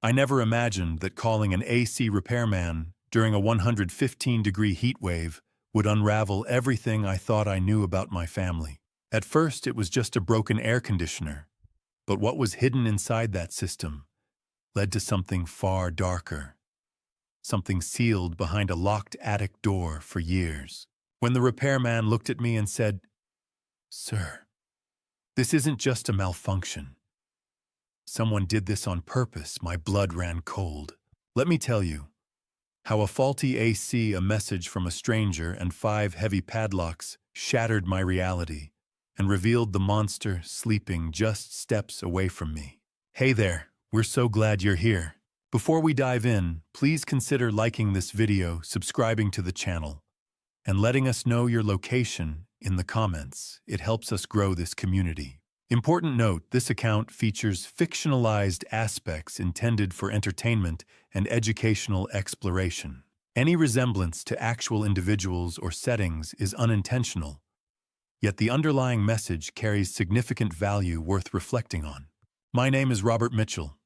I never imagined that calling an AC repairman during a 115-degree heat wave would unravel everything I thought I knew about my family. At first, it was just a broken air conditioner, but what was hidden inside that system led to something far darker, something sealed behind a locked attic door for years. When the repairman looked at me and said, "Sir, this isn't just a malfunction. Someone did this on purpose," my blood ran cold. Let me tell you how a faulty AC, a message from a stranger, and 5 heavy padlocks shattered my reality and revealed the monster sleeping just steps away from me. Hey there, we're so glad you're here. Before we dive in, please consider liking this video, subscribing to the channel, and letting us know your location in the comments. It helps us grow this community. Important note, this account features fictionalized aspects intended for entertainment and educational exploration. Any resemblance to actual individuals or settings is unintentional, yet the underlying message carries significant value worth reflecting on. My name is Robert Mitchell,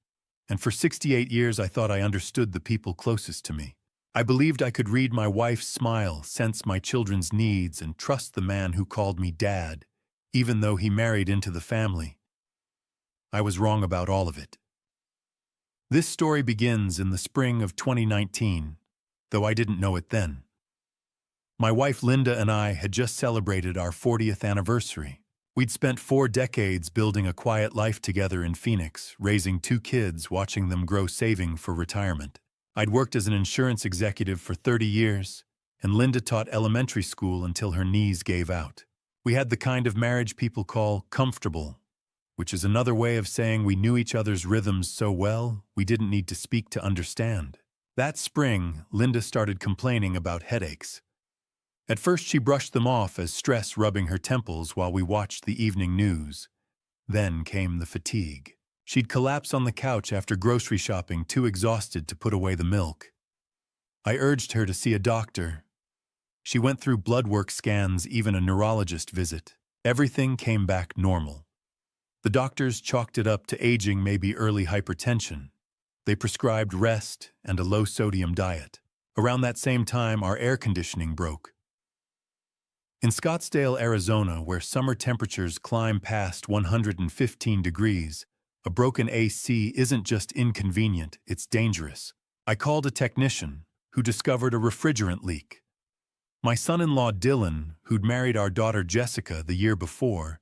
and for 68 years I thought I understood the people closest to me. I believed I could read my wife's smile, sense my children's needs, and trust the man who called me Dad, even though he married into the family. I was wrong about all of it. This story begins in the spring of 2019, though I didn't know it then. My wife Linda and I had just celebrated our 40th anniversary. We'd spent 4 decades building a quiet life together in Phoenix, raising 2 kids, watching them grow, saving for retirement. I'd worked as an insurance executive for 30 years, and Linda taught elementary school until her knees gave out. We had the kind of marriage people call comfortable, which is another way of saying we knew each other's rhythms so well we didn't need to speak to understand. That spring, Linda started complaining about headaches. At first she brushed them off as stress rubbing her temples while we watched the evening news. Then came the fatigue. She'd collapse on the couch after grocery shopping, too exhausted to put away the milk. I urged her to see a doctor. She went through blood work scans, even a neurologist visit. Everything came back normal. The doctors chalked it up to aging, maybe early hypertension. They prescribed rest and a low-sodium diet. Around that same time, our air conditioning broke. In Scottsdale, Arizona, where summer temperatures climb past 115 degrees, a broken AC isn't just inconvenient, it's dangerous. I called a technician, who discovered a refrigerant leak. My son-in-law Dylan, who'd married our daughter Jessica the year before,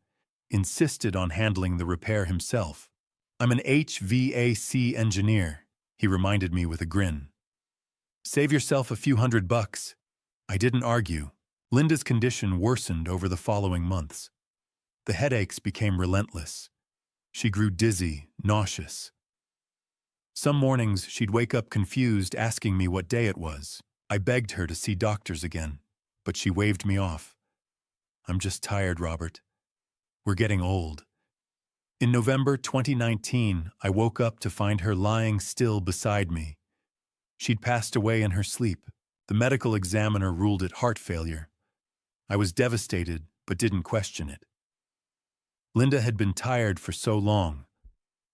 insisted on handling the repair himself. "I'm an HVAC engineer," he reminded me with a grin. "Save yourself a few $100. I didn't argue. Linda's condition worsened over the following months. The headaches became relentless. She grew dizzy, nauseous. Some mornings she'd wake up confused, asking me what day it was. I begged her to see doctors again, but she waved me off. "I'm just tired, Robert. We're getting old." In November 2019, I woke up to find her lying still beside me. She'd passed away in her sleep. The medical examiner ruled it heart failure. I was devastated, but didn't question it. Linda had been tired for so long.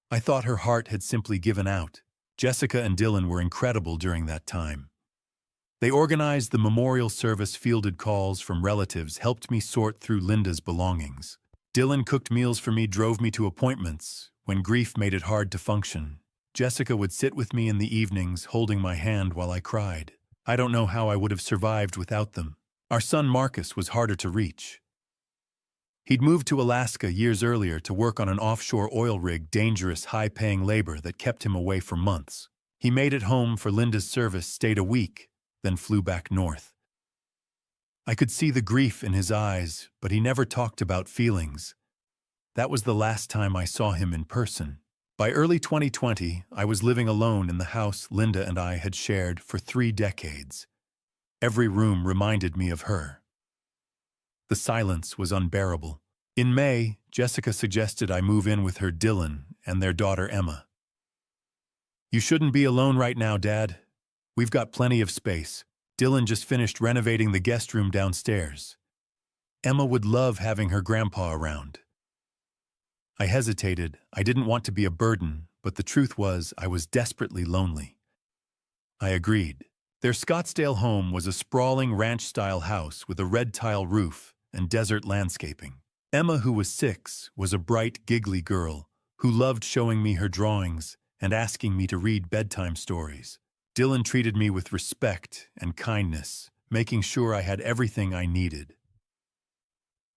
I thought her heart had simply given out. Jessica and Dylan were incredible during that time. They organized the memorial service, fielded calls from relatives, helped me sort through Linda's belongings. Dylan cooked meals for me, drove me to appointments when grief made it hard to function. Jessica would sit with me in the evenings, holding my hand while I cried. I don't know how I would have survived without them. Our son Marcus was harder to reach. He'd moved to Alaska years earlier to work on an offshore oil rig, dangerous, high-paying labor that kept him away for months. He made it home for Linda's service, stayed a week, then flew back north. I could see the grief in his eyes, but he never talked about feelings. That was the last time I saw him in person. By early 2020, I was living alone in the house Linda and I had shared for 3 decades. Every room reminded me of her. The silence was unbearable. In May, Jessica suggested I move in with her Dylan and their daughter Emma. "You shouldn't be alone right now, Dad. We've got plenty of space. Dylan just finished renovating the guest room downstairs. Emma would love having her grandpa around." I hesitated. I didn't want to be a burden, but the truth was I was desperately lonely. I agreed. Their Scottsdale home was a sprawling ranch-style house with a red tile roof and desert landscaping. Emma, who was 6, was a bright, giggly girl who loved showing me her drawings and asking me to read bedtime stories. Dylan treated me with respect and kindness, making sure I had everything I needed.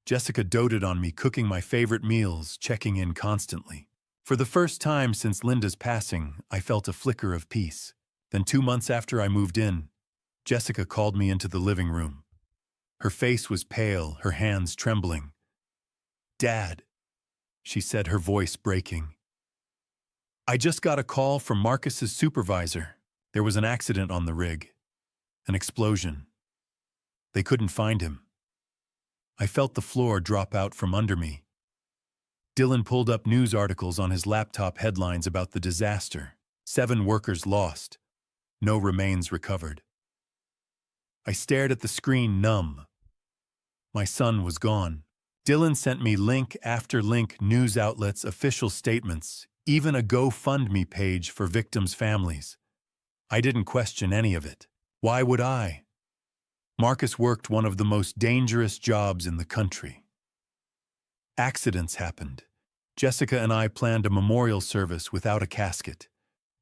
Jessica doted on me, cooking my favorite meals, checking in constantly. For the first time since Linda's passing, I felt a flicker of peace. Then 2 months after I moved in, Jessica called me into the living room. Her face was pale, her hands trembling. "Dad," she said, her voice breaking. "I just got a call from Marcus's supervisor. There was an accident on the rig. An explosion. They couldn't find him." I felt the floor drop out from under me. Dylan pulled up news articles on his laptop, headlines about the disaster. 7 workers lost. No remains recovered. I stared at the screen, numb. My son was gone. Dylan sent me link after link, news outlets, official statements, even a GoFundMe page for victims' families. I didn't question any of it. Why would I? Marcus worked one of the most dangerous jobs in the country. Accidents happened. Jessica and I planned a memorial service without a casket.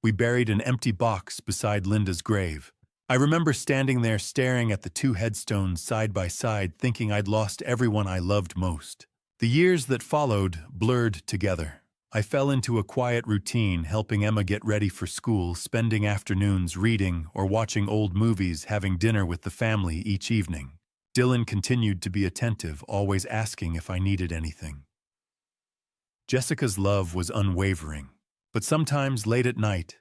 We buried an empty box beside Linda's grave. I remember standing there staring at the 2 headstones side by side, thinking I'd lost everyone I loved most. The years that followed blurred together. I fell into a quiet routine, helping Emma get ready for school, spending afternoons reading or watching old movies, having dinner with the family each evening. Dylan continued to be attentive, always asking if I needed anything. Jessica's love was unwavering. But sometimes, late at night,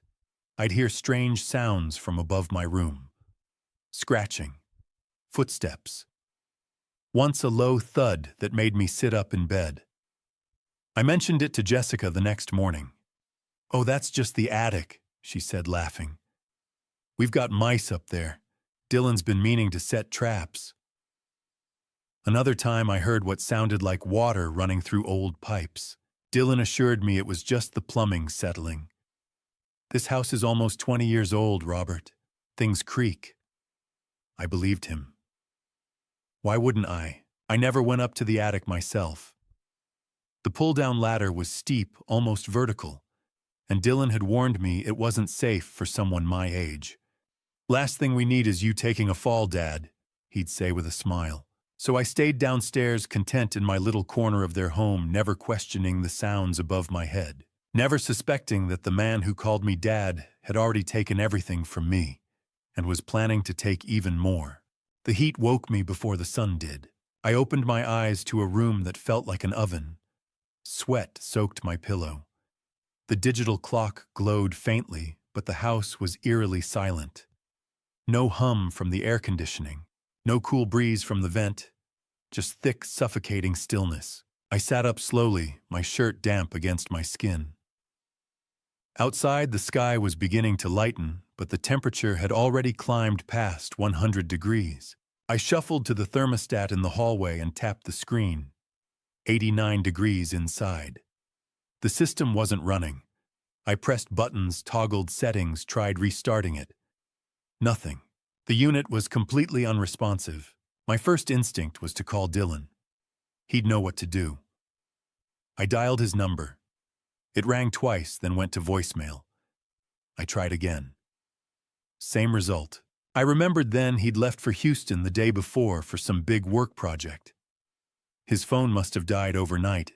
I'd hear strange sounds from above my room. Scratching. Footsteps. Once a low thud that made me sit up in bed. I mentioned it to Jessica the next morning. "Oh, that's just the attic," she said, laughing. "We've got mice up there. Dylan's been meaning to set traps." Another time I heard what sounded like water running through old pipes. Dylan assured me it was just the plumbing settling. "This house is almost 20 years old, Robert. Things creak." I believed him. Why wouldn't I? I never went up to the attic myself. The pull-down ladder was steep, almost vertical, and Dylan had warned me it wasn't safe for someone my age. "Last thing we need is you taking a fall, Dad," he'd say with a smile. So I stayed downstairs, content in my little corner of their home, never questioning the sounds above my head, never suspecting that the man who called me Dad had already taken everything from me and was planning to take even more. The heat woke me before the sun did. I opened my eyes to a room that felt like an oven. Sweat soaked my pillow. The digital clock glowed faintly, but the house was eerily silent. No hum from the air conditioning. No cool breeze from the vent, just thick, suffocating stillness. I sat up slowly, my shirt damp against my skin. Outside, the sky was beginning to lighten, but the temperature had already climbed past 100 degrees. I shuffled to the thermostat in the hallway and tapped the screen. 89 degrees inside. The system wasn't running. I pressed buttons, toggled settings, tried restarting it. Nothing. The unit was completely unresponsive. My first instinct was to call Dylan. He'd know what to do. I dialed his number. It rang twice, then went to voicemail. I tried again. Same result. I remembered then he'd left for Houston the day before for some big work project. His phone must have died overnight.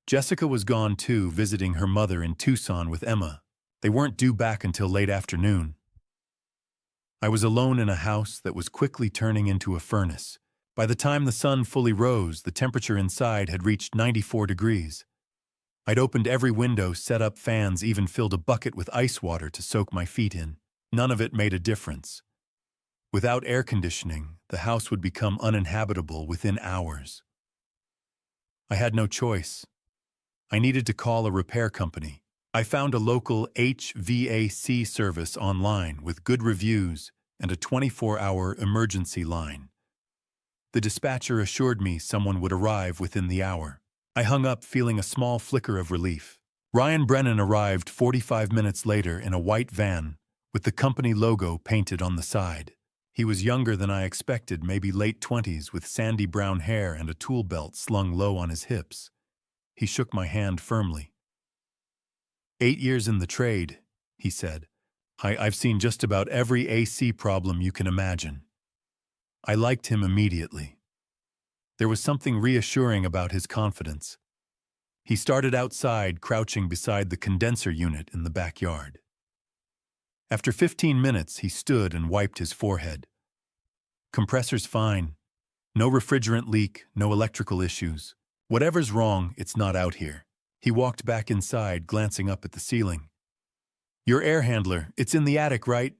Jessica was gone too, visiting her mother in Tucson with Emma. They weren't due back until late afternoon. I was alone in a house that was quickly turning into a furnace. By the time the sun fully rose, the temperature inside had reached 94 degrees. I'd opened every window, set up fans, even filled a bucket with ice water to soak my feet in. None of it made a difference. Without air conditioning, the house would become uninhabitable within hours. I had no choice. I needed to call a repair company. I found a local HVAC service online with good reviews and a 24-hour emergency line. The dispatcher assured me someone would arrive within the hour. I hung up feeling a small flicker of relief. Ryan Brennan arrived 45 minutes later in a white van with the company logo painted on the side. He was younger than I expected, maybe late 20s, with sandy brown hair and a tool belt slung low on his hips. He shook my hand firmly. "8 years in the trade," he said. I've seen just about every AC problem you can imagine." I liked him immediately. There was something reassuring about his confidence. He started outside, crouching beside the condenser unit in the backyard. After 15 minutes, he stood and wiped his forehead. "Compressor's fine. No refrigerant leak, no electrical issues. Whatever's wrong, it's not out here." He walked back inside, glancing up at the ceiling. "Your air handler, it's in the attic, right?"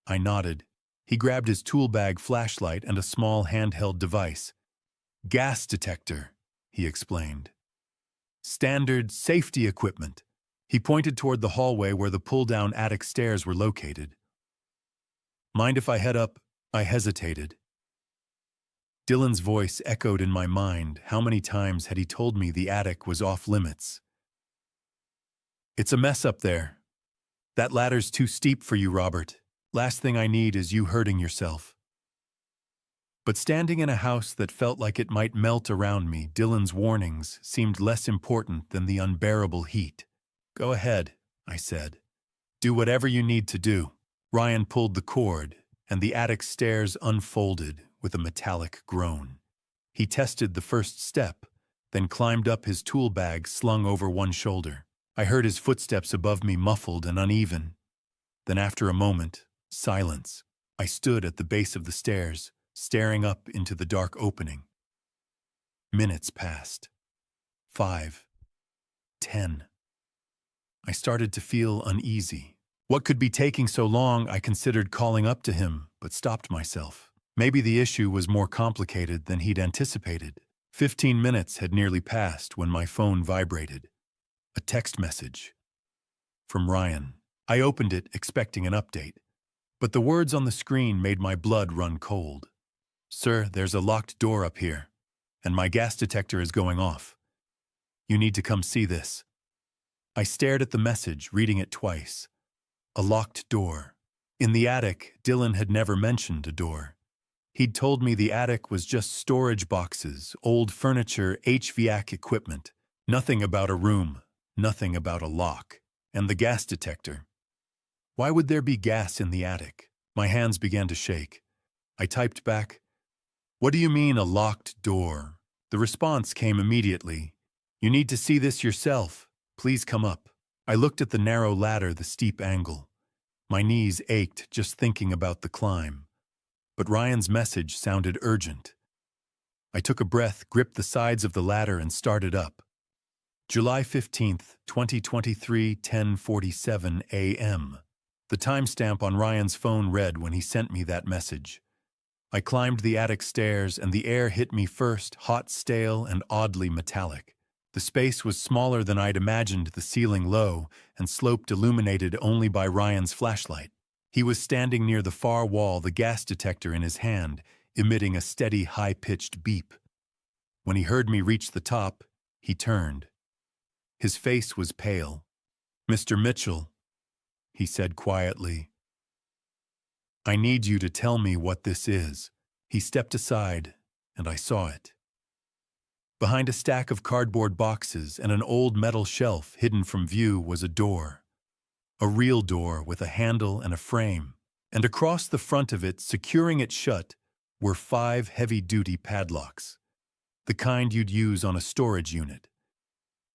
I nodded. He grabbed his tool bag flashlight and a small handheld device. "Gas detector," he explained. "Standard safety equipment." He pointed toward the hallway where the pull-down attic stairs were located. "Mind if I head up?" I hesitated. Dylan's voice echoed in my mind. How many times had he told me the attic was off limits? "It's a mess up there. That ladder's too steep for you, Robert. Last thing I need is you hurting yourself." But standing in a house that felt like it might melt around me, Dylan's warnings seemed less important than the unbearable heat. "Go ahead," I said. "Do whatever you need to do." Ryan pulled the cord, and the attic stairs unfolded with a metallic groan. He tested the first step, then climbed up his tool bag slung over one shoulder. I heard his footsteps above me, muffled and uneven. Then after a moment, silence. I stood at the base of the stairs, staring up into the dark opening. Minutes passed. 5. 10. I started to feel uneasy. What could be taking so long? I considered calling up to him, but stopped myself. Maybe the issue was more complicated than he'd anticipated. 15 minutes had nearly passed when my phone vibrated. A text message. From Ryan. I opened it, expecting an update. But the words on the screen made my blood run cold. "Sir, there's a locked door up here, and my gas detector is going off. You need to come see this." I stared at the message, reading it twice. A locked door. In the attic, Dylan had never mentioned a door. He'd told me the attic was just storage boxes, old furniture, HVAC equipment. Nothing about a room, nothing about a lock. And the gas detector. Why would there be gas in the attic? My hands began to shake. I typed back, "What do you mean, a locked door?" The response came immediately. "You need to see this yourself. Please come up." I looked at the narrow ladder, the steep angle. My knees ached just thinking about the climb. But Ryan's message sounded urgent. I took a breath, gripped the sides of the ladder, and started up. July 15th, 2023, 10:47 a.m. The timestamp on Ryan's phone read when he sent me that message. I climbed the attic stairs, and the air hit me first, hot, stale, and oddly metallic. The space was smaller than I'd imagined, the ceiling low, and sloped, illuminated only by Ryan's flashlight. He was standing near the far wall, the gas detector in his hand, emitting a steady, high-pitched beep. When he heard me reach the top, he turned. His face was pale. "Mr. Mitchell," he said quietly, "I need you to tell me what this is." He stepped aside, and I saw it. Behind a stack of cardboard boxes and an old metal shelf hidden from view was a door. A real door with a handle and a frame. And across the front of it, securing it shut, were 5 heavy-duty padlocks. The kind you'd use on a storage unit.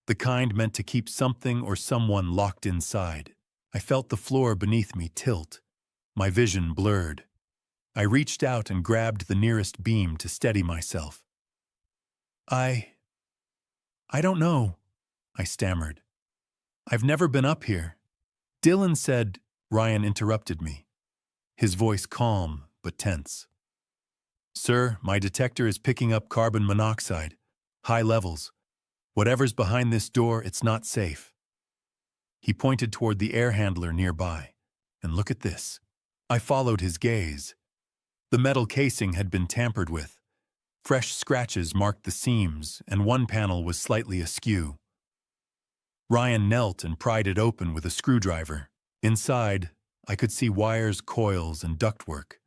The kind meant to keep something or someone locked inside. I felt the floor beneath me tilt. My vision blurred. I reached out and grabbed the nearest beam to steady myself. I don't know," I stammered. "I've never been up here." Dylan said. Ryan interrupted me, his voice calm but tense. "Sir, my detector is picking up carbon monoxide. High levels. Whatever's behind this door, it's not safe." He pointed toward the air handler nearby. "And look at this." I followed his gaze. The metal casing had been tampered with. Fresh scratches marked the seams, and one panel was slightly askew. Ryan knelt and pried it open with a screwdriver. Inside, I could see wires, coils, and ductwork.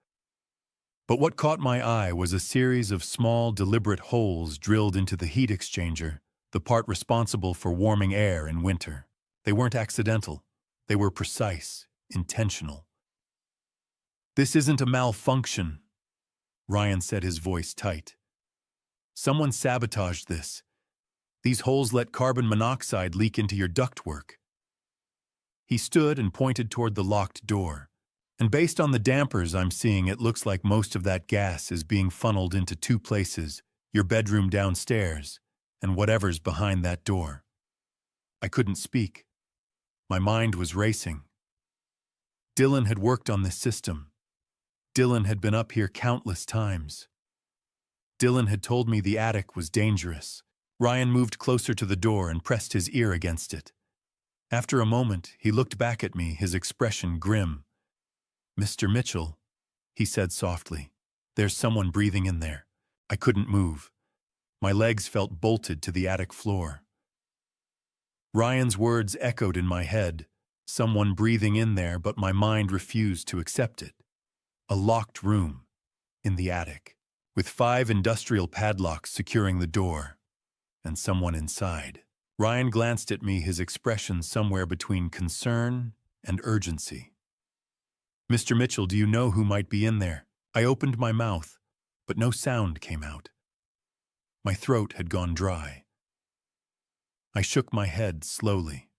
But what caught my eye was a series of small, deliberate holes drilled into the heat exchanger, the part responsible for warming air in winter. They weren't accidental. They were precise, intentional. "This isn't a malfunction," Ryan said, his voice tight. "Someone sabotaged this. These holes let carbon monoxide leak into your ductwork." He stood and pointed toward the locked door. "And based on the dampers I'm seeing, it looks like most of that gas is being funneled into two places, your bedroom downstairs, and whatever's behind that door." I couldn't speak. My mind was racing. Dylan had worked on this system. Dylan had been up here countless times. Dylan had told me the attic was dangerous. Ryan moved closer to the door and pressed his ear against it. After a moment, he looked back at me, his expression grim. "Mr. Mitchell," he said softly, "there's someone breathing in there." I couldn't move. My legs felt bolted to the attic floor. Ryan's words echoed in my head, someone breathing in there, but my mind refused to accept it. A locked room, in the attic, with 5 industrial padlocks securing the door, and someone inside. Ryan glanced at me, his expression somewhere between concern and urgency. "Mr. Mitchell, do you know who might be in there?" I opened my mouth, but no sound came out. My throat had gone dry. I shook my head slowly.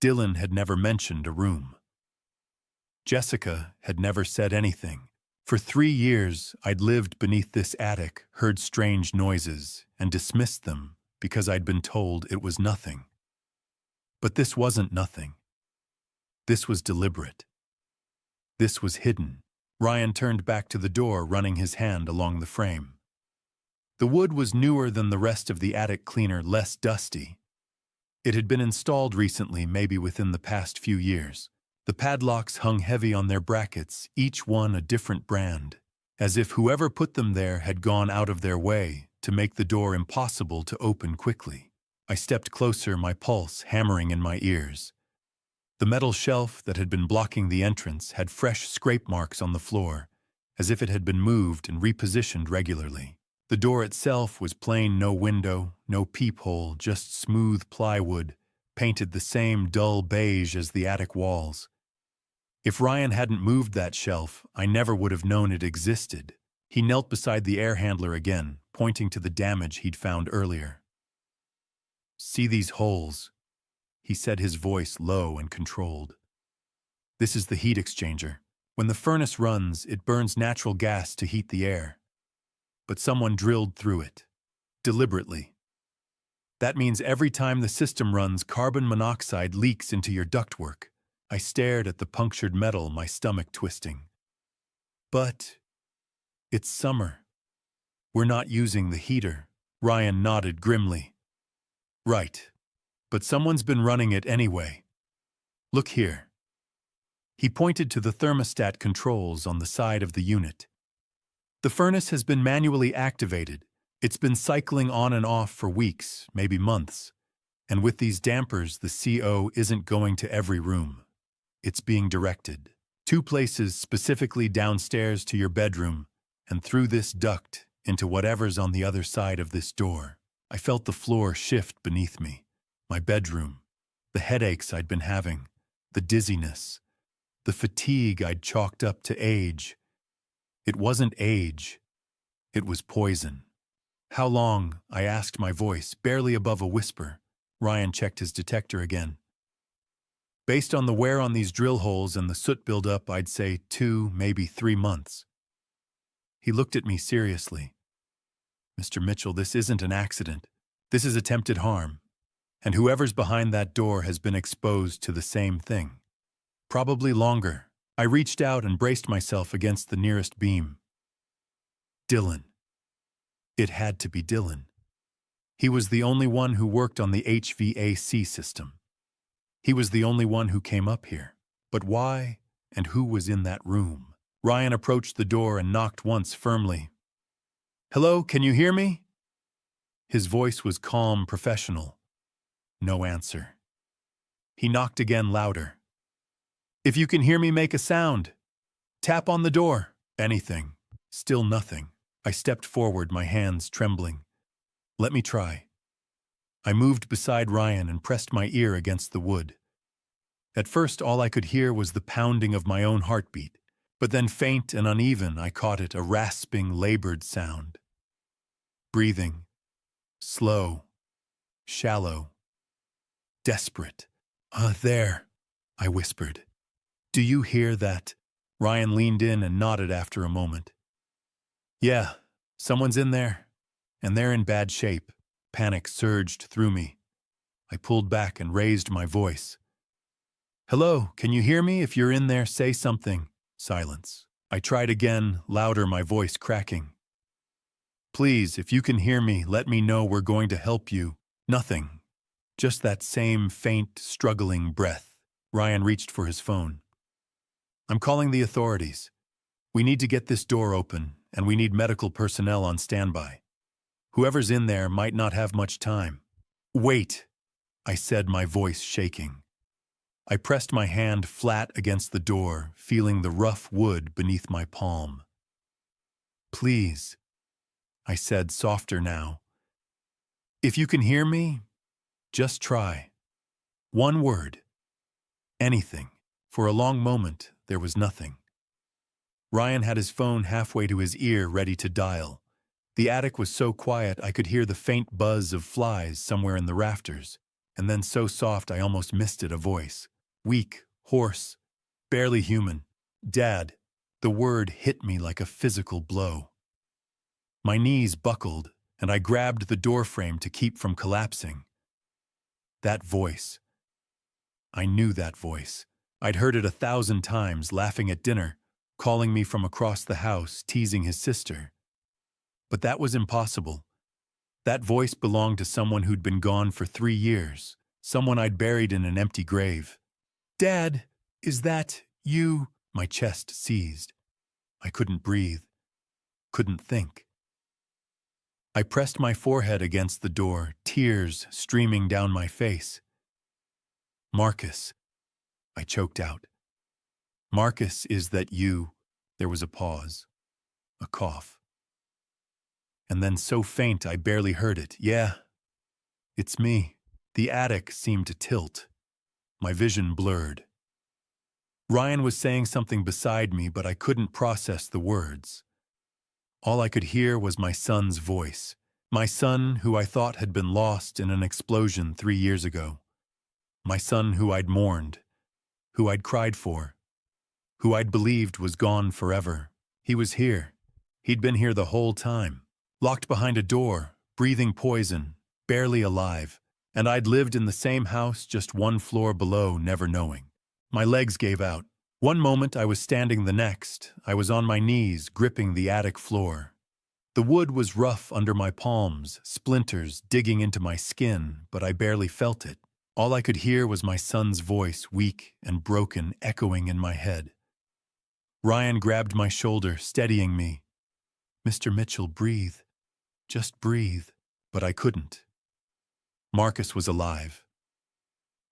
Dylan had never mentioned a room. Jessica had never said anything. For 3 years, I'd lived beneath this attic, heard strange noises, and dismissed them because I'd been told it was nothing. But this wasn't nothing. This was deliberate. This was hidden. Ryan turned back to the door, running his hand along the frame. The wood was newer than the rest of the attic cleaner, less dusty. It had been installed recently, maybe within the past few years. The padlocks hung heavy on their brackets, each one a different brand, as if whoever put them there had gone out of their way to make the door impossible to open quickly. I stepped closer, my pulse hammering in my ears. The metal shelf that had been blocking the entrance had fresh scrape marks on the floor, as if it had been moved and repositioned regularly. The door itself was plain, no window, no peephole, just smooth plywood, painted the same dull beige as the attic walls. If Ryan hadn't moved that shelf, I never would have known it existed. He knelt beside the air handler again, pointing to the damage he'd found earlier. "See these holes?" he said, his voice low and controlled. "This is the heat exchanger. When the furnace runs, it burns natural gas to heat the air. But someone drilled through it, deliberately. That means every time the system runs, carbon monoxide leaks into your ductwork." I stared at the punctured metal, my stomach twisting. "But it's summer. We're not using the heater." Ryan nodded grimly. "Right. But someone's been running it anyway. Look here." He pointed to the thermostat controls on the side of the unit. "The furnace has been manually activated. It's been cycling on and off for weeks, maybe months. And with these dampers, the CO isn't going to every room. It's being directed. 2 places, specifically downstairs to your bedroom, and through this duct into whatever's on the other side of this door." I felt the floor shift beneath me. My bedroom, the headaches I'd been having, the dizziness, the fatigue I'd chalked up to age. It wasn't age. It was poison. "How long?" I asked, my voice barely above a whisper. Ryan checked his detector again. "Based on the wear on these drill holes and the soot buildup, I'd say 2, maybe 3 months. He looked at me seriously. "Mr. Mitchell, this isn't an accident. This is attempted harm. And whoever's behind that door has been exposed to the same thing. Probably longer." I reached out and braced myself against the nearest beam. Dylan. It had to be Dylan. He was the only one who worked on the HVAC system. He was the only one who came up here. But why, and who was in that room? Ryan approached the door and knocked once firmly. "Hello, can you hear me?" His voice was calm, professional. No answer. He knocked again, louder. "If you can hear me, make a sound. Tap on the door." Anything. Still nothing. I stepped forward, my hands trembling. "Let me try." I moved beside Ryan and pressed my ear against the wood. At first, all I could hear was the pounding of my own heartbeat, but then faint and uneven, I caught it, a rasping, labored sound. Breathing. Slow. Shallow. Desperate. There," I whispered. "Do you hear that?" Ryan leaned in and nodded after a moment. "Yeah, someone's in there, and they're in bad shape." Panic surged through me. I pulled back and raised my voice. "Hello, can you hear me? If you're in there, say something." Silence. I tried again, louder, my voice cracking. "Please, if you can hear me, let me know. We're going to help you." Nothing. Just that same faint, struggling breath. Ryan reached for his phone. "I'm calling the authorities. We need to get this door open, and we need medical personnel on standby. Whoever's in there might not have much time." "Wait," I said, my voice shaking. I pressed my hand flat against the door, feeling the rough wood beneath my palm. "Please," I said, softer now. "If you can hear me, just try. One word. Anything." For a long moment, there was nothing. Ryan had his phone halfway to his ear, ready to dial. The attic was so quiet I could hear the faint buzz of flies somewhere in the rafters, and then so soft I almost missed it, a voice. Weak, hoarse, barely human. "Dad." The word hit me like a physical blow. My knees buckled, and I grabbed the doorframe to keep from collapsing. That voice. I knew that voice. I'd heard it 1,000 times, laughing at dinner, calling me from across the house, teasing his sister. But that was impossible. That voice belonged to someone who'd been gone for 3 years, someone I'd buried in an empty grave. "Dad, is that you?" My chest seized. I couldn't breathe, couldn't think. I pressed my forehead against the door, tears streaming down my face. "Marcus," I choked out. "Marcus, is that you?" There was a pause, a cough. And then so faint I barely heard it. "Yeah, it's me." The attic seemed to tilt. My vision blurred. Ryan was saying something beside me, but I couldn't process the words. All I could hear was my son's voice. My son, who I thought had been lost in an explosion 3 years ago. My son who I'd mourned, who I'd cried for, who I'd believed was gone forever. He was here. He'd been here the whole time. Locked behind a door, breathing poison, barely alive, and I'd lived in the same house just 1 floor below, never knowing. My legs gave out. One moment I was standing, the next I was on my knees, gripping the attic floor. The wood was rough under my palms, splinters digging into my skin, but I barely felt it. All I could hear was my son's voice, weak and broken, echoing in my head. Ryan grabbed my shoulder, steadying me. "Mr. Mitchell, breathe. Just breathe." But I couldn't. Marcus was alive.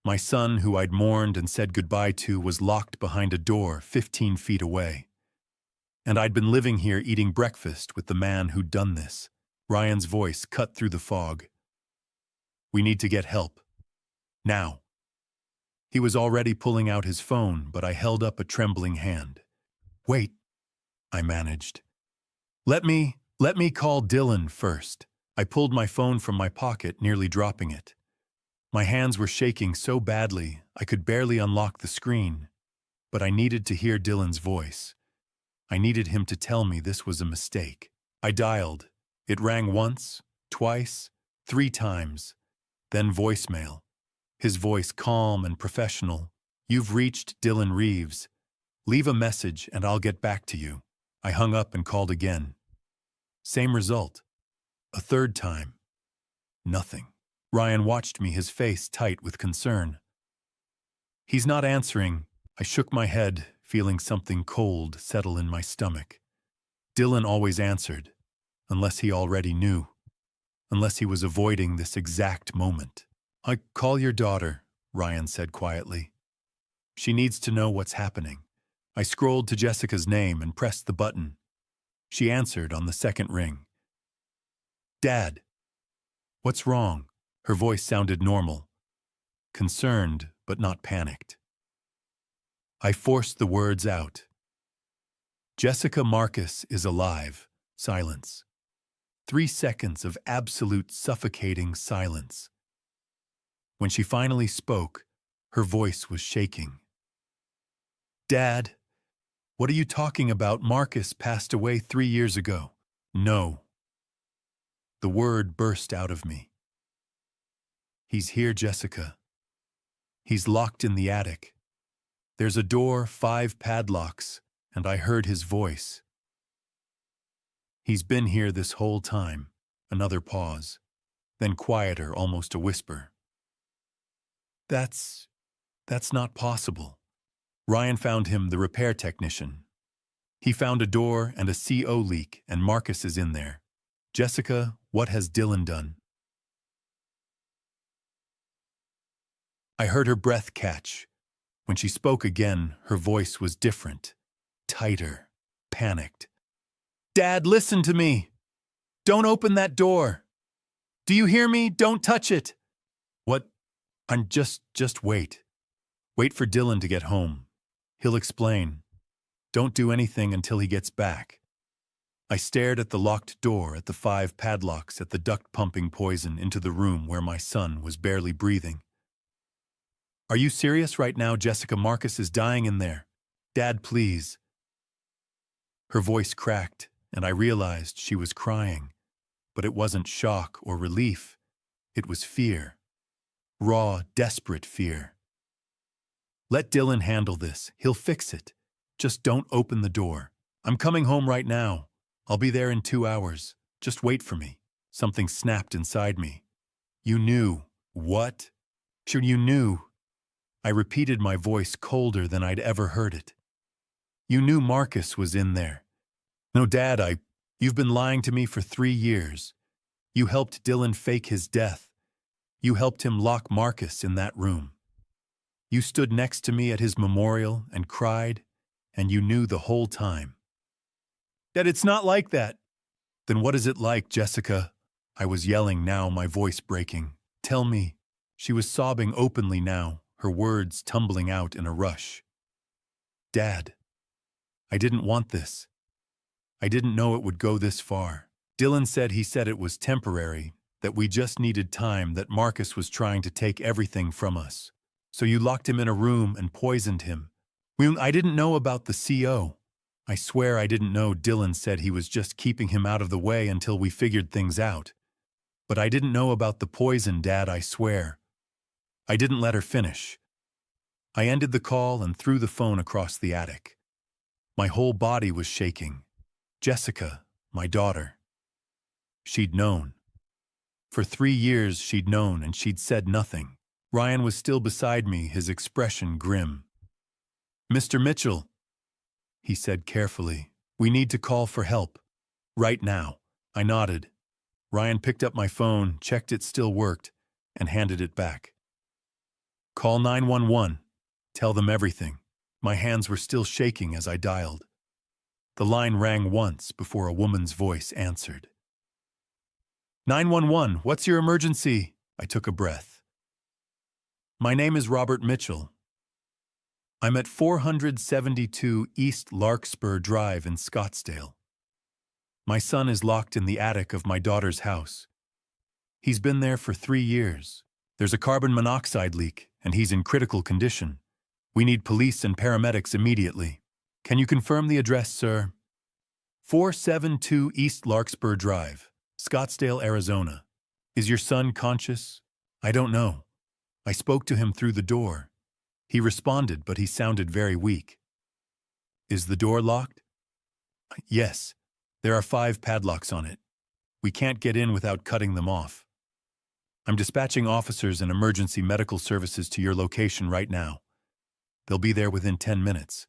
My son, who I'd mourned and said goodbye to, was locked behind a door 15 feet away. And I'd been living here eating breakfast with the man who'd done this. Ryan's voice cut through the fog. "We need to get help. Now." He was already pulling out his phone, but I held up a trembling hand. "Wait," I managed. Let me call Dylan first." I pulled my phone from my pocket, nearly dropping it. My hands were shaking so badly I could barely unlock the screen, but I needed to hear Dylan's voice. I needed him to tell me this was a mistake. I dialed. It rang once, twice, 3 times, then voicemail. His voice calm and professional. "You've reached Dylan Reeves. Leave a message and I'll get back to you." I hung up and called again. Same result. A 3rd time. Nothing. Ryan watched me, his face tight with concern. "He's not answering." I shook my head, feeling something cold settle in my stomach. Dylan always answered, unless he already knew, unless he was avoiding this exact moment. Call your daughter, Ryan said quietly. She needs to know what's happening. I scrolled to Jessica's name and pressed the button. She answered on the second ring. Dad. What's wrong? Her voice sounded normal. Concerned, but not panicked. I forced the words out. Jessica Marcus is alive. Silence. 3 seconds of absolute suffocating silence. When she finally spoke, her voice was shaking. Dad, what are you talking about? Marcus passed away 3 years ago. No. The word burst out of me. He's here, Jessica. He's locked in the attic. There's a door, 5 padlocks, and I heard his voice. He's been here this whole time. Another pause, then quieter, almost a whisper. That's not possible. Ryan found him the repair technician. He found a door and a CO leak, and Marcus is in there. Jessica, what has Dylan done? I heard her breath catch. When she spoke again, her voice was different, tighter, panicked. Dad, listen to me. Don't open that door. Do you hear me? Don't touch it. What? I'm just wait. Wait for Dylan to get home. He'll explain. Don't do anything until he gets back. I stared at the locked door, at the 5 padlocks, at the duct pumping poison into the room where my son was barely breathing. Are you serious right now? Jessica Marcus is dying in there. Dad, please. Her voice cracked, and I realized she was crying. But it wasn't shock or relief. It was fear. Raw, desperate fear. Let Dylan handle this. He'll fix it. Just don't open the door. I'm coming home right now. I'll be there in 2 hours. Just wait for me. Something snapped inside me. You knew. What? Sure, you knew. I repeated, my voice colder than I'd ever heard it. You knew Marcus was in there. No, Dad, you've been lying to me for 3 years. You helped Dylan fake his death. You helped him lock Marcus in that room. You stood next to me at his memorial and cried, and you knew the whole time. Dad, it's not like that. Then what is it like, Jessica? I was yelling now, my voice breaking. Tell me. She was sobbing openly now, her words tumbling out in a rush. Dad, I didn't want this. I didn't know it would go this far. Dylan said it was temporary, that we just needed time, that Marcus was trying to take everything from us. So you locked him in a room and poisoned him. I didn't know about the CO. I swear I didn't know. Dylan said he was just keeping him out of the way until we figured things out. But I didn't know about the poison, Dad, I swear. I didn't let her finish. I ended the call and threw the phone across the attic. My whole body was shaking. Jessica, my daughter. She'd known. For 3 years she'd known, and she'd said nothing. Ryan was still beside me, his expression grim. Mr. Mitchell, he said carefully, we need to call for help. Right now. I nodded. Ryan picked up my phone, checked it still worked, and handed it back. Call 911. Tell them everything. My hands were still shaking as I dialed. The line rang once before a woman's voice answered. 911, what's your emergency? I took a breath. My name is Robert Mitchell. I'm at 472 East Larkspur Drive in Scottsdale. My son is locked in the attic of my daughter's house. He's been there for 3 years. There's a carbon monoxide leak, and he's in critical condition. We need police and paramedics immediately. Can you confirm the address, sir? 472 East Larkspur Drive, Scottsdale, Arizona. Is your son conscious? I don't know. I spoke to him through the door. He responded, but he sounded very weak. Is the door locked? Yes. There are 5 padlocks on it. We can't get in without cutting them off. I'm dispatching officers and emergency medical services to your location right now. They'll be there within 10 minutes.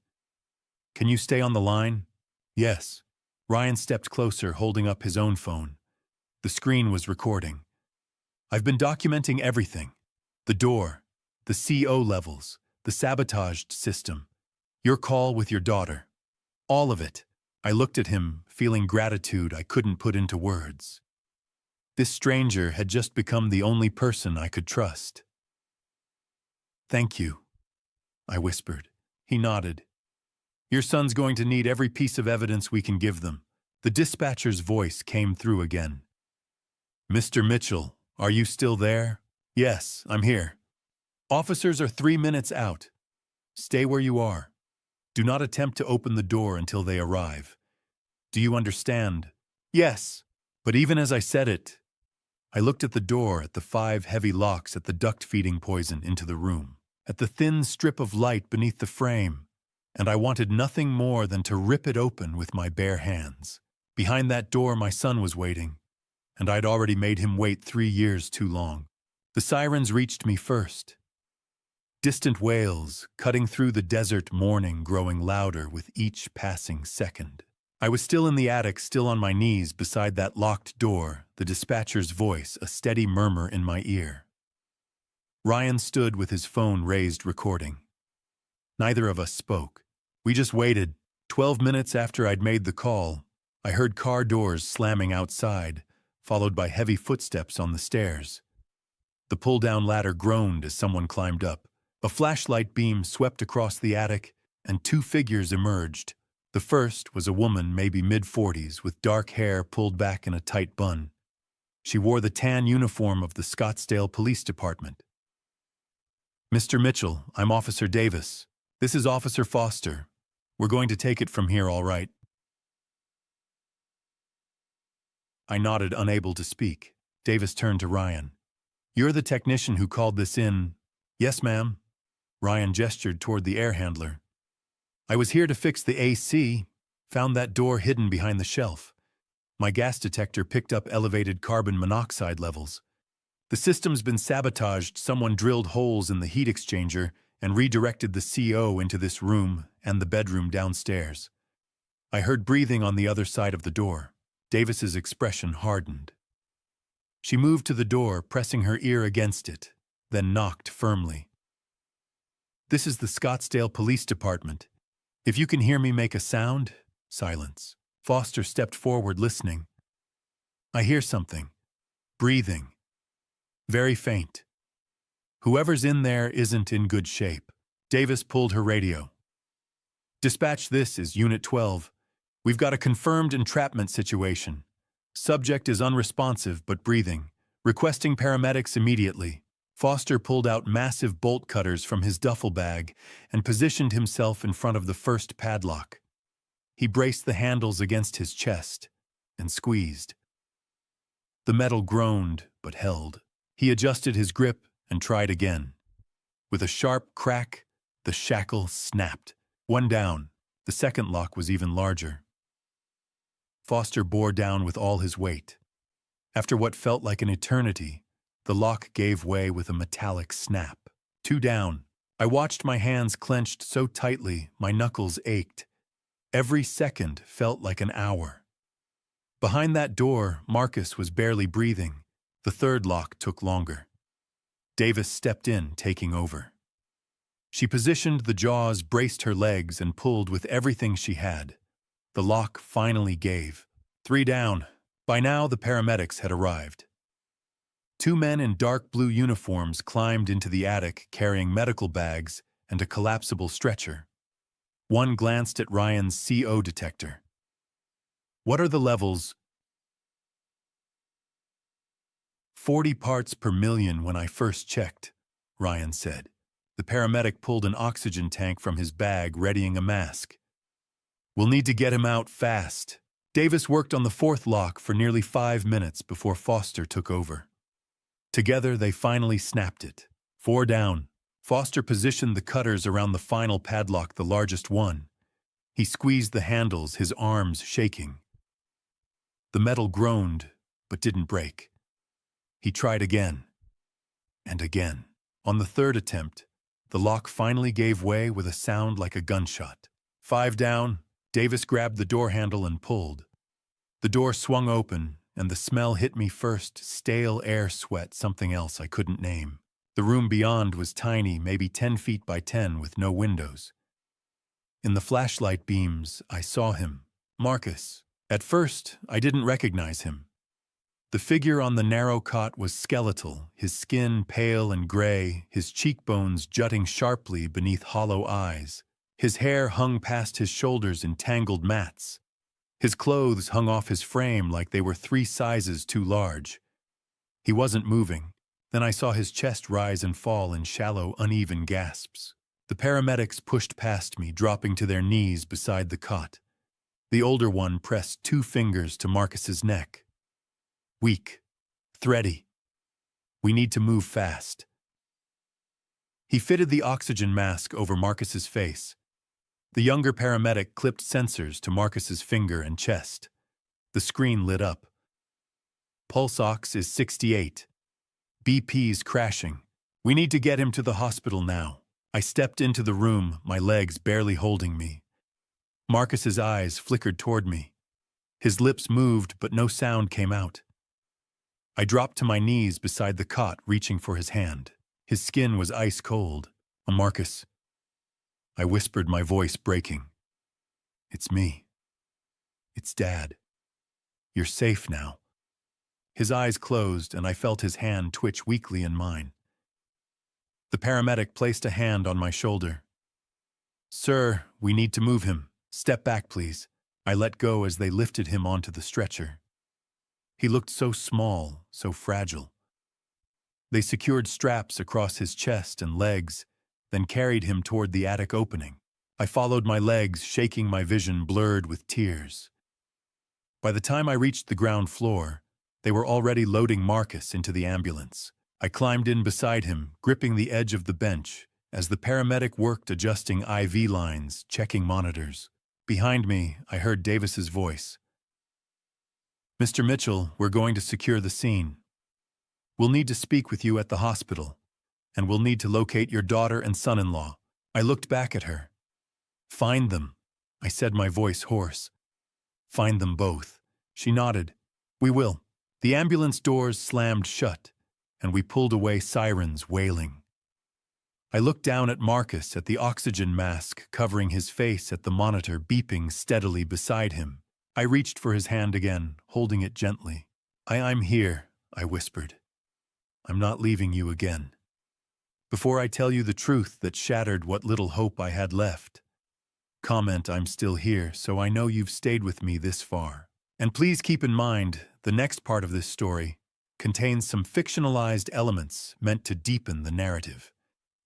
Can you stay on the line? Yes. Ryan stepped closer, holding up his own phone. The screen was recording. I've been documenting everything. The door, the CO levels, the sabotaged system, your call with your daughter. All of it. I looked at him, feeling gratitude I couldn't put into words. This stranger had just become the only person I could trust. "Thank you," I whispered. He nodded. "Your son's going to need every piece of evidence we can give them." The dispatcher's voice came through again. "Mr. Mitchell, are you still there?" "Yes, I'm here." "Officers are 3 minutes out. Stay where you are. Do not attempt to open the door until they arrive. Do you understand?" "Yes." But even as I said it, I looked at the door, at the 5 heavy locks, at the duct-feeding poison into the room, at the thin strip of light beneath the frame, and I wanted nothing more than to rip it open with my bare hands. Behind that door my son was waiting, and I'd already made him wait 3 years too long. The sirens reached me first. Distant wails, cutting through the desert morning, growing louder with each passing second. I was still in the attic, still on my knees beside that locked door, the dispatcher's voice, a steady murmur in my ear. Ryan stood with his phone raised, recording. Neither of us spoke. We just waited. 12 minutes after I'd made the call, I heard car doors slamming outside, followed by heavy footsteps on the stairs. The pull-down ladder groaned as someone climbed up. A flashlight beam swept across the attic, and 2 figures emerged. The first was a woman, maybe mid-40s, with dark hair pulled back in a tight bun. She wore the tan uniform of the Scottsdale Police Department. "Mr. Mitchell, I'm Officer Davis. This is Officer Foster. We're going to take it from here, all right?" I nodded, unable to speak. Davis turned to Ryan. "You're the technician who called this in?" "Yes, ma'am." Ryan gestured toward the air handler. "I was here to fix the AC. Found that door hidden behind the shelf. My gas detector picked up elevated carbon monoxide levels. The system's been sabotaged. Someone drilled holes in the heat exchanger and redirected the CO into this room and the bedroom downstairs." I heard breathing on the other side of the door. Davis's expression hardened. She moved to the door, pressing her ear against it, then knocked firmly. "This is the Scottsdale Police Department. If you can hear me make a sound..." Silence. Foster stepped forward, listening. "I hear something. Breathing. Very faint. Whoever's in there isn't in good shape." Davis pulled her radio. "Dispatch, this is Unit 12. We've got a confirmed entrapment situation. Subject is unresponsive but breathing. Requesting paramedics immediately." Foster pulled out massive bolt cutters from his duffel bag and positioned himself in front of the first padlock. He braced the handles against his chest and squeezed. The metal groaned but held. He adjusted his grip and tried again. With a sharp crack, the shackle snapped. One down. The second lock was even larger. Foster bore down with all his weight. After what felt like an eternity, the lock gave way with a metallic snap. 2 down. I watched my hands clenched so tightly my knuckles ached. Every second felt like an hour. Behind that door, Marcus was barely breathing. The third lock took longer. Davis stepped in, taking over. She positioned the jaws, braced her legs, and pulled with everything she had. The lock finally gave. 3 down. By now, the paramedics had arrived. 2 men in dark blue uniforms climbed into the attic carrying medical bags and a collapsible stretcher. One glanced at Ryan's CO detector. "What are the levels?" 40 parts per million when I first checked, Ryan said. The paramedic pulled an oxygen tank from his bag, readying a mask. "We'll need to get him out fast." Davis worked on the 4th lock for nearly 5 minutes before Foster took over. Together, they finally snapped it. 4 down. Foster positioned the cutters around the final padlock, the largest one. He squeezed the handles, his arms shaking. The metal groaned, but didn't break. He tried again, and again. On the 3rd attempt, the lock finally gave way with a sound like a gunshot. 5 down. Davis grabbed the door handle and pulled. The door swung open, and the smell hit me first, stale air, sweat, something else I couldn't name. The room beyond was tiny, maybe 10 feet by 10, with no windows. In the flashlight beams, I saw him, Marcus. At first, I didn't recognize him. The figure on the narrow cot was skeletal, his skin pale and gray, his cheekbones jutting sharply beneath hollow eyes. His hair hung past his shoulders in tangled mats. His clothes hung off his frame like they were 3 sizes too large. He wasn't moving. Then I saw his chest rise and fall in shallow, uneven gasps. The paramedics pushed past me, dropping to their knees beside the cot. The older one pressed 2 fingers to Marcus's neck. Weak. Thready. We need to move fast. He fitted the oxygen mask over Marcus's face. The younger paramedic clipped sensors to Marcus's finger and chest. The screen lit up. Pulse ox is 68. BP's crashing. We need to get him to the hospital now. I stepped into the room, my legs barely holding me. Marcus's eyes flickered toward me. His lips moved, but no sound came out. I dropped to my knees beside the cot, reaching for his hand. His skin was ice cold. Marcus. I whispered, my voice breaking. It's me. It's Dad. You're safe now. His eyes closed, and I felt his hand twitch weakly in mine. The paramedic placed a hand on my shoulder. Sir, we need to move him. Step back, please. I let go as they lifted him onto the stretcher. He looked so small, so fragile. They secured straps across his chest and legs, then carried him toward the attic opening. I followed my legs, shaking, my vision blurred with tears. By the time I reached the ground floor, they were already loading Marcus into the ambulance. I climbed in beside him, gripping the edge of the bench, as the paramedic worked adjusting IV lines, checking monitors. Behind me, I heard Davis's voice. Mr. Mitchell, we're going to secure the scene. We'll need to speak with you at the hospital, and we'll need to locate your daughter and son-in-law. I looked back at her. Find them, I said, my voice hoarse. Find them both. She nodded. We will. The ambulance doors slammed shut, and we pulled away, sirens wailing. I looked down at Marcus, at the oxygen mask covering his face, at the monitor beeping steadily beside him. I reached for his hand again, holding it gently. I'm here, I whispered. I'm not leaving you again. Before I tell you the truth that shattered what little hope I had left, comment I'm still here, so I know you've stayed with me this far. And please keep in mind, the next part of this story contains some fictionalized elements meant to deepen the narrative.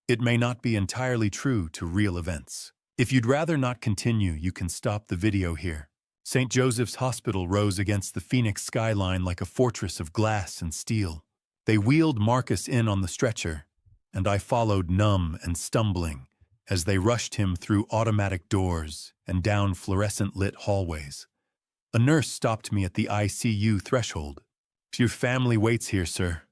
It may not be entirely true to real events. If you'd rather not continue, you can stop the video here. St. Joseph's Hospital rose against the Phoenix skyline like a fortress of glass and steel. They wheeled Marcus in on the stretcher, and I followed, numb and stumbling, as they rushed him through automatic doors and down fluorescent-lit hallways. A nurse stopped me at the ICU threshold. Your family waits here, sir.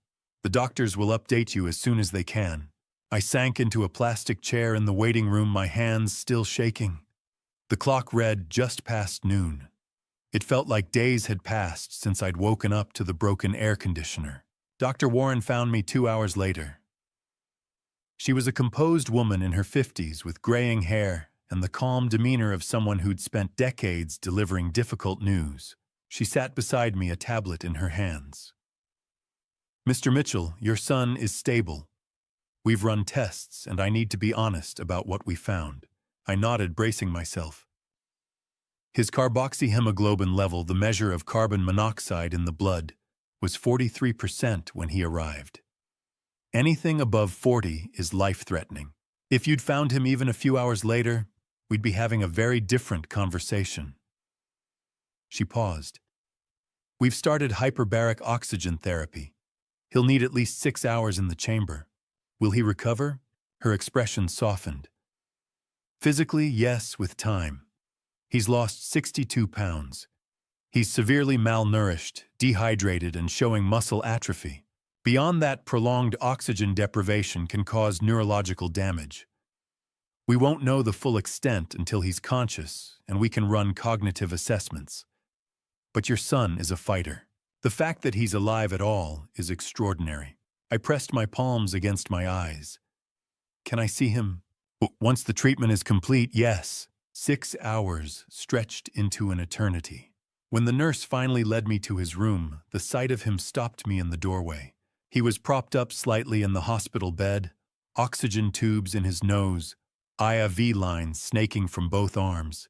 The doctors will update you as soon as they can. I sank into a plastic chair in the waiting room, my hands still shaking. The clock read just past noon. It felt like days had passed since I'd woken up to the broken air conditioner. Dr. Warren found me 2 hours later. She was a composed woman in her 50s with graying hair and the calm demeanor of someone who'd spent decades delivering difficult news. She sat beside me, a tablet in her hands. Mr. Mitchell, your son is stable. We've run tests, and I need to be honest about what we found. I nodded, bracing myself. His carboxyhemoglobin level, the measure of carbon monoxide in the blood, was 43% when he arrived. Anything above 40 is life-threatening. If you'd found him even a few hours later, we'd be having a very different conversation. She paused. We've started hyperbaric oxygen therapy. He'll need at least 6 hours in the chamber. Will he recover? Her expression softened. Physically, yes, with time. He's lost 62 pounds. He's severely malnourished, dehydrated, and showing muscle atrophy. Beyond that, prolonged oxygen deprivation can cause neurological damage. We won't know the full extent until he's conscious, and we can run cognitive assessments. But your son is a fighter. The fact that he's alive at all is extraordinary. I pressed my palms against my eyes. Can I see him? Once the treatment is complete, yes. 6 hours stretched into an eternity. When the nurse finally led me to his room, the sight of him stopped me in the doorway. He was propped up slightly in the hospital bed, oxygen tubes in his nose, IV lines snaking from both arms.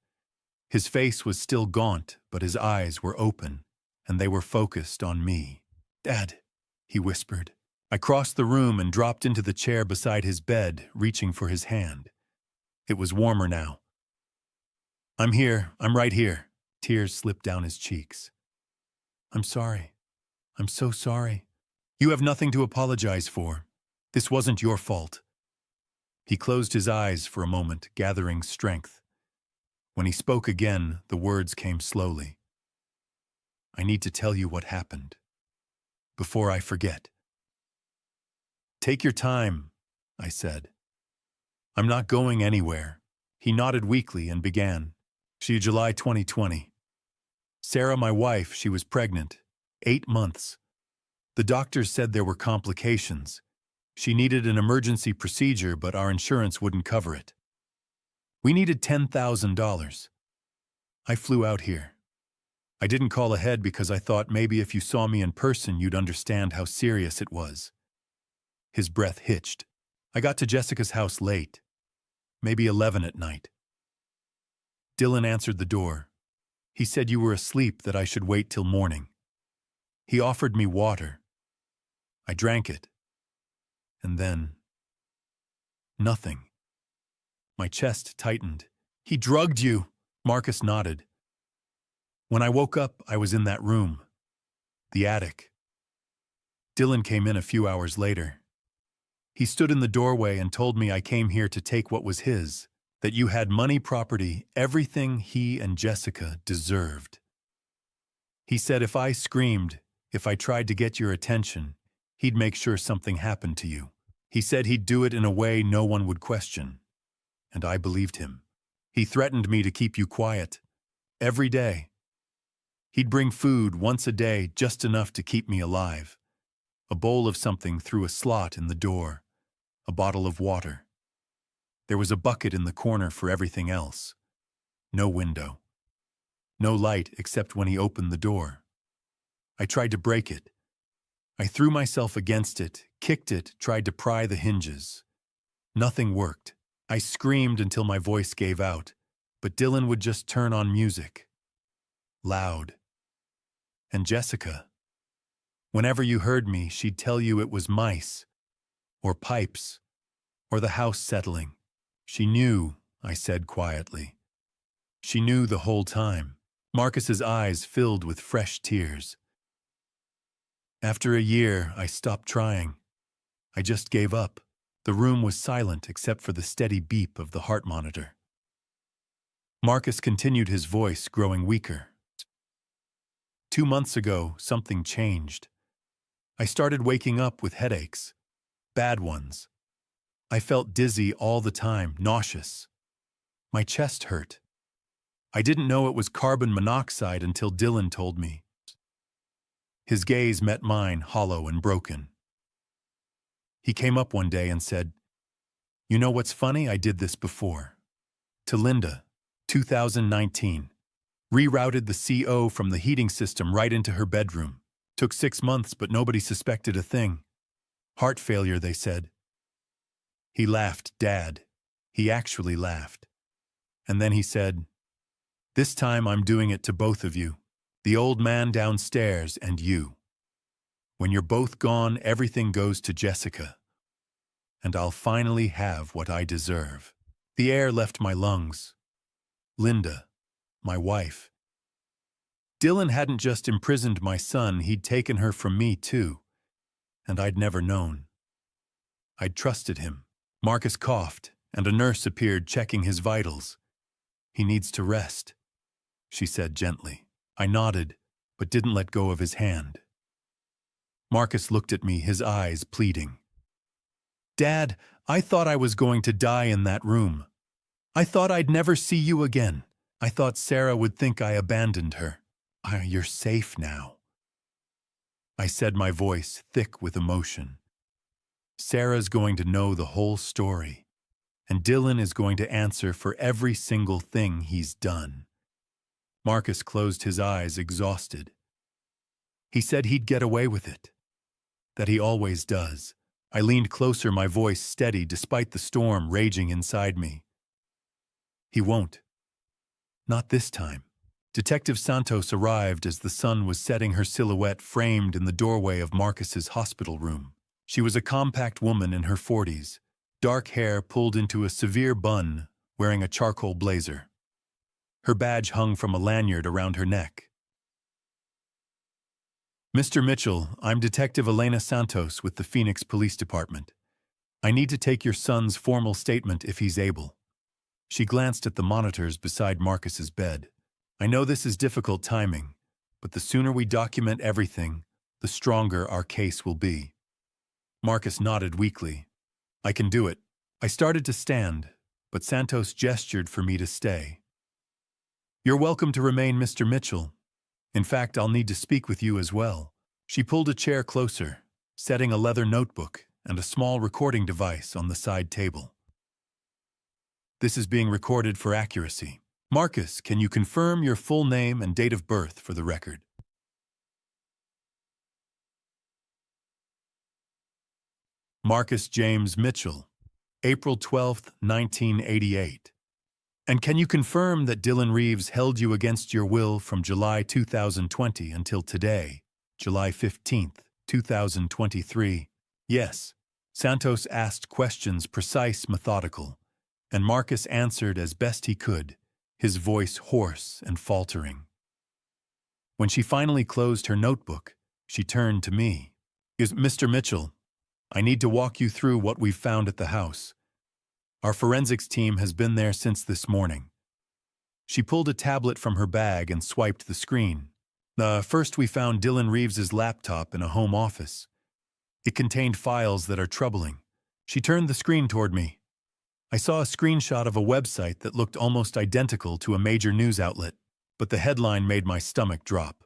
His face was still gaunt, but his eyes were open, and they were focused on me. "Dad," he whispered. I crossed the room and dropped into the chair beside his bed, reaching for his hand. It was warmer now. "I'm here. I'm right here." Tears slipped down his cheeks. "I'm sorry. I'm so sorry." "You have nothing to apologize for. This wasn't your fault." He closed his eyes for a moment, gathering strength. When he spoke again, the words came slowly. "I need to tell you what happened. Before I forget." "Take your time," I said. "I'm not going anywhere." He nodded weakly and began. July 2020. Sarah, my wife, she was pregnant. 8 months. The doctors said there were complications. She needed an emergency procedure, but our insurance wouldn't cover it. We needed $10,000. I flew out here. I didn't call ahead because I thought maybe if you saw me in person, you'd understand how serious it was. His breath hitched. I got to Jessica's house late, maybe 11 at night. Dylan answered the door. He said you were asleep, that I should wait till morning. He offered me water. I drank it. And then, nothing. My chest tightened. "He drugged you," Marcus nodded. When I woke up, I was in that room. The attic. Dylan came in a few hours later. He stood in the doorway and told me I came here to take what was his, that you had money, property, everything he and Jessica deserved. He said if I screamed, if I tried to get your attention, he'd make sure something happened to you. He said he'd do it in a way no one would question. And I believed him. He threatened me to keep you quiet. Every day. He'd bring food once a day, just enough to keep me alive. A bowl of something through a slot in the door. A bottle of water. There was a bucket in the corner for everything else. No window. No light except when he opened the door. I tried to break it. I threw myself against it, kicked it, tried to pry the hinges. Nothing worked. I screamed until my voice gave out, but Dylan would just turn on music. Loud. And Jessica. Whenever you heard me, she'd tell you it was mice, or pipes, or the house settling. She knew, I said quietly. She knew the whole time. Marcus's eyes filled with fresh tears. After a year, I stopped trying. I just gave up. The room was silent except for the steady beep of the heart monitor. Marcus continued, his voice growing weaker. 2 months ago, something changed. I started waking up with headaches. Bad ones. I felt dizzy all the time, nauseous. My chest hurt. I didn't know it was carbon monoxide until Dylan told me. His gaze met mine, hollow and broken. He came up one day and said, "You know what's funny? I did this before. To Linda, 2019. Rerouted the CO from the heating system right into her bedroom. Took 6 months, but nobody suspected a thing. Heart failure, they said." He laughed, Dad. He actually laughed. And then he said, "This time I'm doing it to both of you. The old man downstairs and you. When you're both gone, everything goes to Jessica. And I'll finally have what I deserve." The air left my lungs. Linda, my wife. Dylan hadn't just imprisoned my son, he'd taken her from me too. And I'd never known. I'd trusted him. Marcus coughed, and a nurse appeared checking his vitals. "He needs to rest," she said gently. I nodded, but didn't let go of his hand. Marcus looked at me, his eyes pleading. "Dad, I thought I was going to die in that room. I thought I'd never see you again. I thought Sarah would think I abandoned her. You're safe now," I said, my voice thick with emotion. Sarah's going to know the whole story, and Dylan is going to answer for every single thing he's done. Marcus closed his eyes, exhausted. He said he'd get away with it, that he always does. I leaned closer, my voice steady despite the storm raging inside me. He won't. Not this time. Detective Santos arrived as the sun was setting, her silhouette framed in the doorway of Marcus's hospital room. She was a compact woman in her 40s, dark hair pulled into a severe bun, wearing a charcoal blazer. Her badge hung from a lanyard around her neck. "Mr. Mitchell, I'm Detective Elena Santos with the Phoenix Police Department. I need to take your son's formal statement if he's able." She glanced at the monitors beside Marcus's bed. "I know this is difficult timing, but the sooner we document everything, the stronger our case will be." Marcus nodded weakly. "I can do it." I started to stand, but Santos gestured for me to stay. "You're welcome to remain, Mr. Mitchell. In fact, I'll need to speak with you as well." She pulled a chair closer, setting a leather notebook and a small recording device on the side table. "This is being recorded for accuracy. Marcus, can you confirm your full name and date of birth for the record?" "Marcus James Mitchell, April 12, 1988. And can you confirm that Dylan Reeves held you against your will from July 2020 until today, July 15, 2023? "Yes." Santos asked questions precise, methodical, and Marcus answered as best he could, his voice hoarse and faltering. When she finally closed her notebook, she turned to me. "Mr. Mitchell, I need to walk you through what we've found at the house. Our forensics team has been there since this morning." She pulled a tablet from her bag and swiped the screen. First, we found Dylan Reeves's laptop in a home office. It contained files that are troubling." She turned the screen toward me. I saw a screenshot of a website that looked almost identical to a major news outlet, but the headline made my stomach drop.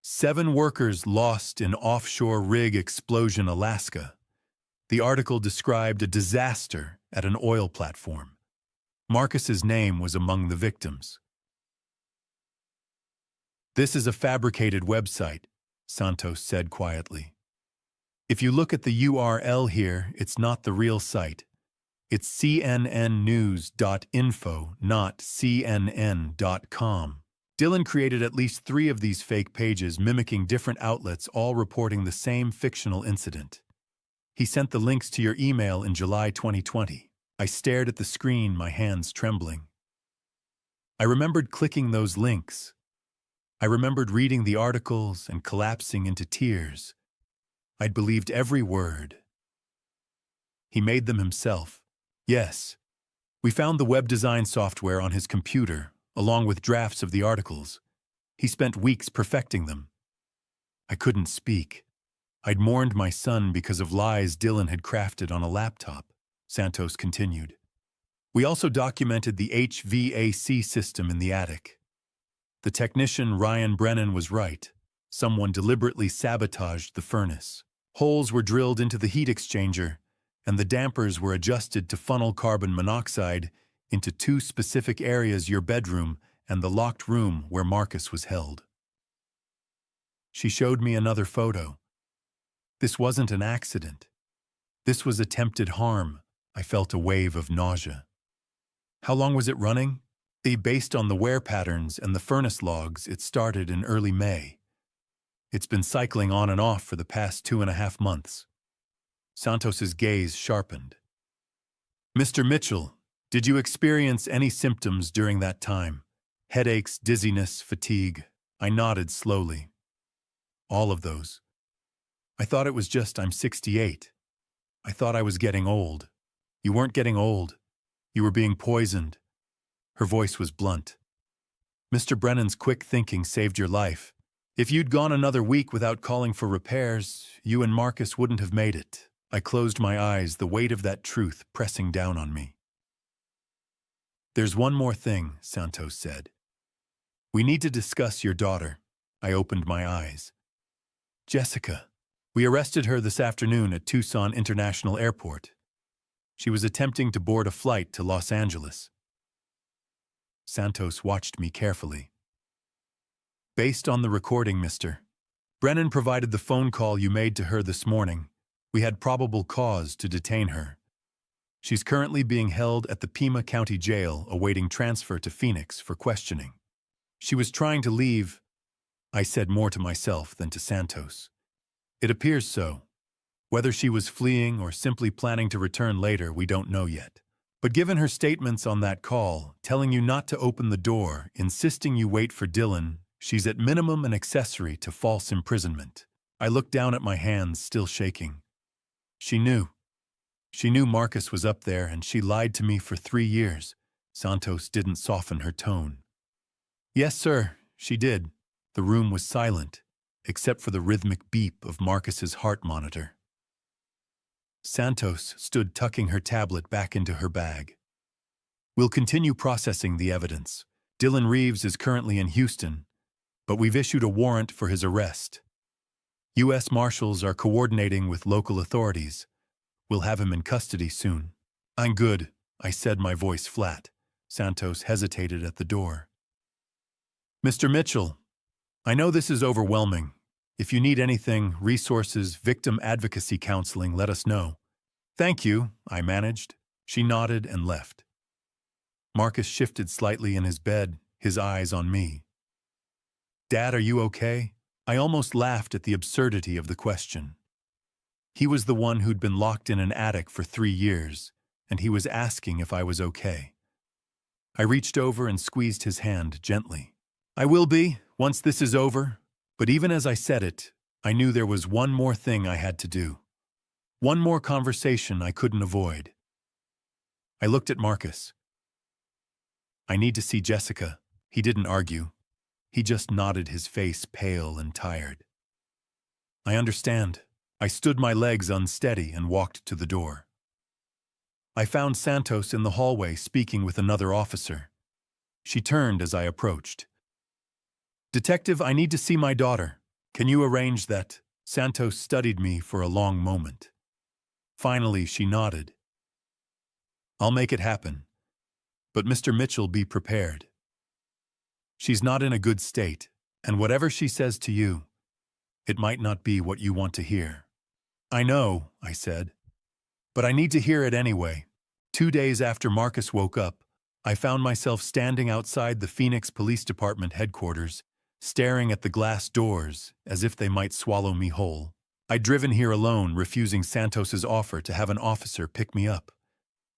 "7 workers lost in offshore rig explosion, Alaska." The article described a disaster at an oil platform. Marcus's name was among the victims. "This is a fabricated website," Santos said quietly. "If you look at the URL here, it's not the real site. It's cnnnews.info, not cnn.com. Dylan created at least 3 of these fake pages mimicking different outlets, all reporting the same fictional incident. He sent the links to your email in July 2020. I stared at the screen, my hands trembling. I remembered clicking those links. I remembered reading the articles and collapsing into tears. I'd believed every word. He made them himself. Yes. We found the web design software on his computer, along with drafts of the articles. He spent weeks perfecting them. I couldn't speak. I'd mourned my son because of lies Dylan had crafted on a laptop, Santos continued. We also documented the HVAC system in the attic. The technician Ryan Brennan was right. Someone deliberately sabotaged the furnace. Holes were drilled into the heat exchanger, and the dampers were adjusted to funnel carbon monoxide into 2 specific areas, your bedroom and the locked room where Marcus was held. She showed me another photo. This wasn't an accident. This was attempted harm. I felt a wave of nausea. How long was it running? Based on the wear patterns and the furnace logs, it started in early May. It's been cycling on and off for the past 2.5 months. Santos's gaze sharpened. "Mr. Mitchell, did you experience any symptoms during that time? Headaches, dizziness, fatigue?" I nodded slowly. "All of those. I thought it was just I'm 68. I thought I was getting old." "You weren't getting old. You were being poisoned." Her voice was blunt. "Mr. Brennan's quick thinking saved your life. If you'd gone another week without calling for repairs, you and Marcus wouldn't have made it." I closed my eyes, the weight of that truth pressing down on me. "There's one more thing," Santos said. "We need to discuss your daughter." I opened my eyes. "Jessica." We arrested her this afternoon at Tucson International Airport. She was attempting to board a flight to Los Angeles. Santos watched me carefully. Based on the recording, Mr. Brennan provided the phone call you made to her this morning. We had probable cause to detain her. She's currently being held at the Pima County Jail awaiting transfer to Phoenix for questioning. She was trying to leave, I said more to myself than to Santos. It appears so. Whether she was fleeing or simply planning to return later, we don't know yet. But given her statements on that call, telling you not to open the door, insisting you wait for Dylan, she's at minimum an accessory to false imprisonment. I looked down at my hands, still shaking. She knew. She knew Marcus was up there, and she lied to me for 3 years. Santos didn't soften her tone. Yes, sir, she did. The room was silent, except for the rhythmic beep of Marcus's heart monitor. Santos stood tucking her tablet back into her bag. We'll continue processing the evidence. Dylan Reeves is currently in Houston, but we've issued a warrant for his arrest. U.S. Marshals are coordinating with local authorities. We'll have him in custody soon. I'm good, I said, my voice flat. Santos hesitated at the door. Mr. Mitchell, I know this is overwhelming. If you need anything, resources, victim advocacy counseling, let us know. Thank you, I managed. She nodded and left. Marcus shifted slightly in his bed, his eyes on me. Dad, are you okay? I almost laughed at the absurdity of the question. He was the one who'd been locked in an attic for 3 years, and he was asking if I was okay. I reached over and squeezed his hand gently. I will be, once this is over. But even as I said it, I knew there was one more thing I had to do. One more conversation I couldn't avoid. I looked at Marcus. I need to see Jessica. He didn't argue. He just nodded, his face pale and tired. I understand. I stood my legs unsteady and walked to the door. I found Santos in the hallway speaking with another officer. She turned as I approached. Detective, I need to see my daughter. Can you arrange that? Santos studied me for a long moment. Finally, she nodded. I'll make it happen. But Mr. Mitchell, be prepared. She's not in a good state, and whatever she says to you, it might not be what you want to hear. I know, I said, but I need to hear it anyway. 2 days after Marcus woke up, I found myself standing outside the Phoenix Police Department headquarters, staring at the glass doors as if they might swallow me whole. I'd driven here alone, refusing Santos's offer to have an officer pick me up.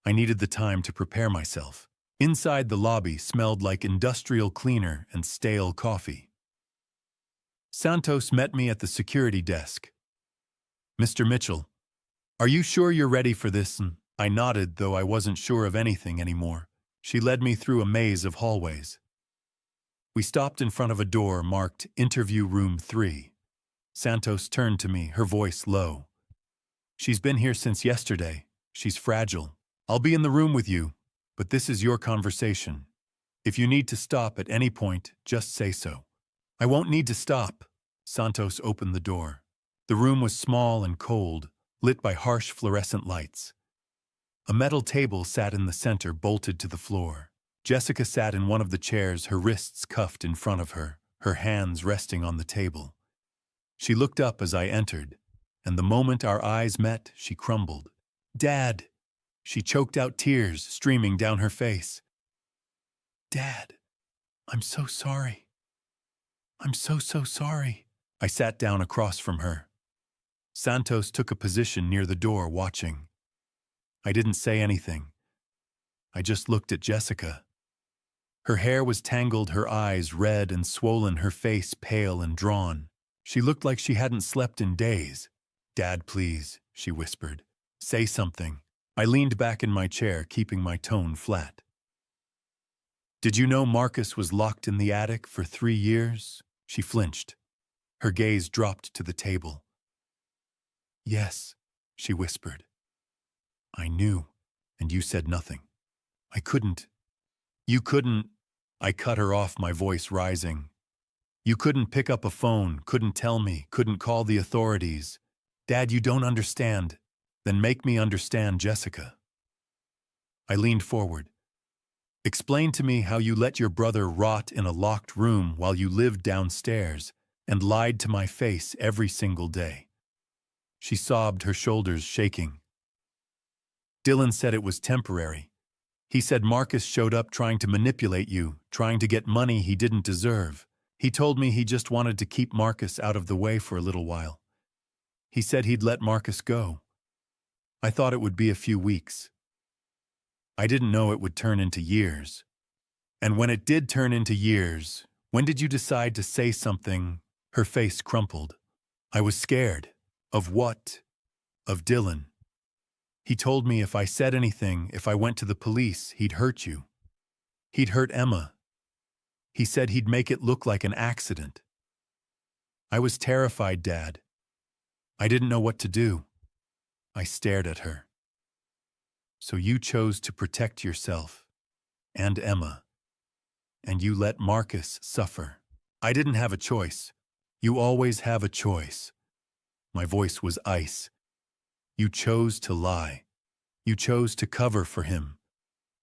I needed the time to prepare myself. Inside, the lobby smelled like industrial cleaner and stale coffee. Santos met me at the security desk. Mr. Mitchell, are you sure you're ready for this? I nodded, though I wasn't sure of anything anymore. She led me through a maze of hallways. We stopped in front of a door marked Interview Room 3. Santos turned to me, her voice low. She's been here since yesterday. She's fragile. I'll be in the room with you, but this is your conversation. If you need to stop at any point, just say so. I won't need to stop. Santos opened the door. The room was small and cold, lit by harsh fluorescent lights. A metal table sat in the center, bolted to the floor. Jessica sat in one of the chairs, her wrists cuffed in front of her, her hands resting on the table. She looked up as I entered, and the moment our eyes met, she crumbled. Dad! She choked out, tears streaming down her face. Dad, I'm so sorry. I'm so sorry. I sat down across from her. Santos took a position near the door, watching. I didn't say anything. I just looked at Jessica. Her hair was tangled, her eyes red and swollen, her face pale and drawn. She looked like she hadn't slept in days. Dad, please, she whispered. Say something. I leaned back in my chair, keeping my tone flat. Did you know Marcus was locked in the attic for 3 years? She flinched. Her gaze dropped to the table. Yes, she whispered. I knew, and you said nothing. I couldn't. You couldn't. I cut her off, my voice rising. You couldn't pick up a phone, couldn't tell me, couldn't call the authorities. Dad, you don't understand. Then make me understand, Jessica. I leaned forward. Explain to me how you let your brother rot in a locked room while you lived downstairs and lied to my face every single day. She sobbed, her shoulders shaking. Dylan said it was temporary. He said Marcus showed up trying to manipulate you, trying to get money he didn't deserve. He told me he just wanted to keep Marcus out of the way for a little while. He said he'd let Marcus go. I thought it would be a few weeks. I didn't know it would turn into years. And when it did turn into years, when did you decide to say something? Her face crumpled. I was scared. Of what? Of Dylan. He told me if I said anything, if I went to the police, he'd hurt you. He'd hurt Emma. He said he'd make it look like an accident. I was terrified, Dad. I didn't know what to do. I stared at her. So you chose to protect yourself and Emma, and you let Marcus suffer. I didn't have a choice. You always have a choice. My voice was ice. You chose to lie. You chose to cover for him.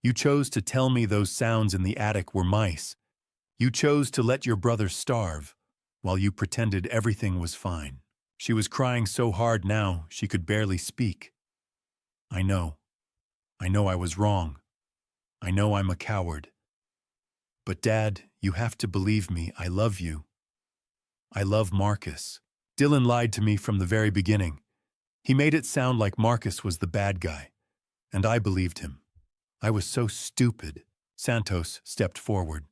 You chose to tell me those sounds in the attic were mice. You chose to let your brother starve while you pretended everything was fine. She was crying so hard now she could barely speak. I know I was wrong. I know I'm a coward. But Dad, you have to believe me, I love you. I love Marcus. Dylan lied to me from the very beginning. He made it sound like Marcus was the bad guy, and I believed him. I was so stupid. Santos stepped forward.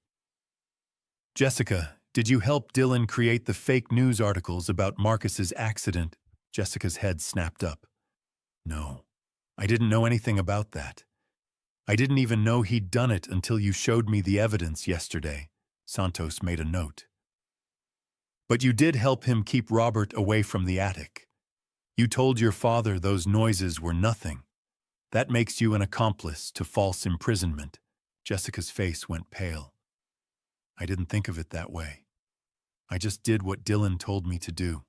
Jessica, did you help Dylan create the fake news articles about Marcus's accident? Jessica's head snapped up. No, I didn't know anything about that. I didn't even know he'd done it until you showed me the evidence yesterday. Santos made a note. But you did help him keep Robert away from the attic. You told your father those noises were nothing. That makes you an accomplice to false imprisonment. Jessica's face went pale. I didn't think of it that way. I just did what Dylan told me to do.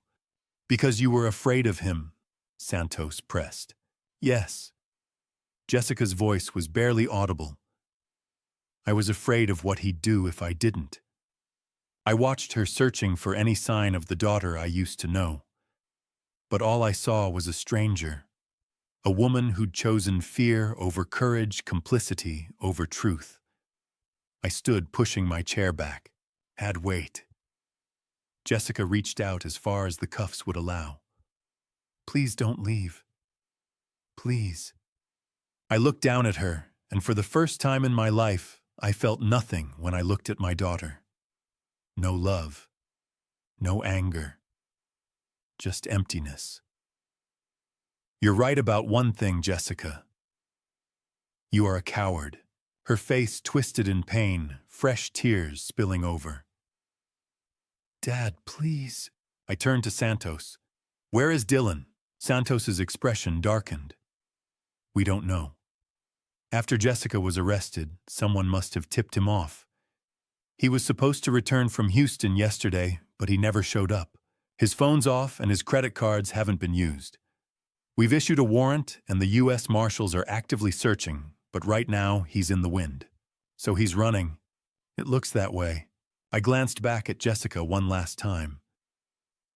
Because you were afraid of him, Santos pressed. Yes. Jessica's voice was barely audible. I was afraid of what he'd do if I didn't. I watched her searching for any sign of the daughter I used to know. But all I saw was a stranger, a woman who'd chosen fear over courage, complicity over truth. I stood pushing my chair back, had weight. Jessica reached out as far as the cuffs would allow. Please don't leave. Please. I looked down at her, and for the first time in my life, I felt nothing when I looked at my daughter. No love, no anger, just emptiness. You're right about one thing, Jessica. You are a coward. Her face twisted in pain, fresh tears spilling over. Dad, please. I turned to Santos. Where is Dylan? Santos's expression darkened. We don't know. After Jessica was arrested, someone must have tipped him off. He was supposed to return from Houston yesterday, but he never showed up. His phone's off and his credit cards haven't been used. We've issued a warrant and the U.S. Marshals are actively searching, but right now he's in the wind. So he's running. It looks that way. I glanced back at Jessica one last time.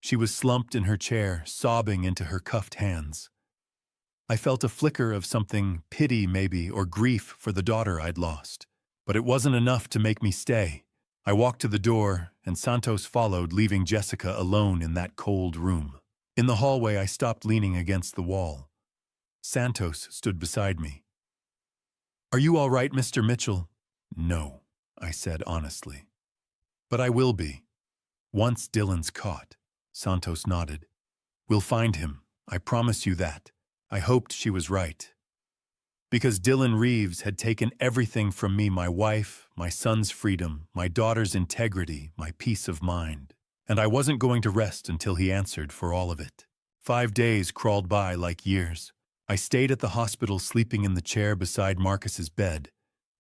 She was slumped in her chair, sobbing into her cuffed hands. I felt a flicker of something, pity maybe, or grief for the daughter I'd lost. But it wasn't enough to make me stay. I walked to the door, and Santos followed, leaving Jessica alone in that cold room. In the hallway, I stopped leaning against the wall. Santos stood beside me. Are you all right, Mr. Mitchell? No, I said honestly. But I will be. Once Dylan's caught. Santos nodded. We'll find him. I promise you that. I hoped she was right. Because Dylan Reeves had taken everything from me, my wife, my son's freedom, my daughter's integrity, my peace of mind. And I wasn't going to rest until he answered for all of it. 5 days crawled by like years. I stayed at the hospital sleeping in the chair beside Marcus's bed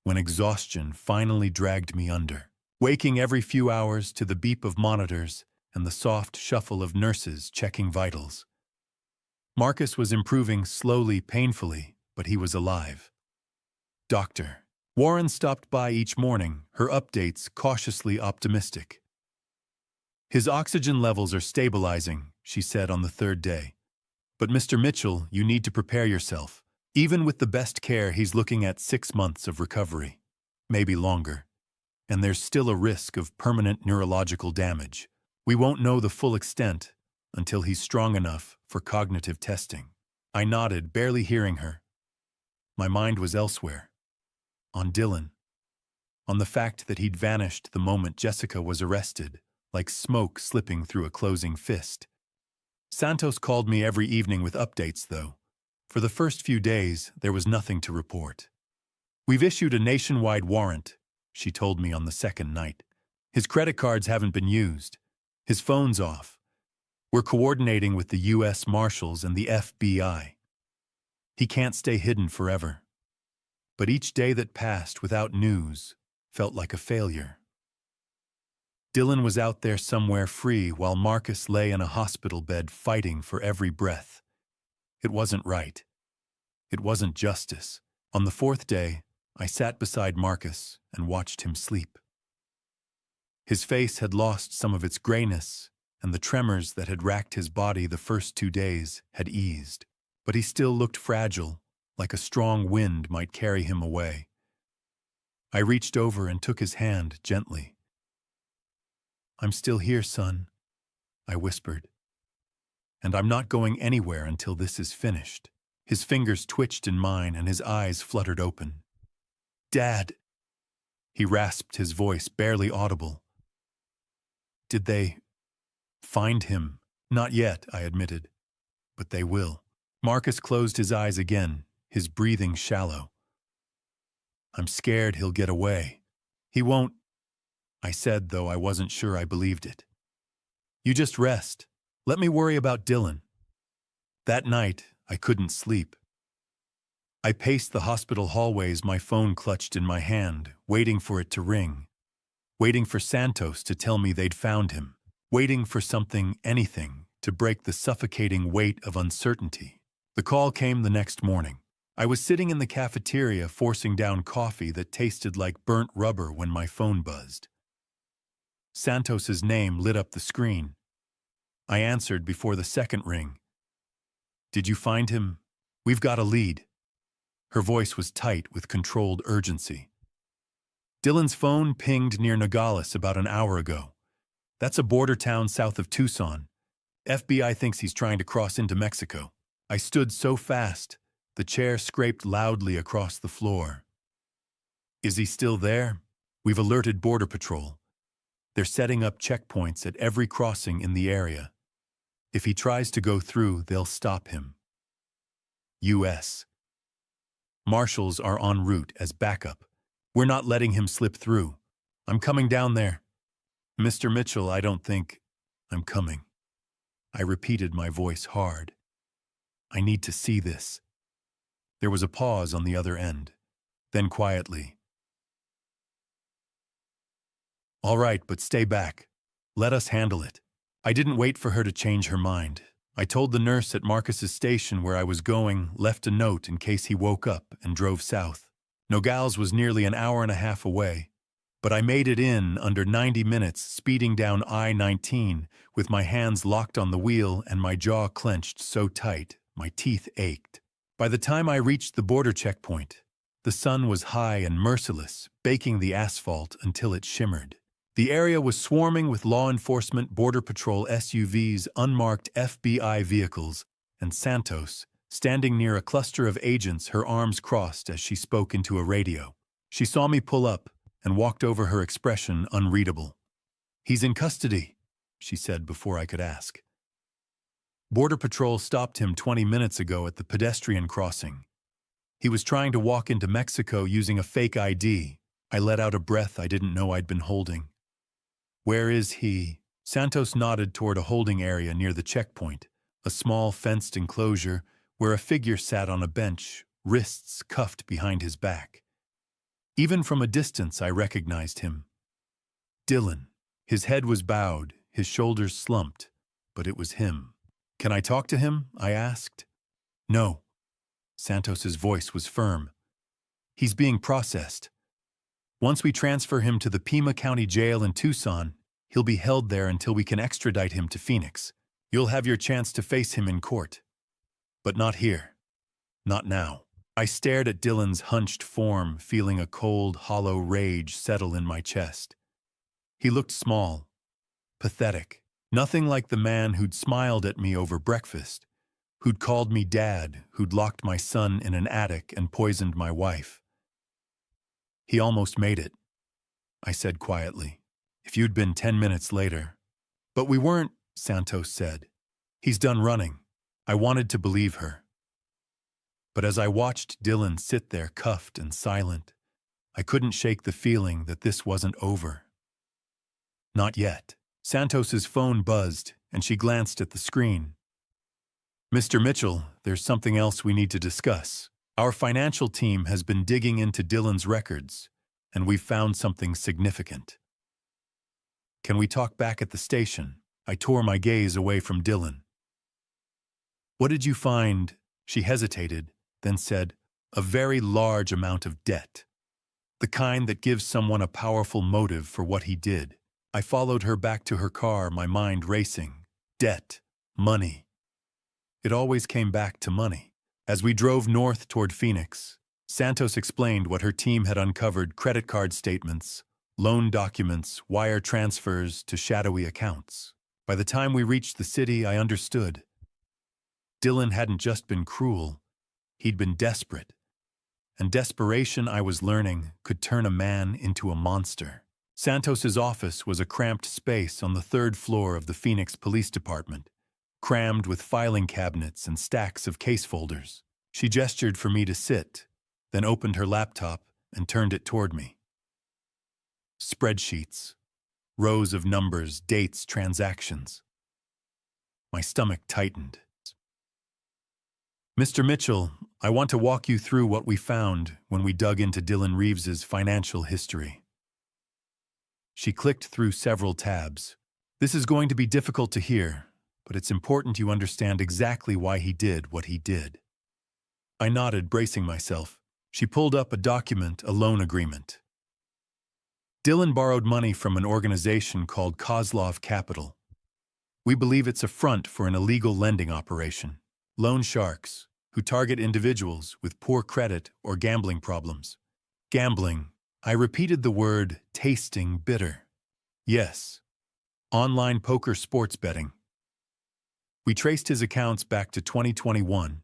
when exhaustion finally dragged me under, waking every few hours to the beep of monitors and the soft shuffle of nurses checking vitals. Marcus was improving slowly, painfully, but he was alive. Doctor. Warren stopped by each morning, her updates cautiously optimistic. His oxygen levels are stabilizing, she said on the third day. But Mr. Mitchell, you need to prepare yourself. Even with the best care, he's looking at 6 months of recovery. Maybe longer. And there's still a risk of permanent neurological damage. We won't know the full extent until he's strong enough for cognitive testing. I nodded, barely hearing her. My mind was elsewhere. On Dylan. On the fact that he'd vanished the moment Jessica was arrested, like smoke slipping through a closing fist. Santos called me every evening with updates, though. For the first few days, there was nothing to report. We've issued a nationwide warrant, she told me on the second night. His credit cards haven't been used. His phone's off. We're coordinating with the U.S. Marshals and the FBI. He can't stay hidden forever. But each day that passed without news felt like a failure. Dylan was out there somewhere free while Marcus lay in a hospital bed fighting for every breath. It wasn't right. It wasn't justice. On the fourth day, I sat beside Marcus and watched him sleep. His face had lost some of its grayness, and the tremors that had racked his body the first 2 days had eased. But he still looked fragile, like a strong wind might carry him away. I reached over and took his hand gently. "I'm still here, son," I whispered. "And I'm not going anywhere until this is finished." His fingers twitched in mine and his eyes fluttered open. "Dad," he rasped, his voice barely audible. "Did they find him?" "Not yet," I admitted. "But they will." Marcus closed his eyes again, his breathing shallow. "I'm scared he'll get away." "He won't," I said, though I wasn't sure I believed it. "You just rest. Let me worry about Dylan." That night, I couldn't sleep. I paced the hospital hallways, my phone clutched in my hand, waiting for it to ring. Waiting for Santos to tell me they'd found him. Waiting for something, anything, to break the suffocating weight of uncertainty. The call came the next morning. I was sitting in the cafeteria forcing down coffee that tasted like burnt rubber when my phone buzzed. Santos's name lit up the screen. I answered before the second ring. "Did you find him? We've got a lead." Her voice was tight with controlled urgency. "Dylan's phone pinged near Nogales about an hour ago. That's a border town south of Tucson. FBI thinks he's trying to cross into Mexico." I stood so fast, the chair scraped loudly across the floor. "Is he still there?" "We've alerted Border Patrol. They're setting up checkpoints at every crossing in the area. If he tries to go through, they'll stop him." U.S. Marshals are en route as backup. We're not letting him slip through. I'm coming down there. "Mr. Mitchell, I don't think I'm coming." I repeated, my voice hard. "I need to see this." There was a pause on the other end. Then quietly, "All right, but stay back. Let us handle it." I didn't wait for her to change her mind. I told the nurse at Marcus's station where I was going, left a note in case he woke up, and drove south. Nogales was nearly an hour and a half away, but I made it in under 90 minutes, speeding down I-19 with my hands locked on the wheel and my jaw clenched so tight my teeth ached. By the time I reached the border checkpoint, the sun was high and merciless, baking the asphalt until it shimmered. The area was swarming with law enforcement, Border Patrol SUVs, unmarked FBI vehicles, and Santos, standing near a cluster of agents, her arms crossed as she spoke into a radio. She saw me pull up and walked over, her expression unreadable. "He's in custody," she said before I could ask. "Border Patrol stopped him 20 minutes ago at the pedestrian crossing. He was trying to walk into Mexico using a fake ID." I let out a breath I didn't know I'd been holding. "Where is he?" Santos nodded toward a holding area near the checkpoint, a small fenced enclosure where a figure sat on a bench, wrists cuffed behind his back. Even from a distance, I recognized him. Dylan. His head was bowed, his shoulders slumped, but it was him. "Can I talk to him?" I asked. No. Santos's voice was firm. He's being processed. Once we transfer him to the Pima County Jail in Tucson, he'll be held there until we can extradite him to Phoenix. You'll have your chance to face him in court. But not here. Not now. I stared at Dylan's hunched form, feeling a cold, hollow rage settle in my chest. He looked small, pathetic, nothing like the man who'd smiled at me over breakfast, who'd called me dad, who'd locked my son in an attic and poisoned my wife. He almost made it, I said quietly. If you'd been 10 minutes later. But we weren't, Santos said. He's done running. I wanted to believe her. But as I watched Dylan sit there cuffed and silent, I couldn't shake the feeling that this wasn't over. Not yet. Santos's phone buzzed, and she glanced at the screen. Mr. Mitchell, there's something else we need to discuss. Our financial team has been digging into Dylan's records, and we've found something significant. Can we talk back at the station? I tore my gaze away from Dylan. What did you find? She hesitated, then said, a very large amount of debt. The kind that gives someone a powerful motive for what he did. I followed her back to her car, my mind racing. Debt. Money. It always came back to money. As we drove north toward Phoenix, Santos explained what her team had uncovered: credit card statements, loan documents, wire transfers to shadowy accounts. By the time we reached the city, I understood. Dylan hadn't just been cruel, he'd been desperate. And desperation, I was learning, could turn a man into a monster. Santos's office was a cramped space on the 3rd floor of the Phoenix Police Department, crammed with filing cabinets and stacks of case folders. She gestured for me to sit, then opened her laptop and turned it toward me. Spreadsheets, rows of numbers, dates, transactions. My stomach tightened. Mr. Mitchell, I want to walk you through what we found when we dug into Dylan Reeves's financial history. She clicked through several tabs. This is going to be difficult to hear, but it's important you understand exactly why he did what he did. I nodded, bracing myself. She pulled up a document, a loan agreement. Dylan borrowed money from an organization called Kozlov Capital. We believe it's a front for an illegal lending operation. Loan sharks, who target individuals with poor credit or gambling problems. Gambling. I repeated the word, tasting bitter. Yes. Online poker sports betting. We traced his accounts back to 2021.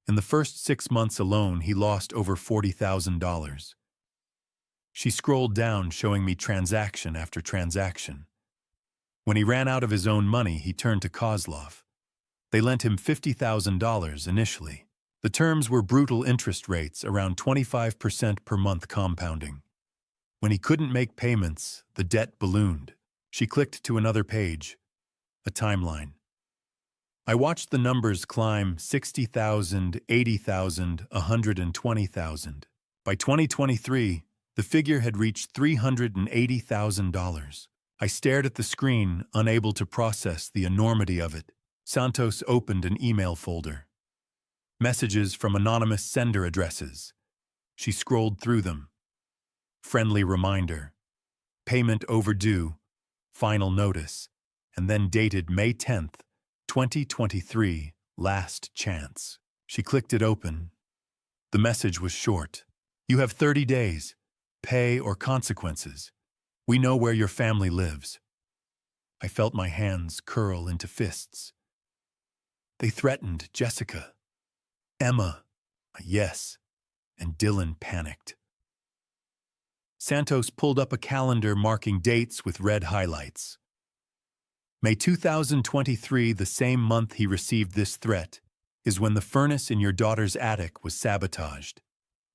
In the first 6 months alone, he lost over $40,000. She scrolled down, showing me transaction after transaction. When he ran out of his own money, he turned to Kozlov. They lent him $50,000 initially. The terms were brutal interest rates, around 25% per month compounding. When he couldn't make payments, the debt ballooned. She clicked to another page, a timeline. I watched the numbers climb: 60,000, 80,000, 120,000. By 2023, the figure had reached $380,000. I stared at the screen, unable to process the enormity of it. Santos opened an email folder. Messages from anonymous sender addresses. She scrolled through them. Friendly reminder. Payment overdue. Final notice. And then dated May 10th, 2023, last chance. She clicked it open. The message was short. You have 30 days. Pay or consequences. We know where your family lives. I felt my hands curl into fists. They threatened Jessica, Emma, yes, and Dylan panicked. Santos pulled up a calendar marking dates with red highlights. May 2023, the same month he received this threat, is when the furnace in your daughter's attic was sabotaged.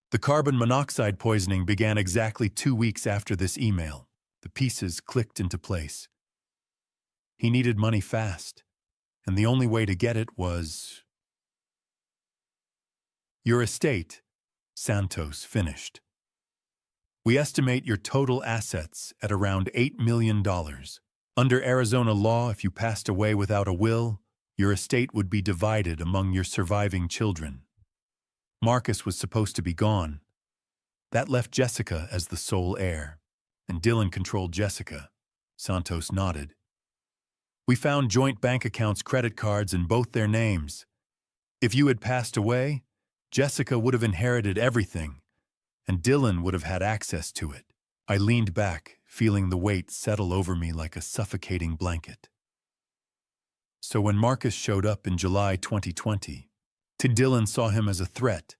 The carbon monoxide poisoning began exactly 2 weeks after this email. The pieces clicked into place. He needed money fast, and the only way to get it was... Your estate, Santos finished. We estimate your total assets at around $8 million. Under Arizona law, if you passed away without a will, Your estate would be divided among your surviving children. Marcus was supposed to be gone. That left Jessica as the sole heir, and Dylan controlled Jessica. Santos nodded. We found joint bank accounts, credit cards in both their names. If you had passed away, Jessica would have inherited everything, and Dylan would have had access to it. I leaned back, feeling the weight settle over me like a suffocating blanket. So when Marcus showed up in July 2020, Dylan saw him as a threat.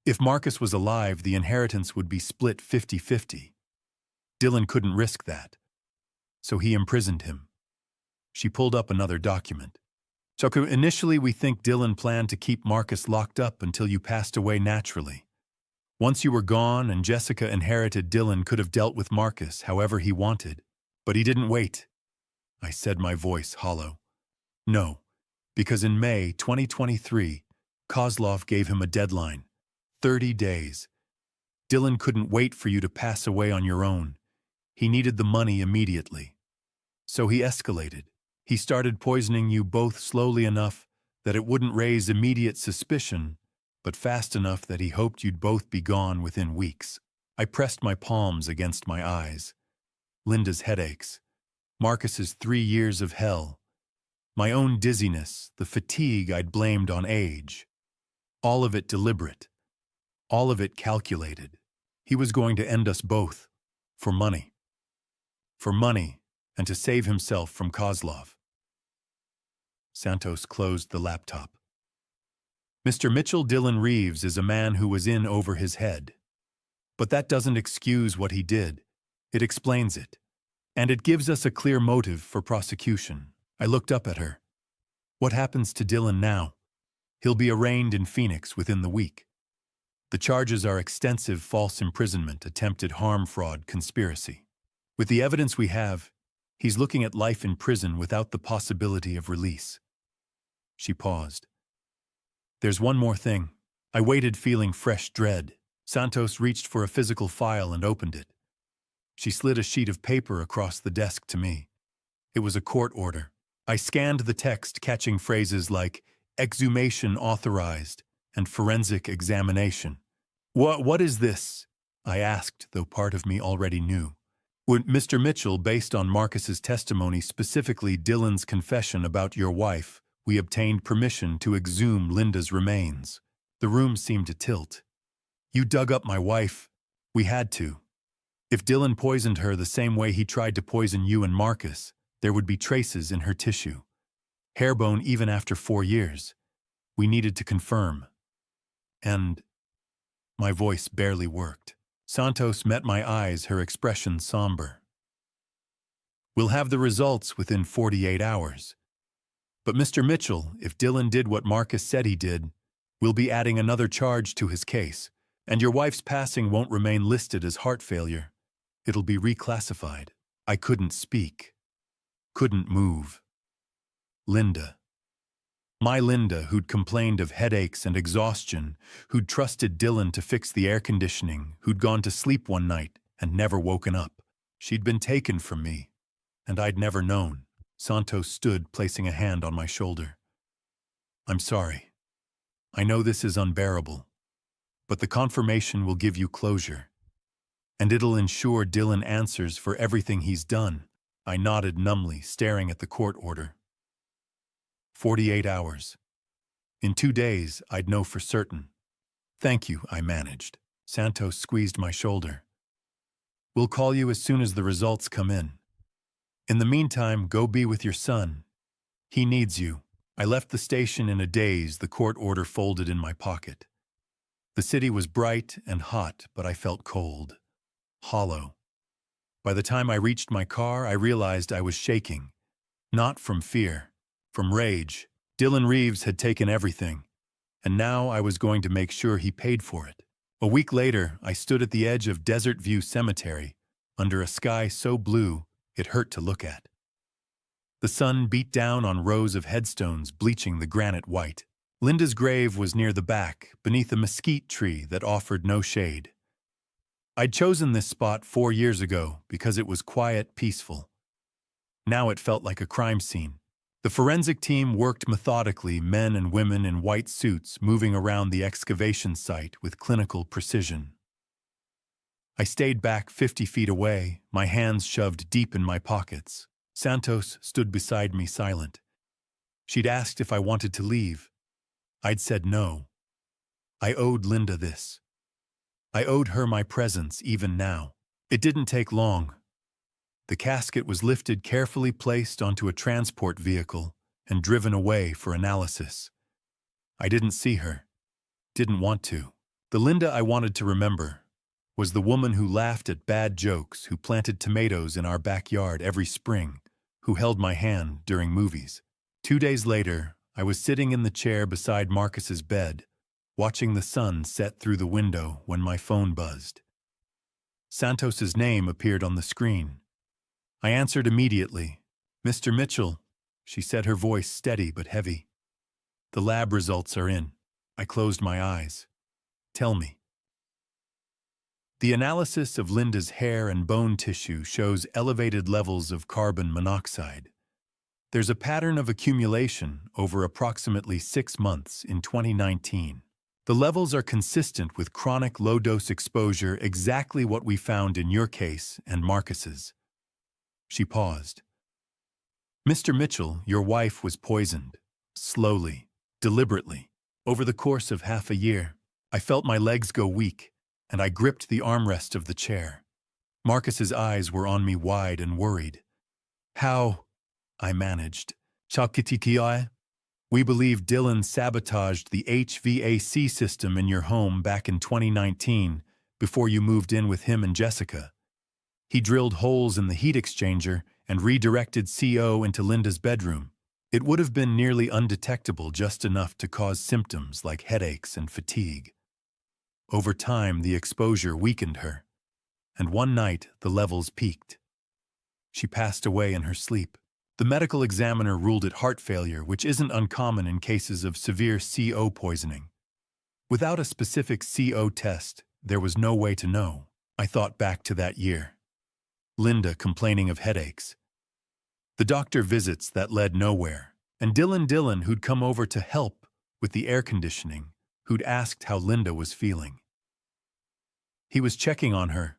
If Marcus was alive, the inheritance would be split 50-50. Dylan couldn't risk that, so he imprisoned him. She pulled up another document. So initially we think Dylan planned to keep Marcus locked up until you passed away naturally. Once you were gone and Jessica inherited, Dylan could have dealt with Marcus however he wanted. But he didn't wait. I said, my voice hollow. No, because in May 2023, Kozlov gave him a deadline. 30 days. Dylan couldn't wait for you to pass away on your own. He needed the money immediately. So he escalated. He started poisoning you both slowly enough that it wouldn't raise immediate suspicion, but fast enough that he hoped you'd both be gone within weeks. I pressed my palms against my eyes. Linda's headaches. Marcus's 3 years of hell. My own dizziness, the fatigue I'd blamed on age. All of it deliberate. All of it calculated. He was going to end us both. For money. For money, and to save himself from Kozlov. Santos closed the laptop. Mr. Mitchell Dylan Reeves is a man who was in over his head. But that doesn't excuse what he did. It explains it. And it gives us a clear motive for prosecution. I looked up at her. What happens to Dylan now? He'll be arraigned in Phoenix within the week. The charges are extensive false imprisonment, attempted harm, fraud, conspiracy. With the evidence we have, he's looking at life in prison without the possibility of release. She paused. There's one more thing. I waited, feeling fresh dread. Santos reached for a physical file and opened it. She slid a sheet of paper across the desk to me. It was a court order. I scanned the text, catching phrases like exhumation authorized and forensic examination. What is this? I asked, though part of me already knew. Would Mr. Mitchell, based on Marcus's testimony, specifically Dylan's confession about your wife, we obtained permission to exhume Linda's remains. The room seemed to tilt. You dug up my wife. We had to. If Dylan poisoned her the same way he tried to poison you and Marcus, there would be traces in her tissue. Hairbone even after 4 years. We needed to confirm. And my voice barely worked. Santos met my eyes, her expression somber. We'll have the results within 48 hours. But Mr. Mitchell, if Dylan did what Marcus said he did, we'll be adding another charge to his case, and your wife's passing won't remain listed as heart failure. It'll be reclassified. I couldn't speak. Couldn't move. Linda. My Linda, who'd complained of headaches and exhaustion, who'd trusted Dylan to fix the air conditioning, who'd gone to sleep one night and never woken up. She'd been taken from me, and I'd never known. Santos stood, placing a hand on my shoulder. I'm sorry. I know this is unbearable, but the confirmation will give you closure, and it'll ensure Dylan answers for everything he's done. I nodded numbly, staring at the court order. 48 hours. In 2 days, I'd know for certain. Thank you, I managed. Santos squeezed my shoulder. We'll call you as soon as the results come in. In the meantime, go be with your son. He needs you. I left the station in a daze, the court order folded in my pocket. The city was bright and hot, but I felt cold. Hollow. By the time I reached my car, I realized I was shaking. Not from fear. From rage. Dylan Reeves had taken everything, and now I was going to make sure he paid for it. A week later, I stood at the edge of Desert View Cemetery, under a sky so blue it hurt to look at. The sun beat down on rows of headstones, bleaching the granite white. Linda's grave was near the back, beneath a mesquite tree that offered no shade. I'd chosen this spot 4 years ago because it was quiet, peaceful. Now it felt like a crime scene. The forensic team worked methodically, men and women in white suits moving around the excavation site with clinical precision. I stayed back 50 feet away, my hands shoved deep in my pockets. Santos stood beside me silent. She'd asked if I wanted to leave. I'd said no. I owed Linda this. I owed her my presence even now. It didn't take long. The casket was lifted, carefully placed onto a transport vehicle, and driven away for analysis. I didn't see her. Didn't want to. The Linda I wanted to remember was the woman who laughed at bad jokes, who planted tomatoes in our backyard every spring, who held my hand during movies. 2 days later, I was sitting in the chair beside Marcus's bed, watching the sun set through the window when my phone buzzed. Santos's name appeared on the screen. I answered immediately. "Mr. Mitchell," she said, her voice steady but heavy. "The lab results are in." I closed my eyes. "Tell me." The analysis of Linda's hair and bone tissue shows elevated levels of carbon monoxide. There's a pattern of accumulation over approximately 6 months in 2019. The levels are consistent with chronic low-dose exposure, exactly what we found in your case and Marcus's. She paused. "Mr. Mitchell, your wife was poisoned. Slowly, deliberately. Over the course of half a year, I felt my legs go weak, and I gripped the armrest of the chair. Marcus's eyes were on me, wide and worried. How?" I managed. "Chalkitikiai? We believe Dylan sabotaged the HVAC system in your home back in 2019, before you moved in with him and Jessica. He drilled holes in the heat exchanger and redirected CO into Linda's bedroom. It would have been nearly undetectable, just enough to cause symptoms like headaches and fatigue. Over time, the exposure weakened her, and one night the levels peaked. She passed away in her sleep. The medical examiner ruled it heart failure, which isn't uncommon in cases of severe CO poisoning. Without a specific CO test, there was no way to know. I thought back to that year. Linda complaining of headaches. The doctor visits that led nowhere. And Dylan, who'd come over to help with the air conditioning, who'd asked how Linda was feeling. He was checking on her.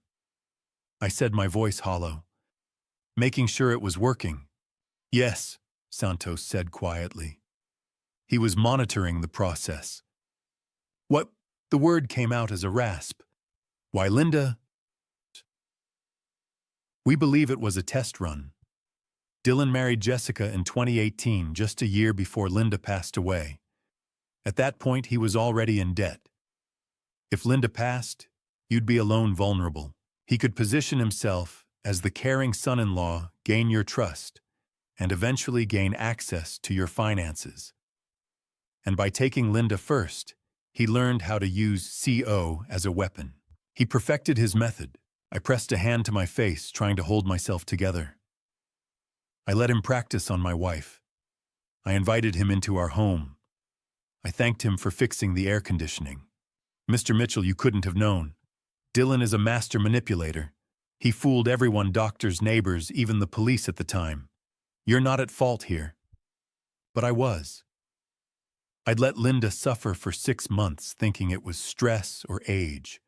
I said, my voice hollow, making sure it was working. "Yes," Santos said quietly. He was monitoring the process. "What?" The word came out as a rasp. "Why, Linda?" "We believe it was a test run. Dylan married Jessica in 2018, just a year before Linda passed away. At that point, he was already in debt. If Linda passed, you'd be alone, vulnerable. He could position himself as the caring son-in-law, gain your trust, and eventually gain access to your finances. And by taking Linda first, he learned how to use CO as a weapon. He perfected his method." I pressed a hand to my face, trying to hold myself together. I let him practice on my wife. I invited him into our home. I thanked him for fixing the air conditioning. "Mr. Mitchell, you couldn't have known. Dylan is a master manipulator. He fooled everyone, doctors, neighbors, even the police at the time. You're not at fault here." But I was. I'd let Linda suffer for 6 months, thinking it was stress or age.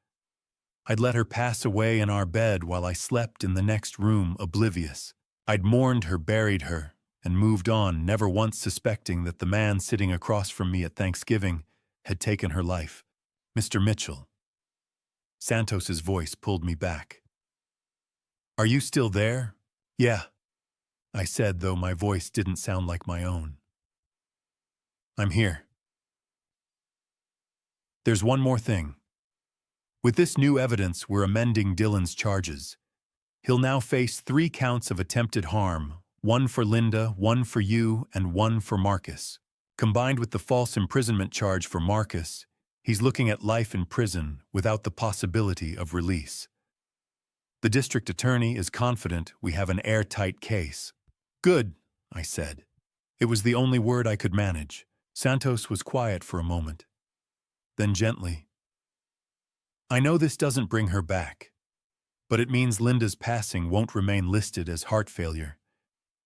I'd let her pass away in our bed while I slept in the next room, oblivious. I'd mourned her, buried her, and moved on, never once suspecting that the man sitting across from me at Thanksgiving had taken her life. "Mr. Mitchell." Santos's voice pulled me back. "Are you still there?" "Yeah," I said, though my voice didn't sound like my own. "I'm here. There's one more thing. With this new evidence, we're amending Dylan's charges. He'll now face 3 counts of attempted harm, 1 for Linda, 1 for you, and 1 for Marcus. Combined with the false imprisonment charge for Marcus, he's looking at life in prison without the possibility of release. The district attorney is confident we have an airtight case." "Good," I said. It was the only word I could manage. Santos was quiet for a moment. Then gently, "I know this doesn't bring her back, but it means Linda's passing won't remain listed as heart failure.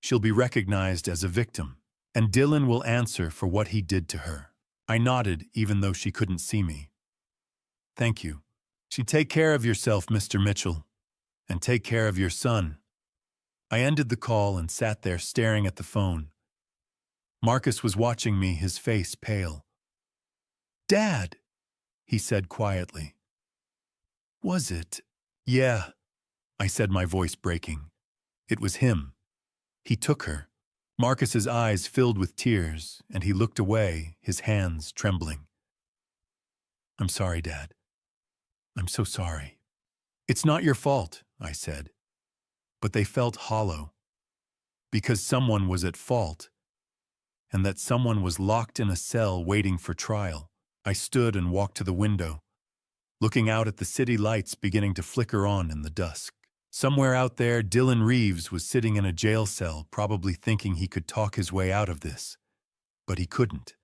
She'll be recognized as a victim. And Dylan will answer for what he did to her. I nodded, even though she couldn't see me. Thank you. Take care of yourself, Mr. Mitchell, and take care of your son. I ended the call and sat there staring at the phone. Marcus was watching me, his face pale. Dad, he said quietly. Was it? Yeah, I said, my voice breaking. It was him. He took her. Marcus's eyes filled with tears, and he looked away, his hands trembling. I'm sorry, Dad. I'm so sorry. It's not your fault, I said. But they felt hollow. Because someone was at fault, and that someone was locked in a cell waiting for trial. I stood and walked to the window, looking out at the city lights beginning to flicker on in the dusk. Somewhere out there, Dylan Reeves was sitting in a jail cell, probably thinking he could talk his way out of this. But he couldn't.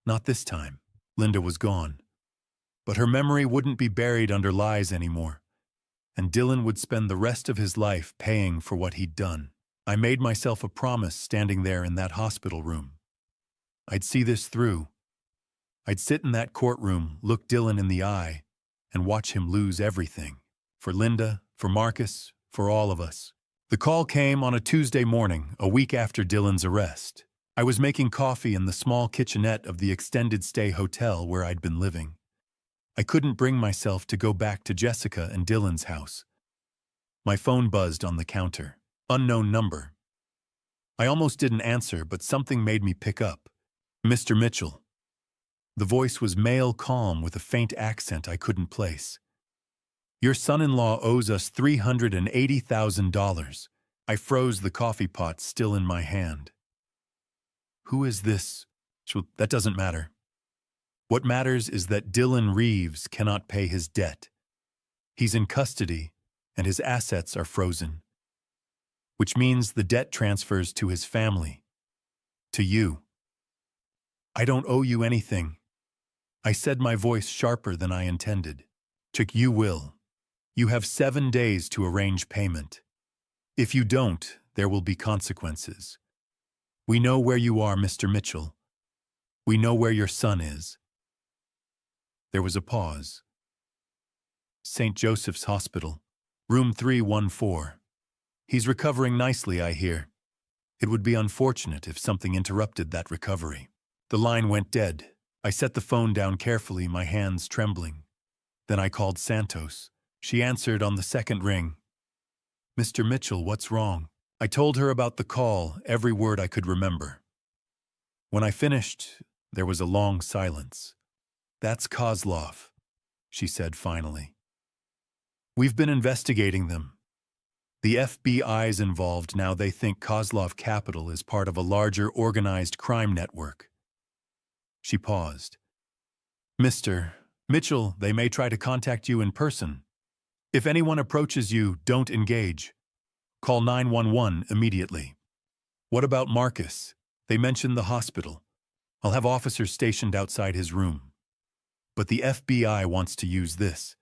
Not this time. Linda was gone. But her memory wouldn't be buried under lies anymore, and Dylan would spend the rest of his life paying for what he'd done. I made myself a promise standing there in that hospital room. I'd see this through. I'd sit in that courtroom, look Dylan in the eye, and watch him lose everything. For Linda, for Marcus, for all of us. The call came on a Tuesday morning, a week after Dylan's arrest. I was making coffee in the small kitchenette of the extended stay hotel where I'd been living. I couldn't bring myself to go back to Jessica and Dylan's house. My phone buzzed on the counter. Unknown number. I almost didn't answer, but something made me pick up. Mr. Mitchell. The voice was male, calm, with a faint accent I couldn't place. Your son-in-law owes us $380,000. I froze, the coffee pot still in my hand. Who is this? That doesn't matter. What matters is that Dylan Reeves cannot pay his debt. He's in custody, and his assets are frozen. Which means the debt transfers to his family. To you. I don't owe you anything. I said, my voice sharper than I intended. You will. You have 7 days to arrange payment. If you don't, there will be consequences. We know where you are, Mr. Mitchell. We know where your son is. There was a pause. St. Joseph's Hospital, room 314. He's recovering nicely, I hear. It would be unfortunate if something interrupted that recovery. The line went dead. I set the phone down carefully, my hands trembling. Then I called Santos. She answered on the second ring. Mr. Mitchell, what's wrong? I told her about the call, every word I could remember. When I finished, there was a long silence. That's Kozlov, she said finally. We've been investigating them. The FBI's involved now. They think Kozlov Capital is part of a larger organized crime network. She paused. Mr. Mitchell, they may try to contact you in person. If anyone approaches you, don't engage. Call 911 immediately. What about Marcus? They mentioned the hospital. I'll have officers stationed outside his room. But the FBI wants to use this.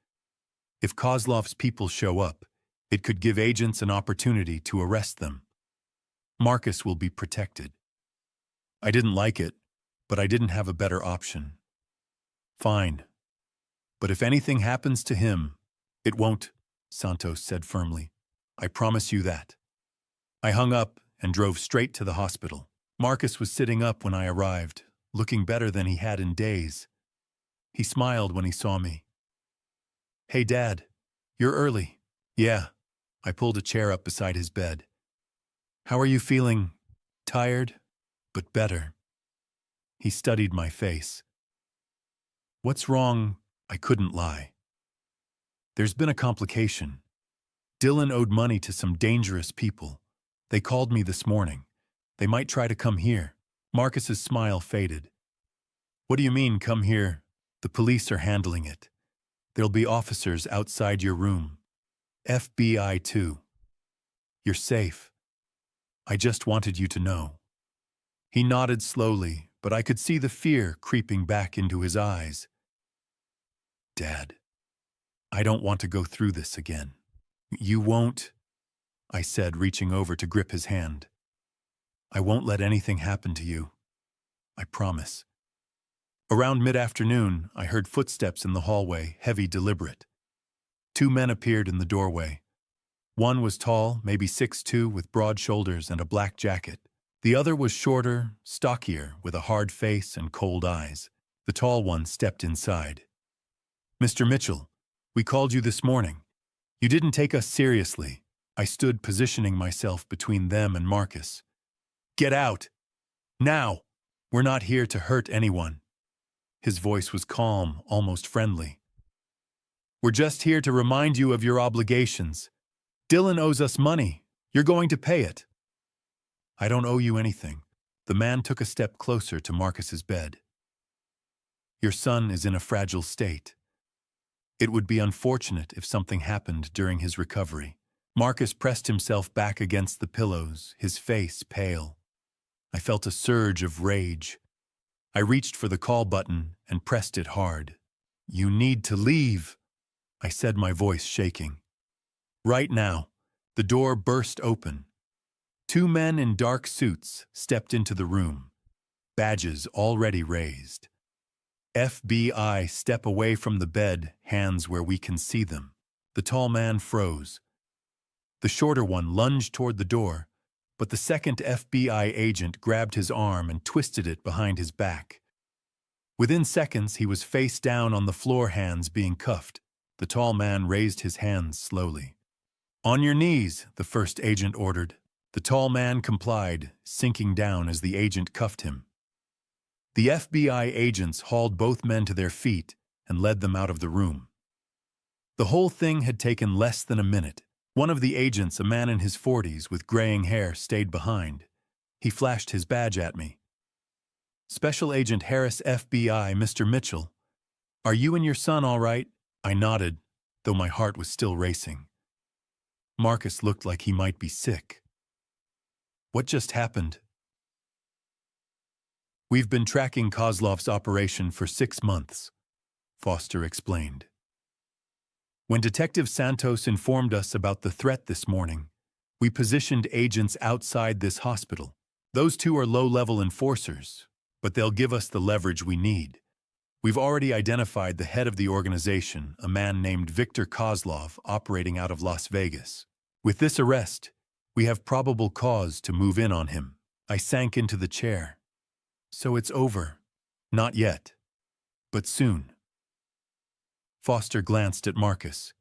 If Kozlov's people show up, it could give agents an opportunity to arrest them. Marcus will be protected. I didn't like it, but I didn't have a better option. Fine. But if anything happens to him, it won't, Santos said firmly. I promise you that. I hung up and drove straight to the hospital. Marcus was sitting up when I arrived, looking better than he had in days. He smiled when he saw me. Hey, Dad, you're early. Yeah. I pulled a chair up beside his bed. How are you feeling? Tired, but better. He studied my face. What's wrong? I couldn't lie. There's been a complication. Dylan owed money to some dangerous people. They called me this morning. They might try to come here. Marcus's smile faded. What do you mean, come here? The police are handling it. There'll be officers outside your room. FBI too. You're safe. I just wanted you to know. He nodded slowly, but I could see the fear creeping back into his eyes. Dad, I don't want to go through this again. You won't, I said, reaching over to grip his hand. I won't let anything happen to you. I promise. Around mid-afternoon, I heard footsteps in the hallway, heavy, deliberate. Two men appeared in the doorway. One was tall, maybe 6'2", with broad shoulders and a black jacket. The other was shorter, stockier, with a hard face and cold eyes. The tall one stepped inside. "Mr. Mitchell, we called you this morning. You didn't take us seriously." I stood positioning myself between them and Marcus. "Get out! Now! We're not here to hurt anyone." His voice was calm, almost friendly. "We're just here to remind you of your obligations. Dylan owes us money. You're going to pay it." "I don't owe you anything." The man took a step closer to Marcus's bed. "Your son is in a fragile state. It would be unfortunate if something happened during his recovery." Marcus pressed himself back against the pillows, his face pale. I felt a surge of rage. I reached for the call button and pressed it hard. "You need to leave," I said, my voice shaking. Right now. The door burst open. Two men in dark suits stepped into the room, badges already raised. "FBI, step away from the bed, hands where we can see them." The tall man froze. The shorter one lunged toward the door, but the second FBI agent grabbed his arm and twisted it behind his back. Within seconds, he was face down on the floor, hands being cuffed. The tall man raised his hands slowly. "On your knees," the first agent ordered. The tall man complied, sinking down as the agent cuffed him. The FBI agents hauled both men to their feet and led them out of the room. The whole thing had taken less than a minute. One of the agents, a man in his 40s with graying hair, stayed behind. He flashed his badge at me. "Special Agent Harris, FBI, Mr. Mitchell. Are you and your son all right?" I nodded, though my heart was still racing. Marcus looked like he might be sick. "What just happened?" "We've been tracking Kozlov's operation for 6 months," Foster explained. "When Detective Santos informed us about the threat this morning, we positioned agents outside this hospital. Those two are low-level enforcers, but they'll give us the leverage we need. We've already identified the head of the organization, a man named Viktor Kozlov, operating out of Las Vegas. With this arrest, we have probable cause to move in on him." I sank into the chair. "So it's over." "Not yet, but soon." Foster glanced at Marcus.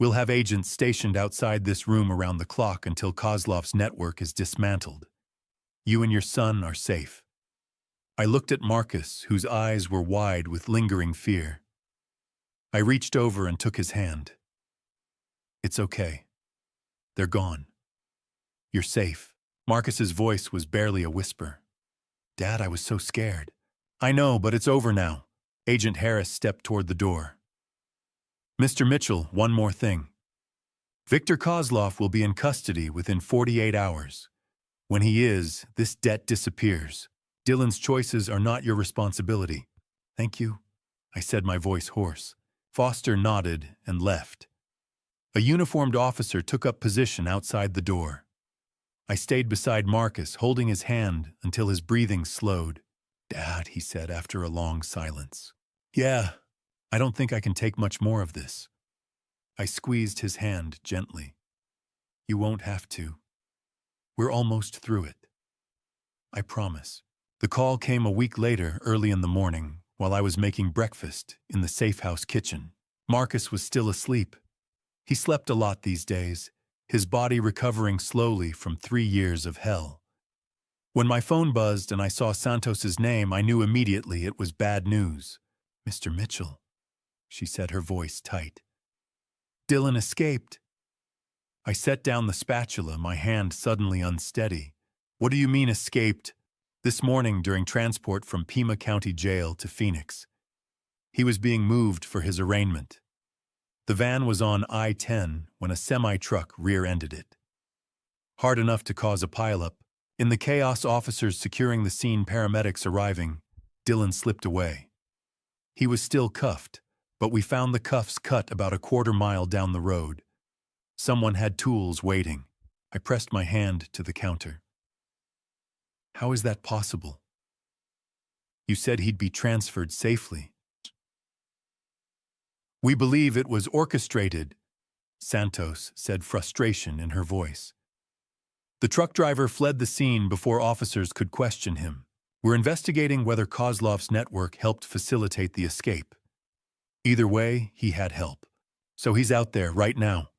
"We'll have agents stationed outside this room around the clock until Kozlov's network is dismantled. You and your son are safe." I looked at Marcus, whose eyes were wide with lingering fear. I reached over and took his hand. "It's okay. They're gone. You're safe." Marcus's voice was barely a whisper. "Dad, I was so scared." "I know, but it's over now." Agent Harris stepped toward the door. "Mr. Mitchell, one more thing. Viktor Kozlov will be in custody within 48 hours. When he is, this debt disappears. Dylan's choices are not your responsibility." "Thank you," I said, my voice hoarse. Foster nodded and left. A uniformed officer took up position outside the door. I stayed beside Marcus, holding his hand until his breathing slowed. "Dad," he said after a long silence. "Yeah, I don't think I can take much more of this." I squeezed his hand gently. "You won't have to. We're almost through it. I promise." The call came a week later, early in the morning, while I was making breakfast in the safe house kitchen. Marcus was still asleep. He slept a lot these days, his body recovering slowly from 3 years of hell. When my phone buzzed and I saw Santos's name, I knew immediately it was bad news. "Mr. Mitchell," she said, her voice tight. "Dylan escaped." I set down the spatula, my hand suddenly unsteady. "What do you mean escaped?" "This morning during transport from Pima County Jail to Phoenix. He was being moved for his arraignment. The van was on I-10 when a semi-truck rear-ended it. Hard enough to cause a pileup. In the chaos, officers securing the scene, paramedics arriving, Dylan slipped away. He was still cuffed, but we found the cuffs cut about a quarter-mile down the road. Someone had tools waiting. I pressed my hand to the counter. How is that possible? You said he'd be transferred safely. We believe it was orchestrated, Santos said, frustration in her voice. The truck driver fled the scene before officers could question him. We're investigating whether Kozlov's network helped facilitate the escape. Either way, he had help. So he's out there right now.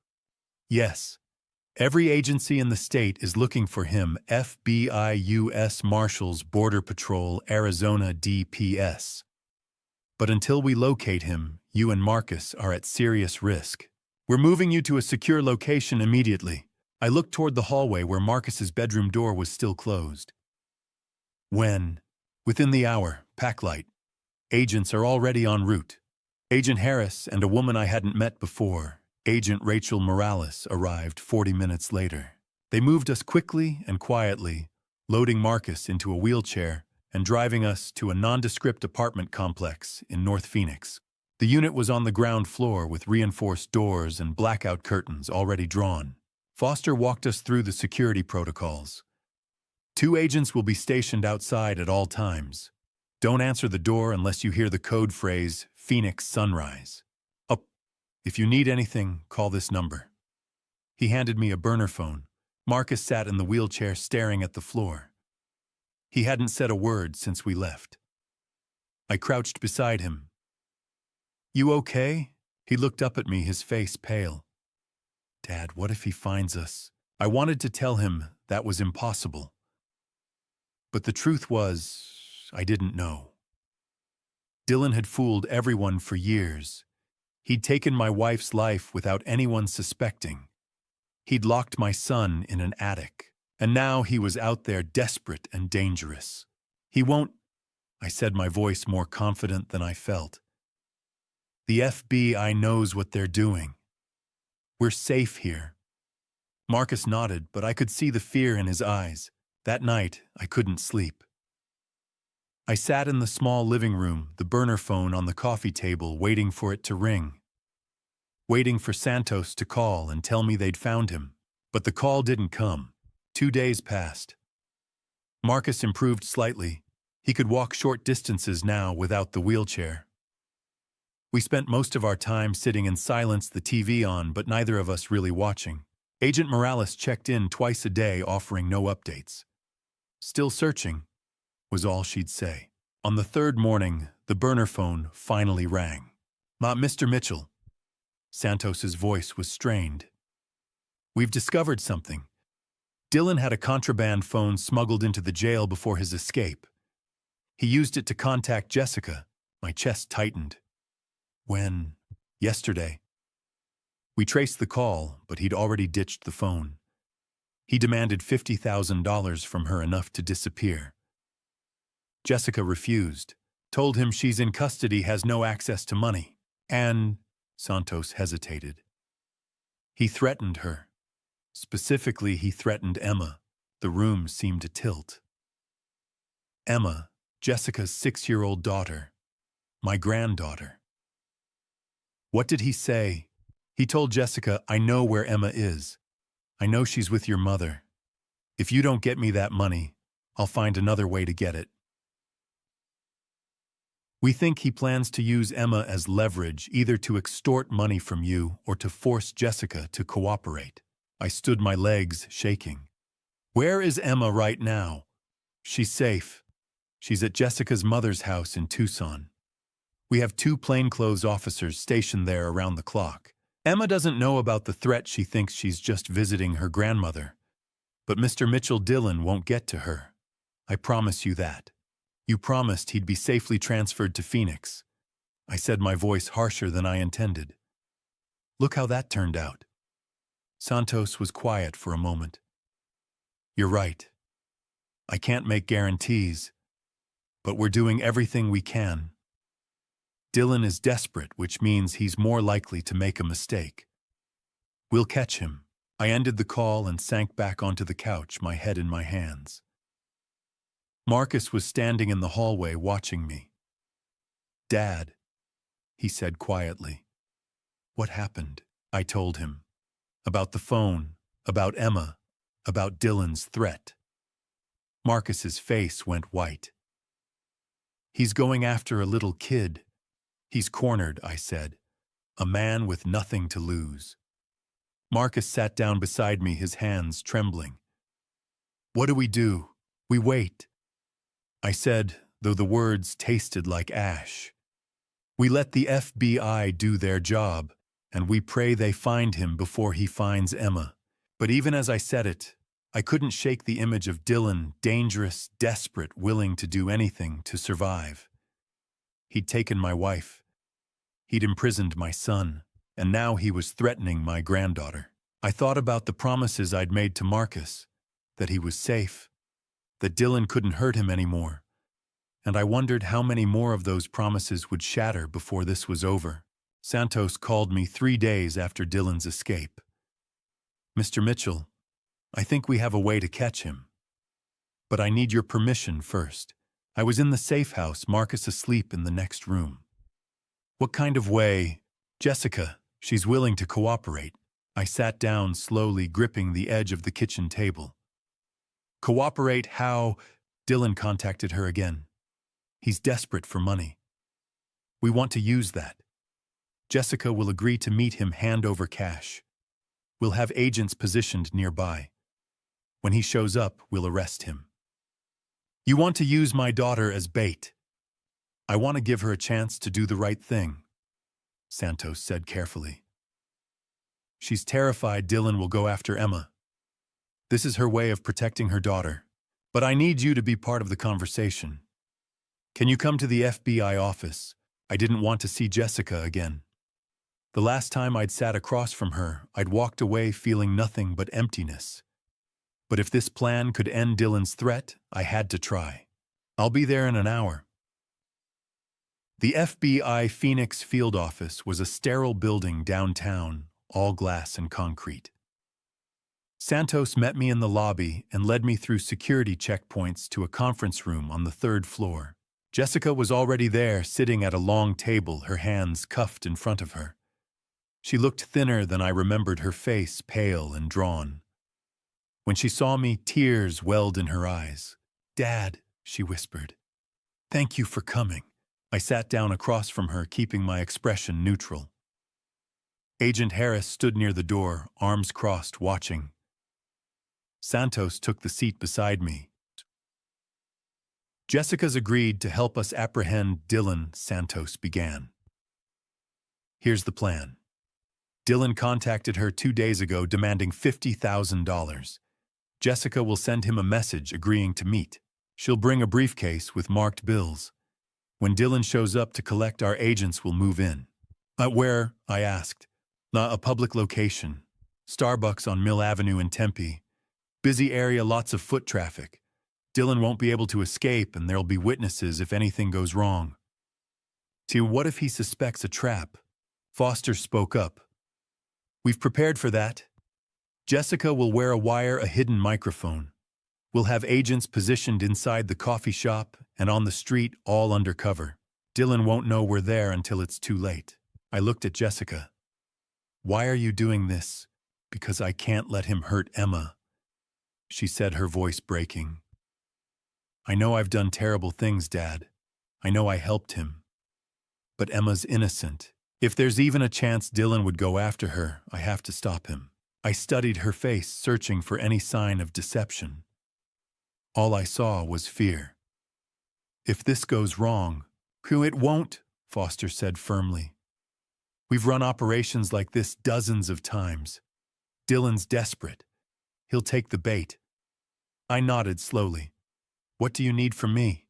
Yes. Every agency in the state is looking for him. FBI, U.S. Marshals, Border Patrol, Arizona DPS. But until we locate him, you and Marcus are at serious risk. We're moving you to a secure location immediately. I looked toward the hallway where Marcus's bedroom door was still closed. When? Within the hour, Packlight. Agents are already en route. Agent Harris and a woman I hadn't met before, Agent Rachel Morales, arrived 40 minutes later. They moved us quickly and quietly, loading Marcus into a wheelchair and driving us to a nondescript apartment complex in North Phoenix. The unit was on the ground floor with reinforced doors and blackout curtains already drawn. Foster walked us through the security protocols. 2 agents will be stationed outside at all times. Don't answer the door unless you hear the code phrase, Phoenix Sunrise. Oh, if you need anything, call this number. He handed me a burner phone. Marcus sat in the wheelchair staring at the floor. He hadn't said a word since we left. I crouched beside him. You okay? He looked up at me, his face pale. Dad, what if he finds us? I wanted to tell him that was impossible. But the truth was, I didn't know. Dylan had fooled everyone for years. He'd taken my wife's life without anyone suspecting. He'd locked my son in an attic. And now he was out there desperate and dangerous. He won't, I said, my voice more confident than I felt. The FBI knows what they're doing. We're safe here. Marcus nodded, but I could see the fear in his eyes. That night, I couldn't sleep. I sat in the small living room, the burner phone on the coffee table, waiting for it to ring. Waiting for Santos to call and tell me they'd found him. But the call didn't come. 2 days passed. Marcus improved slightly. He could walk short distances now without the wheelchair. We spent most of our time sitting in silence, the TV on, but neither of us really watching. Agent Morales checked in twice a day, offering no updates. Still searching, was all she'd say. On the 3rd morning, the burner phone finally rang. Mr. Mitchell. Santos's voice was strained. We've discovered something. Dylan had a contraband phone smuggled into the jail before his escape. He used it to contact Jessica. My chest tightened. When? Yesterday. We traced the call, but he'd already ditched the phone. He demanded $50,000 from her, enough to disappear. Jessica refused, told him she's in custody, has no access to money. And, Santos hesitated. He threatened her. Specifically, he threatened Emma. The room seemed to tilt. Emma, Jessica's 6-year-old daughter. My granddaughter. What did he say? He told Jessica, I know where Emma is. I know she's with your mother. If you don't get me that money, I'll find another way to get it. We think he plans to use Emma as leverage, either to extort money from you or to force Jessica to cooperate. I stood, my legs shaking. Where is Emma right now? She's safe. She's at Jessica's mother's house in Tucson. We have 2 plainclothes officers stationed there around the clock. Emma doesn't know about the threat. She thinks she's just visiting her grandmother. But Mr. Mitchell Dillon won't get to her. I promise you that. You promised he'd be safely transferred to Phoenix. I said, my voice harsher than I intended. Look how that turned out. Santos was quiet for a moment. You're right. I can't make guarantees, but we're doing everything we can. Dylan is desperate, which means he's more likely to make a mistake. We'll catch him. I ended the call and sank back onto the couch, my head in my hands. Marcus was standing in the hallway watching me. Dad, he said quietly. What happened? I told him. About the phone, about Emma, about Dylan's threat. Marcus's face went white. "He's going after a little kid. He's cornered," I said. "A man with nothing to lose." Marcus sat down beside me, his hands trembling. "What do we do? We wait," I said, though the words tasted like ash. "We let the FBI do their job, and we pray they find him before he finds Emma." But even as I said it, I couldn't shake the image of Dylan, dangerous, desperate, willing to do anything to survive. He'd taken my wife. He'd imprisoned my son, and now he was threatening my granddaughter. I thought about the promises I'd made to Marcus, that he was safe, that Dylan couldn't hurt him anymore, and I wondered how many more of those promises would shatter before this was over. Santos called me 3 days after Dylan's escape. "Mr. Mitchell, I think we have a way to catch him. But I need your permission first." I was in the safe house, Marcus asleep in the next room. "What kind of way?" "Jessica, she's willing to cooperate." I sat down slowly, gripping the edge of the kitchen table. "Cooperate how?" Dylan contacted her again. "He's desperate for money. We want to use that. Jessica will agree to meet him hand over cash. We'll have agents positioned nearby. When he shows up, we'll arrest him." "You want to use my daughter as bait?" "I want to give her a chance to do the right thing," Santos said carefully. "She's terrified Dylan will go after Emma. This is her way of protecting her daughter. But I need you to be part of the conversation. Can you come to the FBI office? I didn't want to see Jessica again. The last time I'd sat across from her, I'd walked away feeling nothing but emptiness. But if this plan could end Dylan's threat, I had to try. I'll be there in an hour." The FBI Phoenix field office was a sterile building downtown, all glass and concrete. Santos met me in the lobby and led me through security checkpoints to a conference room on the 3rd floor. Jessica was already there, sitting at a long table, her hands cuffed in front of her. She looked thinner than I remembered, her face pale and drawn. When she saw me, tears welled in her eyes. "Dad," she whispered. "Thank you for coming." I sat down across from her, keeping my expression neutral. Agent Harris stood near the door, arms crossed, watching. Santos took the seat beside me. "Jessica's agreed to help us apprehend Dylan," Santos began. "Here's the plan. Dylan contacted her 2 days ago demanding $50,000. Jessica will send him a message agreeing to meet. She'll bring a briefcase with marked bills. When Dylan shows up to collect, our agents will move in." "Where?" I asked. "A public location. Starbucks on Mill Avenue in Tempe. Busy area, lots of foot traffic. Dylan won't be able to escape, and there'll be witnesses if anything goes wrong." What if he suspects a trap?" Foster spoke up. "We've prepared for that. Jessica will wear a wire, a hidden microphone. We'll have agents positioned inside the coffee shop and on the street, all undercover. Dylan won't know we're there until it's too late." I looked at Jessica. "Why are you doing this?" "Because I can't let him hurt Emma," she said, her voice breaking. "I know I've done terrible things, Dad. I know I helped him. But Emma's innocent. If there's even a chance Dylan would go after her, I have to stop him." I studied her face, searching for any sign of deception. All I saw was fear. "If this goes wrong..." "It won't," Foster said firmly. "We've run operations like this dozens of times. Dylan's desperate. He'll take the bait." I nodded slowly. "What do you need from me?"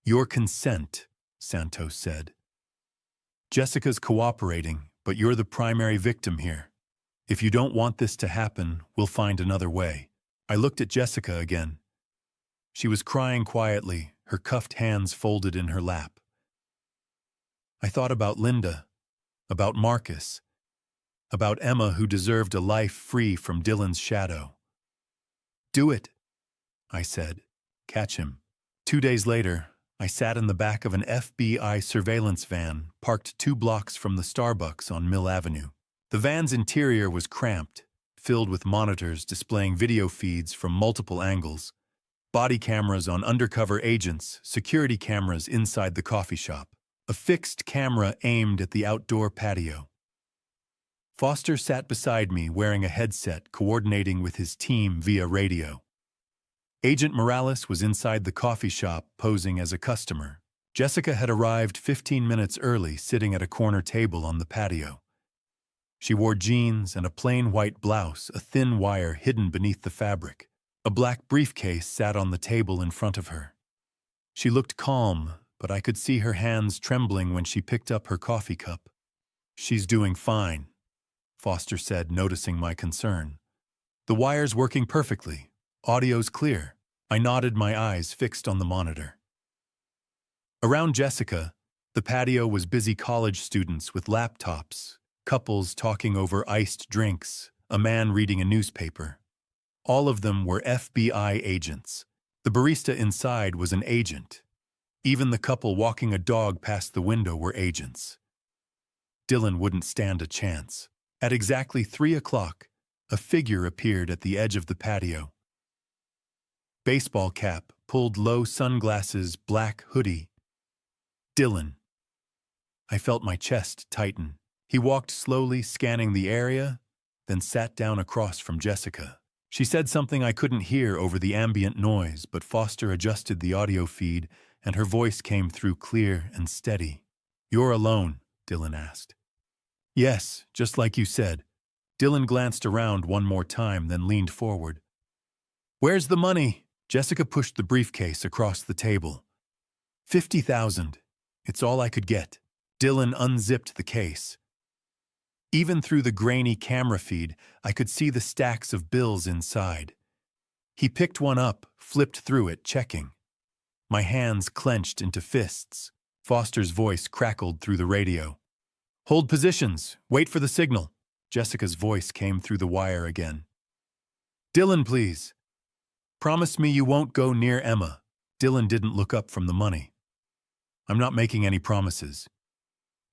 "Your consent," Santos said. "Jessica's cooperating, but you're the primary victim here. If you don't want this to happen, we'll find another way." I looked at Jessica again. She was crying quietly, her cuffed hands folded in her lap. I thought about Linda, about Marcus, about Emma, who deserved a life free from Dylan's shadow. "Do it," I said. "Catch him." 2 days later, I sat in the back of an FBI surveillance van parked 2 blocks from the Starbucks on Mill Avenue. The van's interior was cramped, filled with monitors displaying video feeds from multiple angles. Body cameras on undercover agents, security cameras inside the coffee shop. A fixed camera aimed at the outdoor patio. Foster sat beside me wearing a headset, coordinating with his team via radio. Agent Morales was inside the coffee shop, posing as a customer. Jessica had arrived 15 minutes early, sitting at a corner table on the patio. She wore jeans and a plain white blouse, a thin wire hidden beneath the fabric. A black briefcase sat on the table in front of her. She looked calm, but I could see her hands trembling when she picked up her coffee cup. "She's doing fine," Foster said, noticing my concern. "The wire's working perfectly. Audio's clear." I nodded, my eyes fixed on the monitor. Around Jessica, the patio was busy: college students with laptops, couples talking over iced drinks, a man reading a newspaper. All of them were FBI agents. The barista inside was an agent. Even the couple walking a dog past the window were agents. Dylan wouldn't stand a chance. At exactly 3 o'clock, a figure appeared at the edge of the patio. Baseball cap, pulled low sunglasses, black hoodie. Dylan. I felt my chest tighten. He walked slowly, scanning the area, then sat down across from Jessica. She said something I couldn't hear over the ambient noise, but Foster adjusted the audio feed, and her voice came through clear and steady. "You're alone?" Dylan asked. "Yes, just like you said." Dylan glanced around one more time, then leaned forward. "Where's the money?" Jessica pushed the briefcase across the table. "50,000. It's all I could get." Dylan unzipped the case. Even through the grainy camera feed, I could see the stacks of bills inside. He picked one up, flipped through it, checking. My hands clenched into fists. Foster's voice crackled through the radio. "Hold positions. Wait for the signal." Jessica's voice came through the wire again. "Dylan, please. Promise me you won't go near Emma." Dylan didn't look up from the money. "I'm not making any promises.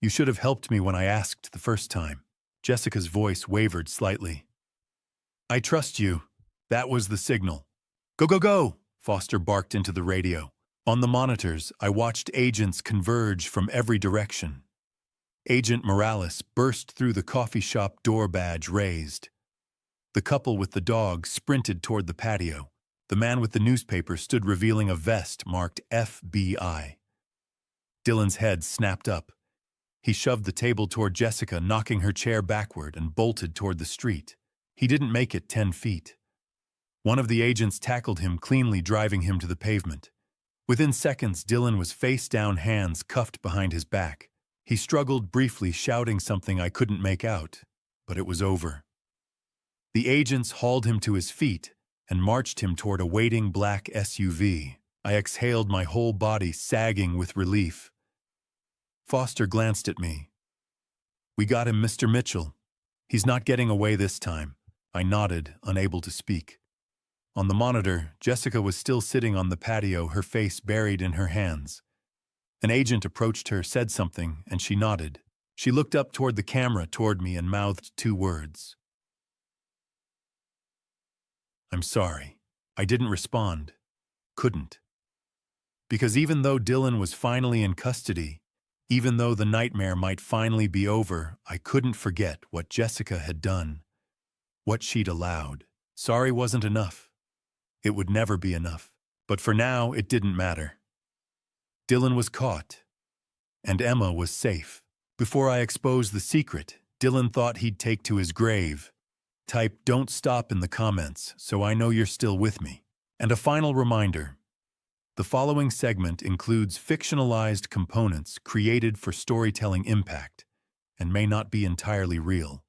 You should have helped me when I asked the first time." Jessica's voice wavered slightly. "I trust you." That was the signal. "Go, go, go!" Foster barked into the radio. On the monitors, I watched agents converge from every direction. Agent Morales burst through the coffee shop door, badge raised. The couple with the dog sprinted toward the patio. The man with the newspaper stood revealing a vest marked FBI. Dylan's head snapped up. He shoved the table toward Jessica, knocking her chair backward, and bolted toward the street. He didn't make it 10 feet. One of the agents tackled him cleanly, driving him to the pavement. Within seconds, Dylan was face down, hands cuffed behind his back. He struggled briefly, shouting something I couldn't make out, but it was over. The agents hauled him to his feet and marched him toward a waiting black SUV. I exhaled, my whole body sagging with relief. Foster glanced at me. "We got him, Mr. Mitchell. He's not getting away this time." I nodded, unable to speak. On the monitor, Jessica was still sitting on the patio, her face buried in her hands. An agent approached her, said something, and she nodded. She looked up toward the camera, toward me, and mouthed 2 words. "I'm sorry." I didn't respond. Couldn't. Because even though Dylan was finally in custody, even though the nightmare might finally be over, I couldn't forget what Jessica had done, what she'd allowed. Sorry wasn't enough. It would never be enough. But for now, it didn't matter. Dylan was caught, and Emma was safe. Before I exposed the secret, Dylan thought he'd take to his grave. Type "don't stop" in the comments so I know you're still with me. And a final reminder. The following segment includes fictionalized components created for storytelling impact and may not be entirely real.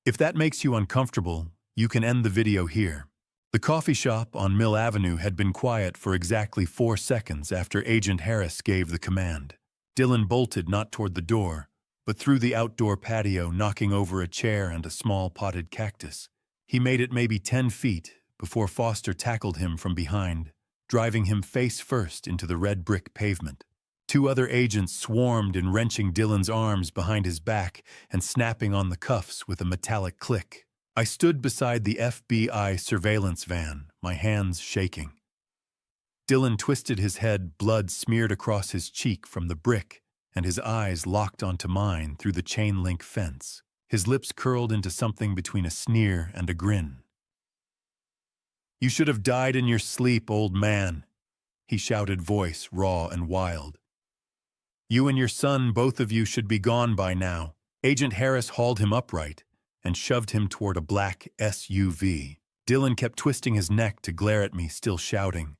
If that makes you uncomfortable, you can end the video here. The coffee shop on Mill Avenue had been quiet for exactly 4 seconds after Agent Harris gave the command. Dylan bolted not toward the door, but through the outdoor patio, knocking over a chair and a small potted cactus. He made it maybe 10 feet before Foster tackled him from behind, driving him face first into the red brick pavement. 2 other agents swarmed in, wrenching Dylan's arms behind his back and snapping on the cuffs with a metallic click. I stood beside the FBI surveillance van, my hands shaking. Dylan twisted his head, blood smeared across his cheek from the brick, and his eyes locked onto mine through the chain-link fence. His lips curled into something between a sneer and a grin. "You should have died in your sleep, old man," he shouted, voice raw and wild. "You and your son, both of you, should be gone by now." Agent Harris hauled him upright and shoved him toward a black SUV. Dylan kept twisting his neck to glare at me, still shouting,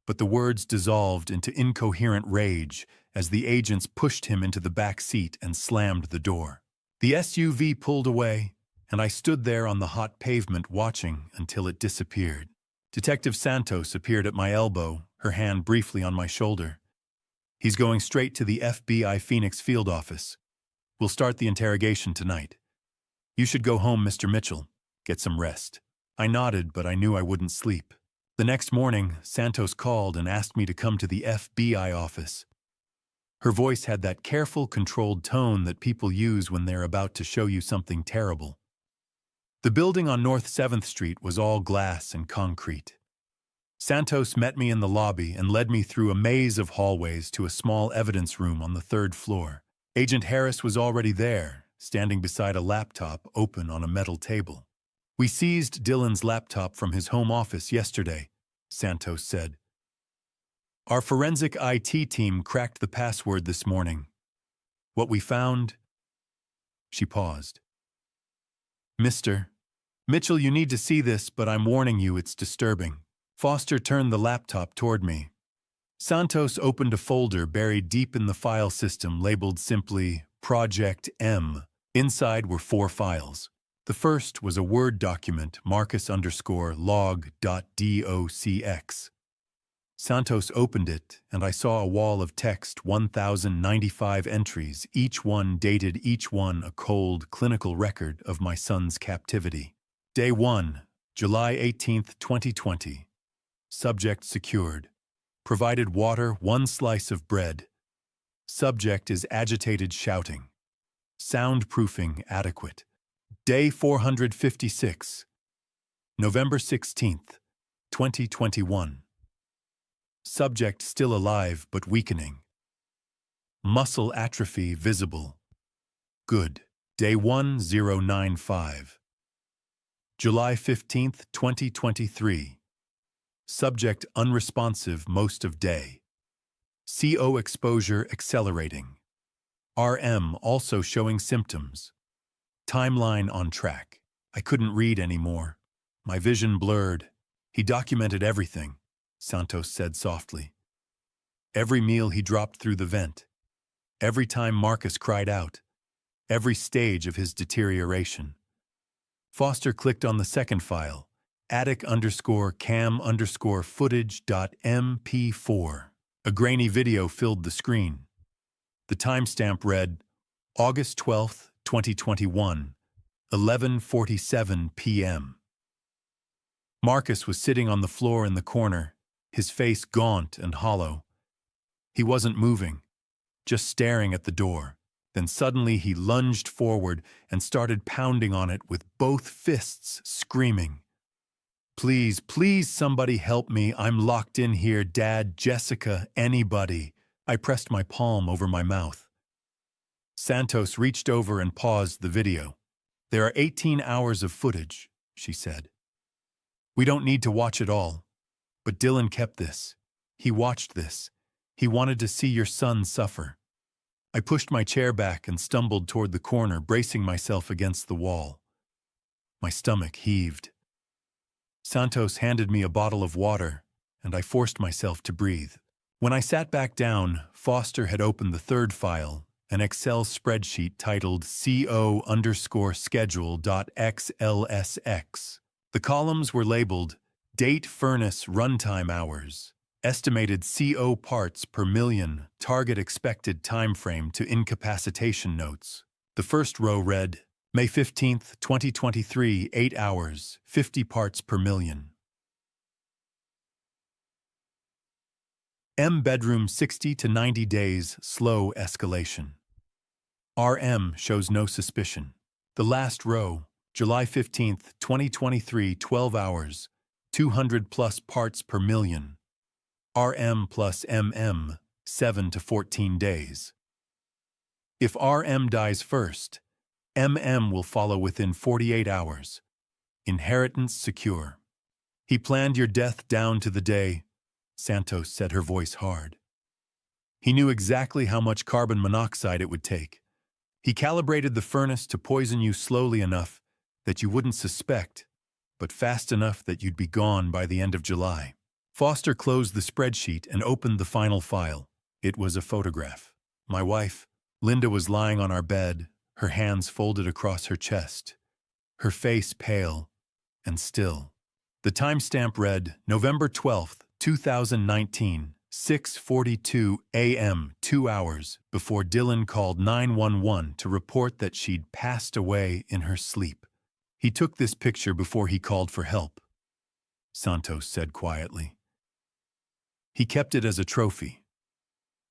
but the words dissolved into incoherent rage as the agents pushed him into the back seat and slammed the door. The SUV pulled away, and I stood there on the hot pavement watching until it disappeared. Detective Santos appeared at my elbow, her hand briefly on my shoulder. "He's going straight to the FBI Phoenix field office. We'll start the interrogation tonight. You should go home, Mr. Mitchell. Get some rest." I nodded, but I knew I wouldn't sleep. The next morning, Santos called and asked me to come to the FBI office. Her voice had that careful, controlled tone that people use when they're about to show you something terrible. The building on North 7th Street was all glass and concrete. Santos met me in the lobby and led me through a maze of hallways to a small evidence room on the 3rd floor. Agent Harris was already there, standing beside a laptop open on a metal table. "We seized Dylan's laptop from his home office yesterday," Santos said. "Our forensic IT team cracked the password this morning. What we found—" She paused. "Mr. Mitchell, you need to see this, but I'm warning you, it's disturbing." Foster turned the laptop toward me. Santos opened a folder buried deep in the file system labeled simply Project M. Inside were 4 files. The first was a Word document, Marcus_log.docx. Santos opened it, and I saw a wall of text, 1,095 entries, each one dated, each one a cold, clinical record of my son's captivity. Day 1, July 18th, 2020. Subject secured. Provided water, 1 slice of bread. Subject is agitated shouting. Soundproofing adequate. Day 456, November 16th, 2021. Subject still alive but weakening. Muscle atrophy visible. Good. Day 1095, July 15th, 2023. Subject unresponsive most of day. CO exposure accelerating. RM also showing symptoms. Timeline on track. I couldn't read anymore. My vision blurred. "He documented everything," Santos said softly. "Every meal he dropped through the vent. Every time Marcus cried out. Every stage of his deterioration." Foster clicked on the second file, attic_cam_footage.mp4. A grainy video filled the screen. The timestamp read, August 12th, 2021, 11:47 p.m. Marcus was sitting on the floor in the corner, his face gaunt and hollow. He wasn't moving, just staring at the door. Then suddenly he lunged forward and started pounding on it with both fists, screaming, "Please, please, somebody help me. I'm locked in here. Dad, Jessica, anybody." I pressed my palm over my mouth. Santos reached over and paused the video. "There are 18 hours of footage," she said. "We don't need to watch it all. But Dylan kept this. He watched this. He wanted to see your son suffer." I pushed my chair back and stumbled toward the corner, bracing myself against the wall. My stomach heaved. Santos handed me a bottle of water, and I forced myself to breathe. When I sat back down, Foster had opened the 3rd file, an Excel spreadsheet titled CO_schedule.xlsx. The columns were labeled Date Furnace Runtime Hours, Estimated CO Parts per Million, Target Expected Timeframe to Incapacitation Notes. The first row read, May 15th, 2023, 8 hours, 50 parts per million. M bedroom 60 to 90 days, slow escalation. RM shows no suspicion. The last row, July 15th, 2023, 12 hours, 200 plus parts per million. RM plus MM, 7 to 14 days. If RM dies first, MM will follow within 48 hours. Inheritance secure. He planned your death down to the day, Santos said, her voice hard. He knew exactly how much carbon monoxide it would take. He calibrated the furnace to poison you slowly enough that you wouldn't suspect, but fast enough that you'd be gone by the end of July. Foster closed the spreadsheet and opened the final file. It was a photograph. My wife, Linda, was lying on our bed, her hands folded across her chest, her face pale and still. The timestamp read November 12th, 2019, 6:42 a.m., 2 hours before Dylan called 911 to report that she'd passed away in her sleep. He took this picture before he called for help, Santos said quietly. He kept it as a trophy.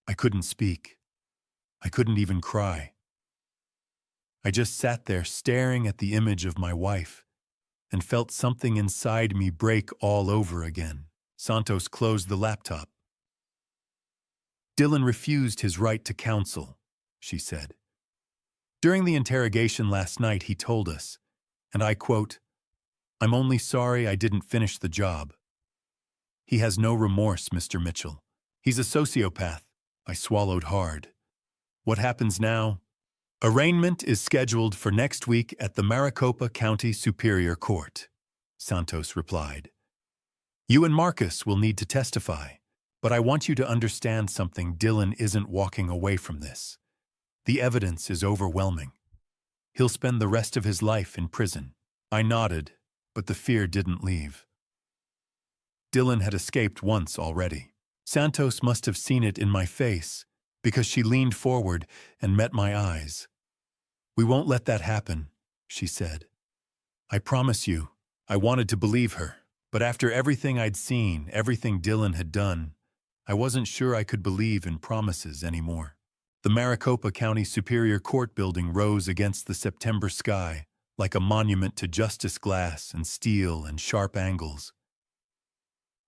I couldn't speak. I couldn't even cry. I just sat there staring at the image of my wife and felt something inside me break all over again. Santos closed the laptop. Dylan refused his right to counsel, she said. During the interrogation last night, he told us, and I quote, "I'm only sorry I didn't finish the job." He has no remorse, Mr. Mitchell. He's a sociopath. I swallowed hard. What happens now? Arraignment is scheduled for next week at the Maricopa County Superior Court, Santos replied. You and Marcus will need to testify, but I want you to understand something. Dylan isn't walking away from this. The evidence is overwhelming. He'll spend the rest of his life in prison. I nodded, but the fear didn't leave. Dylan had escaped once already. Santos must have seen it in my face, because she leaned forward and met my eyes. We won't let that happen, she said. I promise you. I wanted to believe her, but after everything I'd seen, everything Dylan had done, I wasn't sure I could believe in promises anymore. The Maricopa County Superior Court building rose against the September sky, like a monument to justice, glass and steel and sharp angles.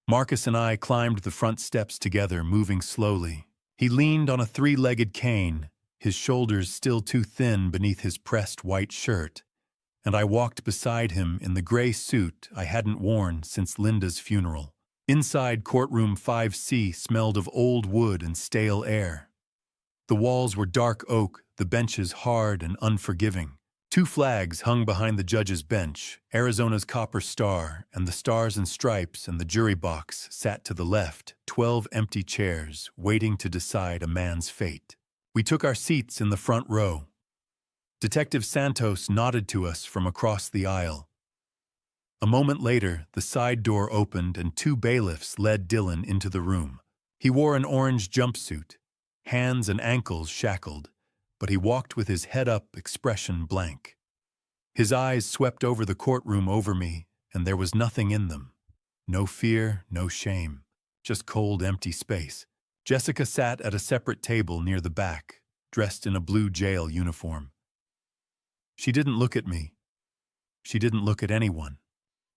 Marcus and I climbed the front steps together, moving slowly. He leaned on a three-legged cane, his shoulders still too thin beneath his pressed white shirt, and I walked beside him in the gray suit I hadn't worn since Linda's funeral. Inside courtroom 5C smelled of old wood and stale air. The walls were dark oak, the benches hard and unforgiving. 2 flags hung behind the judge's bench, Arizona's copper star and the stars and stripes, and the jury box sat to the left, 12 empty chairs waiting to decide a man's fate. We took our seats in the front row. Detective Santos nodded to us from across the aisle. A moment later, the side door opened and 2 bailiffs led Dylan into the room. He wore an orange jumpsuit, hands and ankles shackled, but he walked with his head up, expression blank. His eyes swept over the courtroom over me, and there was nothing in them. No fear, no shame, just cold, empty space. Jessica sat at a separate table near the back, dressed in a blue jail uniform. She didn't look at me. She didn't look at anyone.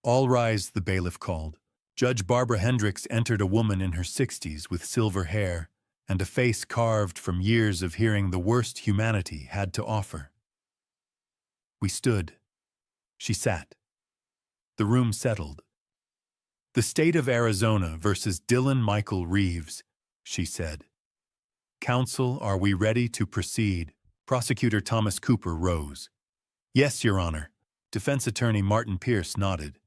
All rise, the bailiff called. Judge Barbara Hendricks entered, a woman in her 60s with silver hair and a face carved from years of hearing the worst humanity had to offer. We stood. She sat. The room settled. The state of Arizona versus Dylan Michael Reeves, she said. Counsel, are we ready to proceed? Prosecutor Thomas Cooper rose. Yes, Your Honor. Defense attorney Martin Pierce nodded.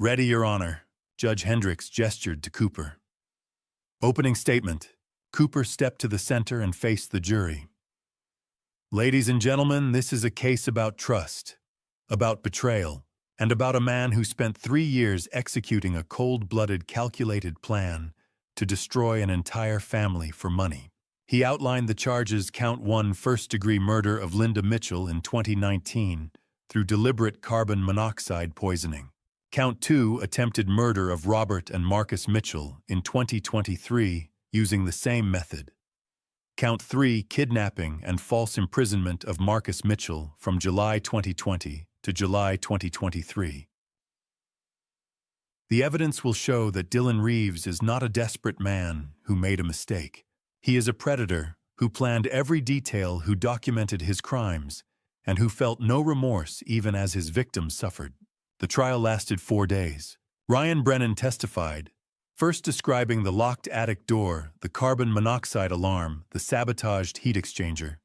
Ready, Your Honor. Judge Hendricks gestured to Cooper. Opening statement. Cooper stepped to the center and faced the jury. Ladies and gentlemen, this is a case about trust, about betrayal, and about a man who spent 3 years executing a cold-blooded, calculated plan to destroy an entire family for money. He outlined the charges: Count 1, first-degree murder of Linda Mitchell in 2019 through deliberate carbon monoxide poisoning. Count 2, attempted murder of Robert and Marcus Mitchell in 2023 using the same method. Count 3, kidnapping and false imprisonment of Marcus Mitchell from July 2020 to July 2023. The evidence will show that Dylan Reeves is not a desperate man who made a mistake. He is a predator who planned every detail, who documented his crimes, and who felt no remorse even as his victims suffered. The trial lasted 4 days. Ryan Brennan testified, first describing the locked attic door, the carbon monoxide alarm, the sabotaged heat exchanger.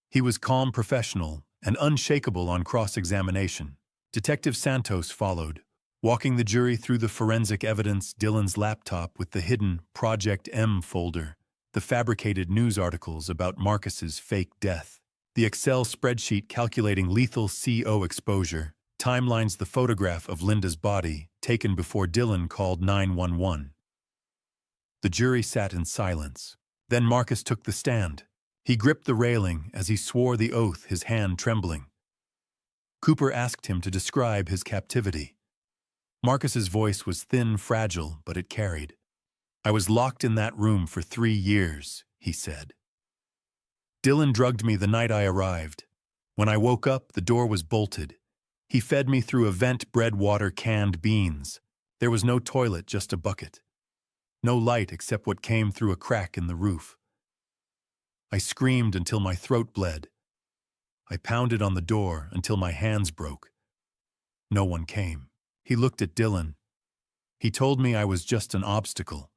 He was calm, professional, and unshakable on cross-examination. Detective Santos followed, walking the jury through the forensic evidence, Dylan's laptop with the hidden Project M folder, the fabricated news articles about Marcus's fake death, the Excel spreadsheet calculating lethal CO exposure, timelines, the photograph of Linda's body taken before Dylan called 911. The jury sat in silence. Then Marcus took the stand. He gripped the railing as he swore the oath, his hand trembling. Cooper asked him to describe his captivity. Marcus's voice was thin, fragile, but it carried. "I was locked in that room for 3 years," he said. "Dylan drugged me the night I arrived. When I woke up, the door was bolted. He fed me through a vent, bread, water, canned beans. There was no toilet, just a bucket. No light except what came through a crack in the roof. I screamed until my throat bled. I pounded on the door until my hands broke. No one came." He looked at Dylan. "He told me I was just an obstacle,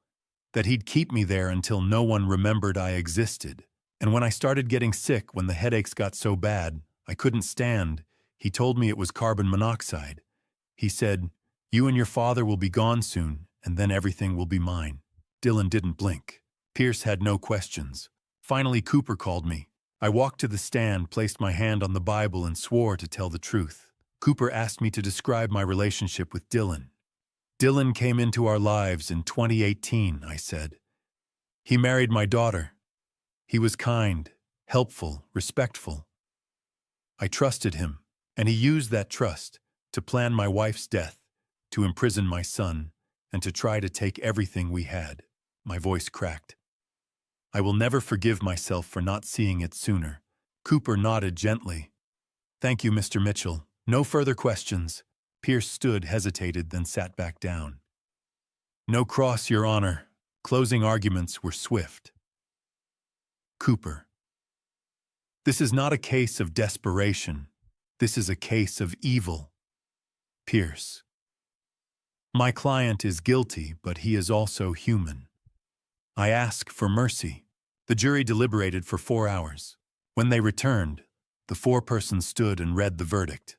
that he'd keep me there until no one remembered I existed. And when I started getting sick, when the headaches got so bad, I couldn't stand, he told me it was carbon monoxide. He said, 'You and your father will be gone soon, and then everything will be mine.'" Dylan didn't blink. Pierce had no questions. Finally, Cooper called me. I walked to the stand, placed my hand on the Bible, and swore to tell the truth. Cooper asked me to describe my relationship with Dylan. "Dylan came into our lives in 2018, I said. "He married my daughter. He was kind, helpful, respectful. I trusted him, and he used that trust to plan my wife's death, to imprison my son, and to try to take everything we had." My voice cracked. "I will never forgive myself for not seeing it sooner." Cooper nodded gently. "Thank you, Mr. Mitchell. No further questions." Pierce stood, hesitated, then sat back down. "No cross, Your Honor." Closing arguments were swift. Cooper: "This is not a case of desperation. This is a case of evil." Pierce: "My client is guilty, but he is also human. I ask for mercy." The jury deliberated for 4 hours. When they returned, the foreperson stood and read the verdict.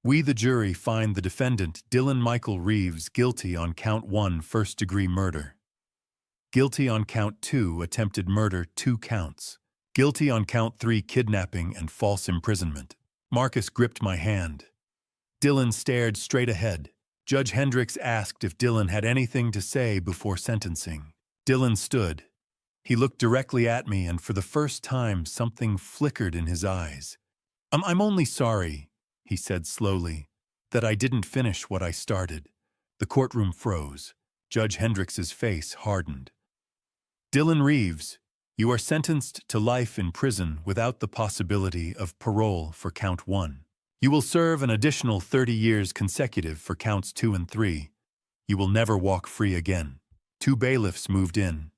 "We, the jury, find the defendant, Dylan Michael Reeves, guilty on count 1, first-degree murder. Guilty on count 2, attempted murder, 2 counts. Guilty on count 3, kidnapping and false imprisonment." Marcus gripped my hand. Dylan stared straight ahead. Judge Hendricks asked if Dylan had anything to say before sentencing. Dylan stood. He looked directly at me, and for the first time something flickered in his eyes. I'm only sorry," he said slowly, "that I didn't finish what I started." The courtroom froze. Judge Hendricks's face hardened. "Dylan Reeves, you are sentenced to life in prison without the possibility of parole for count 1. You will serve an additional 30 years consecutive for counts 2 and 3. You will never walk free again." 2 bailiffs moved in.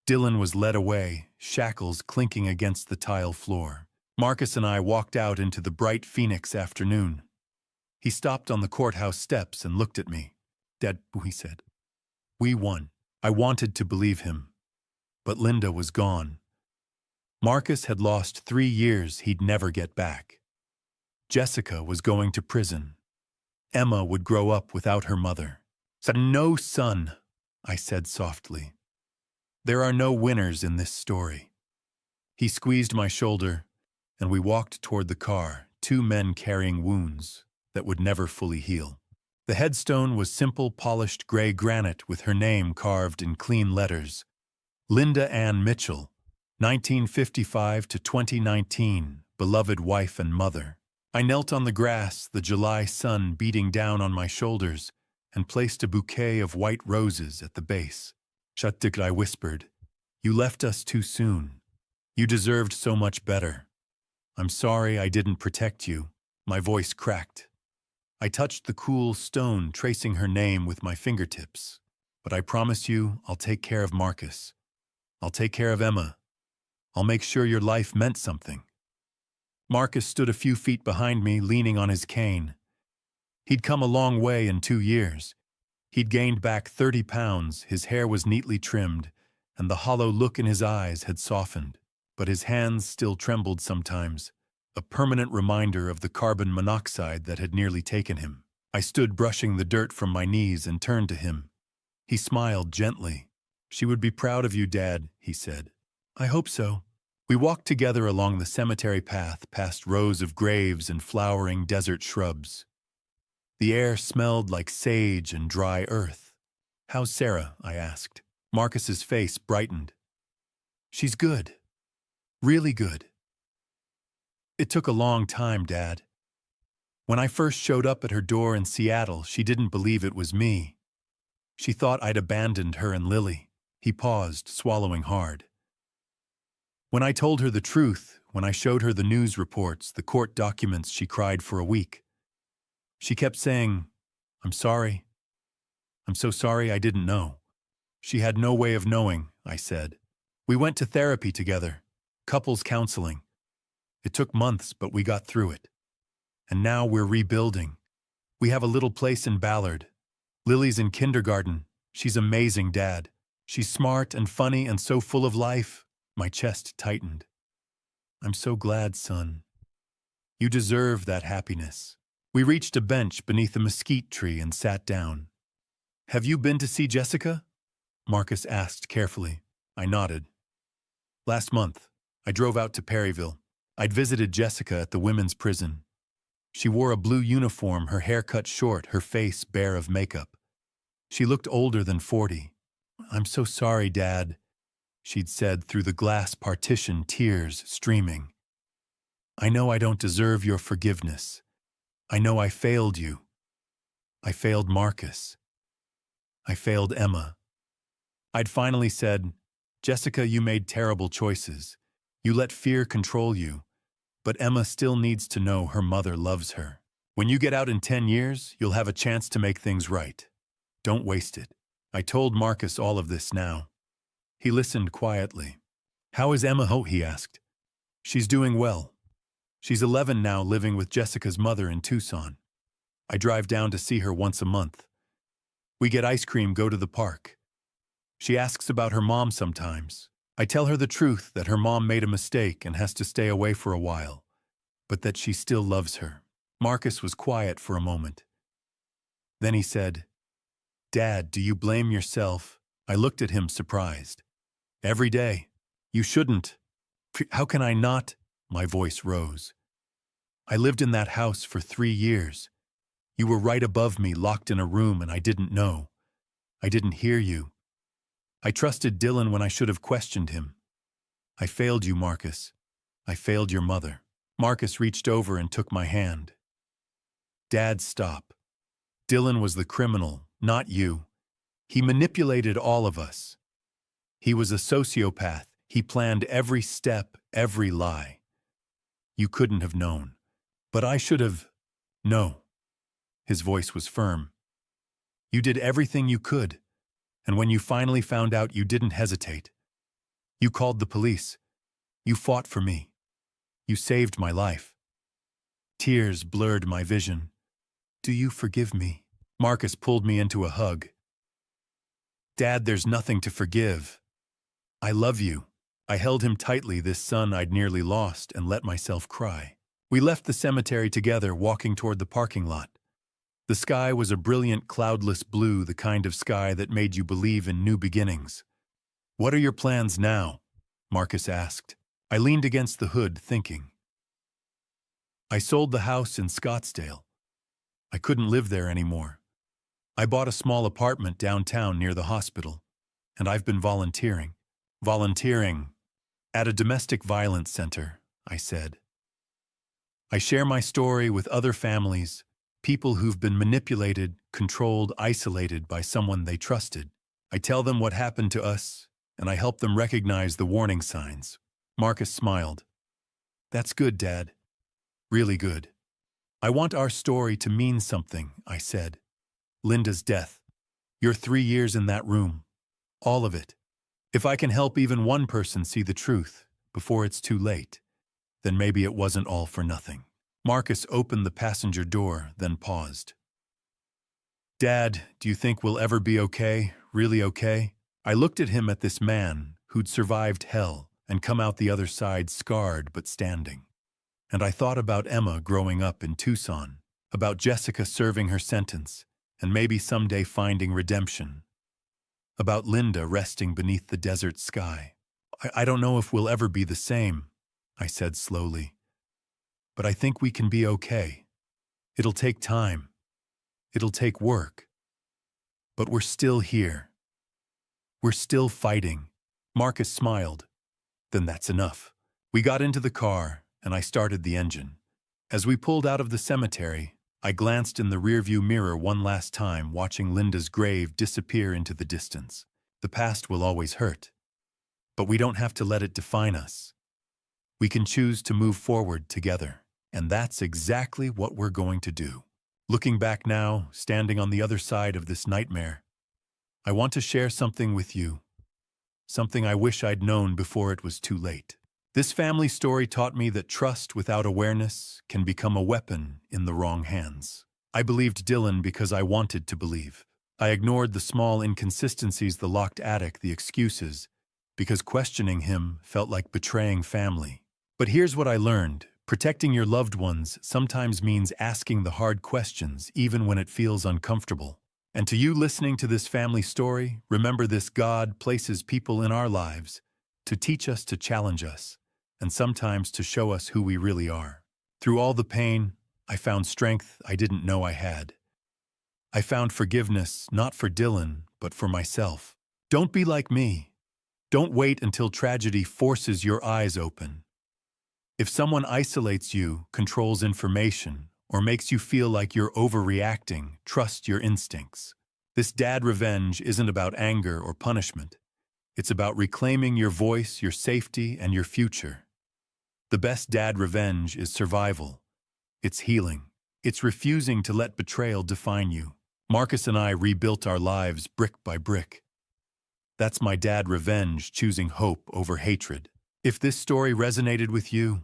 Dylan was led away, shackles clinking against the tile floor. Marcus and I walked out into the bright Phoenix afternoon. He stopped on the courthouse steps and looked at me. "Dad," he said, "we won." I wanted to believe him. But Linda was gone. Marcus had lost 3 years he'd never get back. Jessica was going to prison. Emma would grow up without her mother. "No, son," I said softly. "There are no winners in this story." He squeezed my shoulder, and we walked toward the car, 2 men carrying wounds that would never fully heal. The headstone was simple, polished gray granite with her name carved in clean letters. Linda Ann Mitchell, 1955 to 2019, beloved wife and mother. I knelt on the grass, the July sun beating down on my shoulders, and placed a bouquet of white roses at the base. "Shatik," I whispered, "you left us too soon. You deserved so much better. I'm sorry I didn't protect you." My voice cracked. I touched the cool stone, tracing her name with my fingertips. But I promise you, I'll take care of Marcus. I'll take care of Emma. I'll make sure your life meant something. Marcus stood a few feet behind me, leaning on his cane. He'd come a long way in 2 years. He'd gained back 30 pounds, his hair was neatly trimmed, and the hollow look in his eyes had softened. But his hands still trembled sometimes, a permanent reminder of the carbon monoxide that had nearly taken him. I stood brushing the dirt from my knees and turned to him. He smiled gently. "She would be proud of you, Dad," he said. "I hope so." We walked together along the cemetery path, past rows of graves and flowering desert shrubs. The air smelled like sage and dry earth. "How's Sarah?" I asked. Marcus's face brightened. "She's good. Really good." "It took a long time, Dad. When I first showed up at her door in Seattle, she didn't believe it was me. She thought I'd abandoned her and Lily." He paused, swallowing hard. "When I told her the truth, when I showed her the news reports, the court documents, she cried for a week. She kept saying, 'I'm sorry. I'm so sorry, I didn't know.' She had no way of knowing," I said. "We went to therapy together, couples counseling. It took months, but we got through it. And now we're rebuilding. We have a little place in Ballard. Lily's in kindergarten. She's amazing, Dad. She's smart and funny and so full of life." My chest tightened. "I'm so glad, son. You deserve that happiness." We reached a bench beneath a mesquite tree and sat down. "Have you been to see Jessica?" Marcus asked carefully. I nodded. "Last month, I drove out to Perryville. I'd visited Jessica at the women's prison. She wore a blue uniform, her hair cut short, her face bare of makeup. She looked older than 40. 'I'm so sorry, Dad,' she'd said through the glass partition, tears streaming. 'I know I don't deserve your forgiveness. I know I failed you. I failed Marcus. I failed Emma.' I'd finally said, 'Jessica, you made terrible choices. You let fear control you. But Emma still needs to know her mother loves her. When you get out in 10 years, you'll have a chance to make things right. Don't waste it.' I told Marcus all of this now. He listened quietly. "How is Emma?" he asked. "She's doing well. She's 11 now, living with Jessica's mother in Tucson. I drive down to see her once a month. We get ice cream, go to the park. She asks about her mom sometimes. I tell her the truth, that her mom made a mistake and has to stay away for a while, but that she still loves her." Marcus was quiet for a moment. Then he said, "Dad, do you blame yourself?" I looked at him surprised. "Every day. You shouldn't." "How can I not?" My voice rose. "I lived in that house for 3 years. You were right above me, locked in a room, and I didn't know. I didn't hear you. I trusted Dylan when I should have questioned him. I failed you, Marcus. I failed your mother." Marcus reached over and took my hand. "Dad, stop. Dylan was the criminal, not you. He manipulated all of us. He was a sociopath. He planned every step, every lie. You couldn't have known. But I should have." "No." His voice was firm. "You did everything you could. And when you finally found out, you didn't hesitate. You called the police. You fought for me. You saved my life." Tears blurred my vision. "Do you forgive me?" Marcus pulled me into a hug. "Dad, there's nothing to forgive. I love you." I held him tightly, this son I'd nearly lost, and let myself cry. We left the cemetery together, walking toward the parking lot. The sky was a brilliant, cloudless blue, the kind of sky that made you believe in new beginnings. "What are your plans now?" Marcus asked. I leaned against the hood, thinking. I sold the house in Scottsdale. I couldn't live there anymore. I bought a small apartment downtown near the hospital, and I've been volunteering. Volunteering at a domestic violence center, I said. I share my story with other families, people who've been manipulated, controlled, isolated by someone they trusted. I tell them what happened to us, and I help them recognize the warning signs. Marcus smiled. "That's good, Dad. Really good." I want our story to mean something, I said. Linda's death. Your 3 years in that room. All of it. If I can help even one person see the truth before it's too late, then maybe it wasn't all for nothing. Marcus opened the passenger door, then paused. Dad, do you think we'll ever be okay? Really okay? I looked at him, at this man who'd survived hell and come out the other side scarred but standing. And I thought about Emma growing up in Tucson, about Jessica serving her sentence, and maybe someday finding redemption, about Linda resting beneath the desert sky. I don't know if we'll ever be the same, I said slowly, but I think we can be okay. It'll take time. It'll take work. But we're still here. We're still fighting. Marcus smiled. Then that's enough. We got into the car, and I started the engine. As we pulled out of the cemetery, I glanced in the rearview mirror one last time, watching Linda's grave disappear into the distance. The past will always hurt, but we don't have to let it define us. We can choose to move forward together, and that's exactly what we're going to do. Looking back now, standing on the other side of this nightmare, I want to share something with you, something I wish I'd known before it was too late. This family story taught me that trust without awareness can become a weapon in the wrong hands. I believed Dylan because I wanted to believe. I ignored the small inconsistencies, the locked attic, the excuses, because questioning him felt like betraying family. But here's what I learned. Protecting your loved ones sometimes means asking the hard questions, even when it feels uncomfortable. And to you listening to this family story, remember this: God places people in our lives to teach us, to challenge us, and sometimes to show us who we really are. Through all the pain, I found strength I didn't know I had. I found forgiveness, not for Dylan, but for myself. Don't be like me. Don't wait until tragedy forces your eyes open. If someone isolates you, controls information, or makes you feel like you're overreacting, trust your instincts. This dad revenge isn't about anger or punishment. It's about reclaiming your voice, your safety, and your future. The best dad revenge is survival. It's healing. It's refusing to let betrayal define you. Marcus and I rebuilt our lives brick by brick. That's my dad revenge, choosing hope over hatred. If this story resonated with you,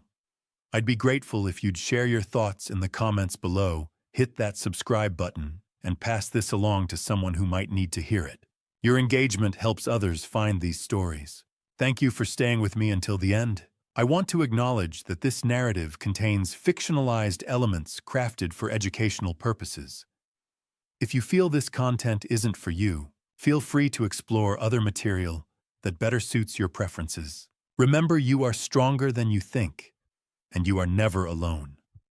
I'd be grateful if you'd share your thoughts in the comments below, hit that subscribe button, and pass this along to someone who might need to hear it. Your engagement helps others find these stories. Thank you for staying with me until the end. I want to acknowledge that this narrative contains fictionalized elements crafted for educational purposes. If you feel this content isn't for you, feel free to explore other material that better suits your preferences. Remember, you are stronger than you think, and you are never alone.